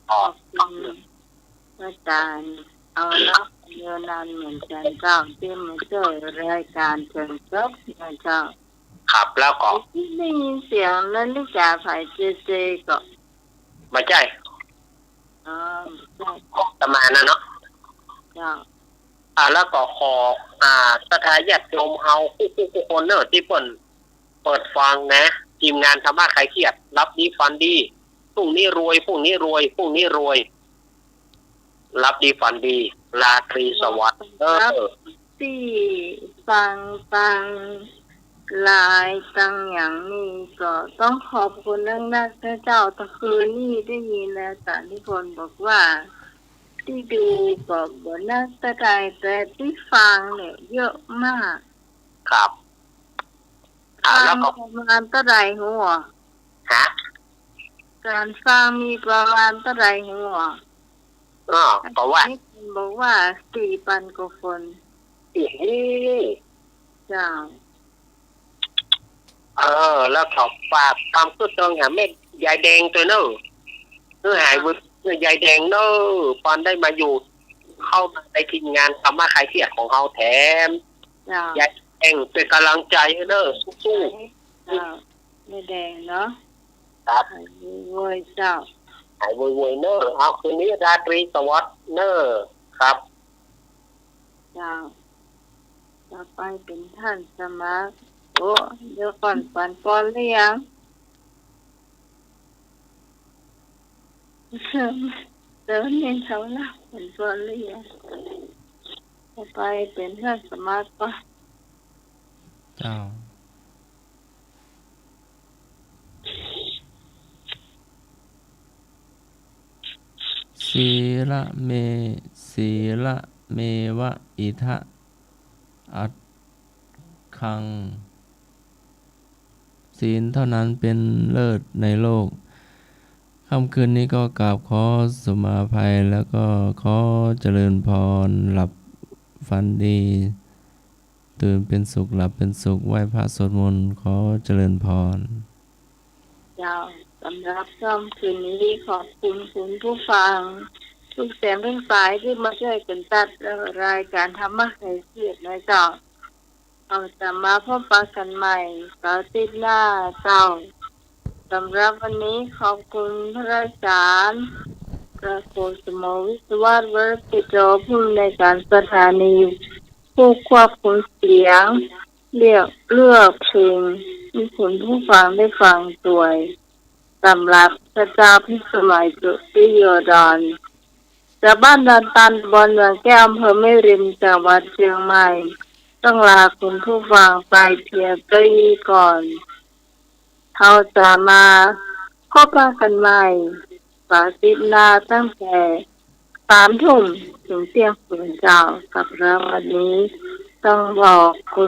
ขอบ อาจารย์เอาละเยนานเหมือนกันเจ้าที่มาช่วยรายการเชิญครบนะเจ้า ขับแล้วก็ ได้ยินเสียงนาฬิกาไฟเจก็ มาใจ อ๋อใช่ ประมาณนั้นเนาะ เจ้า แล้วก็ขอสถาญาติโยมเฮาผู้คนเนอะที่เปิดฟังนะทีมงานธรรมะคลายเครียดรับดีฟันดีพรุ่งนี้รวยพรุ่งนี้รวยพรุ่งนี้รวยรับดีฟันดีราตรีสวัสดิ์ที่ฟังลายตั้งอย่างนี้ก็ต้องขอบคุณนักนะเจ้าตะคืนนี้ได้ยินแล้วสานิพนธ์บอกว่าที่ดูก็บ่น่าจะได้แต่ที่ฟังเนี่ยเยอะมาก ครับ ฟั แล้ ง วก็ ประมาณเท่าไหร่หัว ฮะ การฟังมีประมาณเท่าไหร่หัว ก็ว่า นี่คุณบอกว่า4,000 กว่าคน อีก เจ้า แล้วก็ฝากความสุดตรงหาเม็ดยายแดงตัวเนอะหายวุ้นยายแดงเนอะปอนได้มาอยู่เข้ามาในทีมงานธรรมะคลายเครียดของเขาแถม เจ้าย ายแดงเป็นกำลังใจให้เนอะสู้ เจ้าไม่แดงเนาะ ๆครับ หายรวยเจ้า หายรวยๆเนอะเอาคืนนี้ราตรีสวัสดิ์เนอะครับ เจ้าต่อไปเป็นท่านสมัครโอ้เดี๋ยวก่อนก่อนหรือยังเดินเรียนเขาละก่อนหรือยังต่อไปเป็นท่านสมัครก็ เจ้าศีละเมวะอิทะอัตคังศีลเท่านั้นเป็นเลิศในโลกค่ำคืนนี้ก็กราบขอสมาภัยแล้วก็ขอเจริญพรหลับฝันดี ตื่นเป็นสุขหลับเป็นสุขไหว้พระสวดมนต์ขอเจริญพร เจ้าสำหรับค่ำคืนนี้ขอบคุณคุณผู้ฟังทุกแสงทุกสายที่มาช่วยกันตัดรายการธรรมะไขเสียดนะเจ้าเราจะมาพบปะกันใหม่เสาร์อาทิตย์หน้าเจ้าสำหรับวันนี้ขอบคุณพระอาจารย์พระครูสมวิศวะวรกิจโจผู้ในวยการสถานีผู้ควบคุมเสียงเลือกเพลงมีคุณผู้ฟังได้ฟังด้วยสำหรับพระเจ้าพิสมัยจุติโยดอนจากบ้านดอนตันบนเมืองแก้วอำเภอแม่ริมจังหวัดเชียงใหม่ต้องลาคุณผู้ฟังไปเพียงตัวนี้ก่อนเขาจะมาพบกันใหม่สาธิตนาตั้งแต่3 ทุ่มถึงเที่ยงคืนเจ้ากับเราวันนี้ต้องบอกคุณ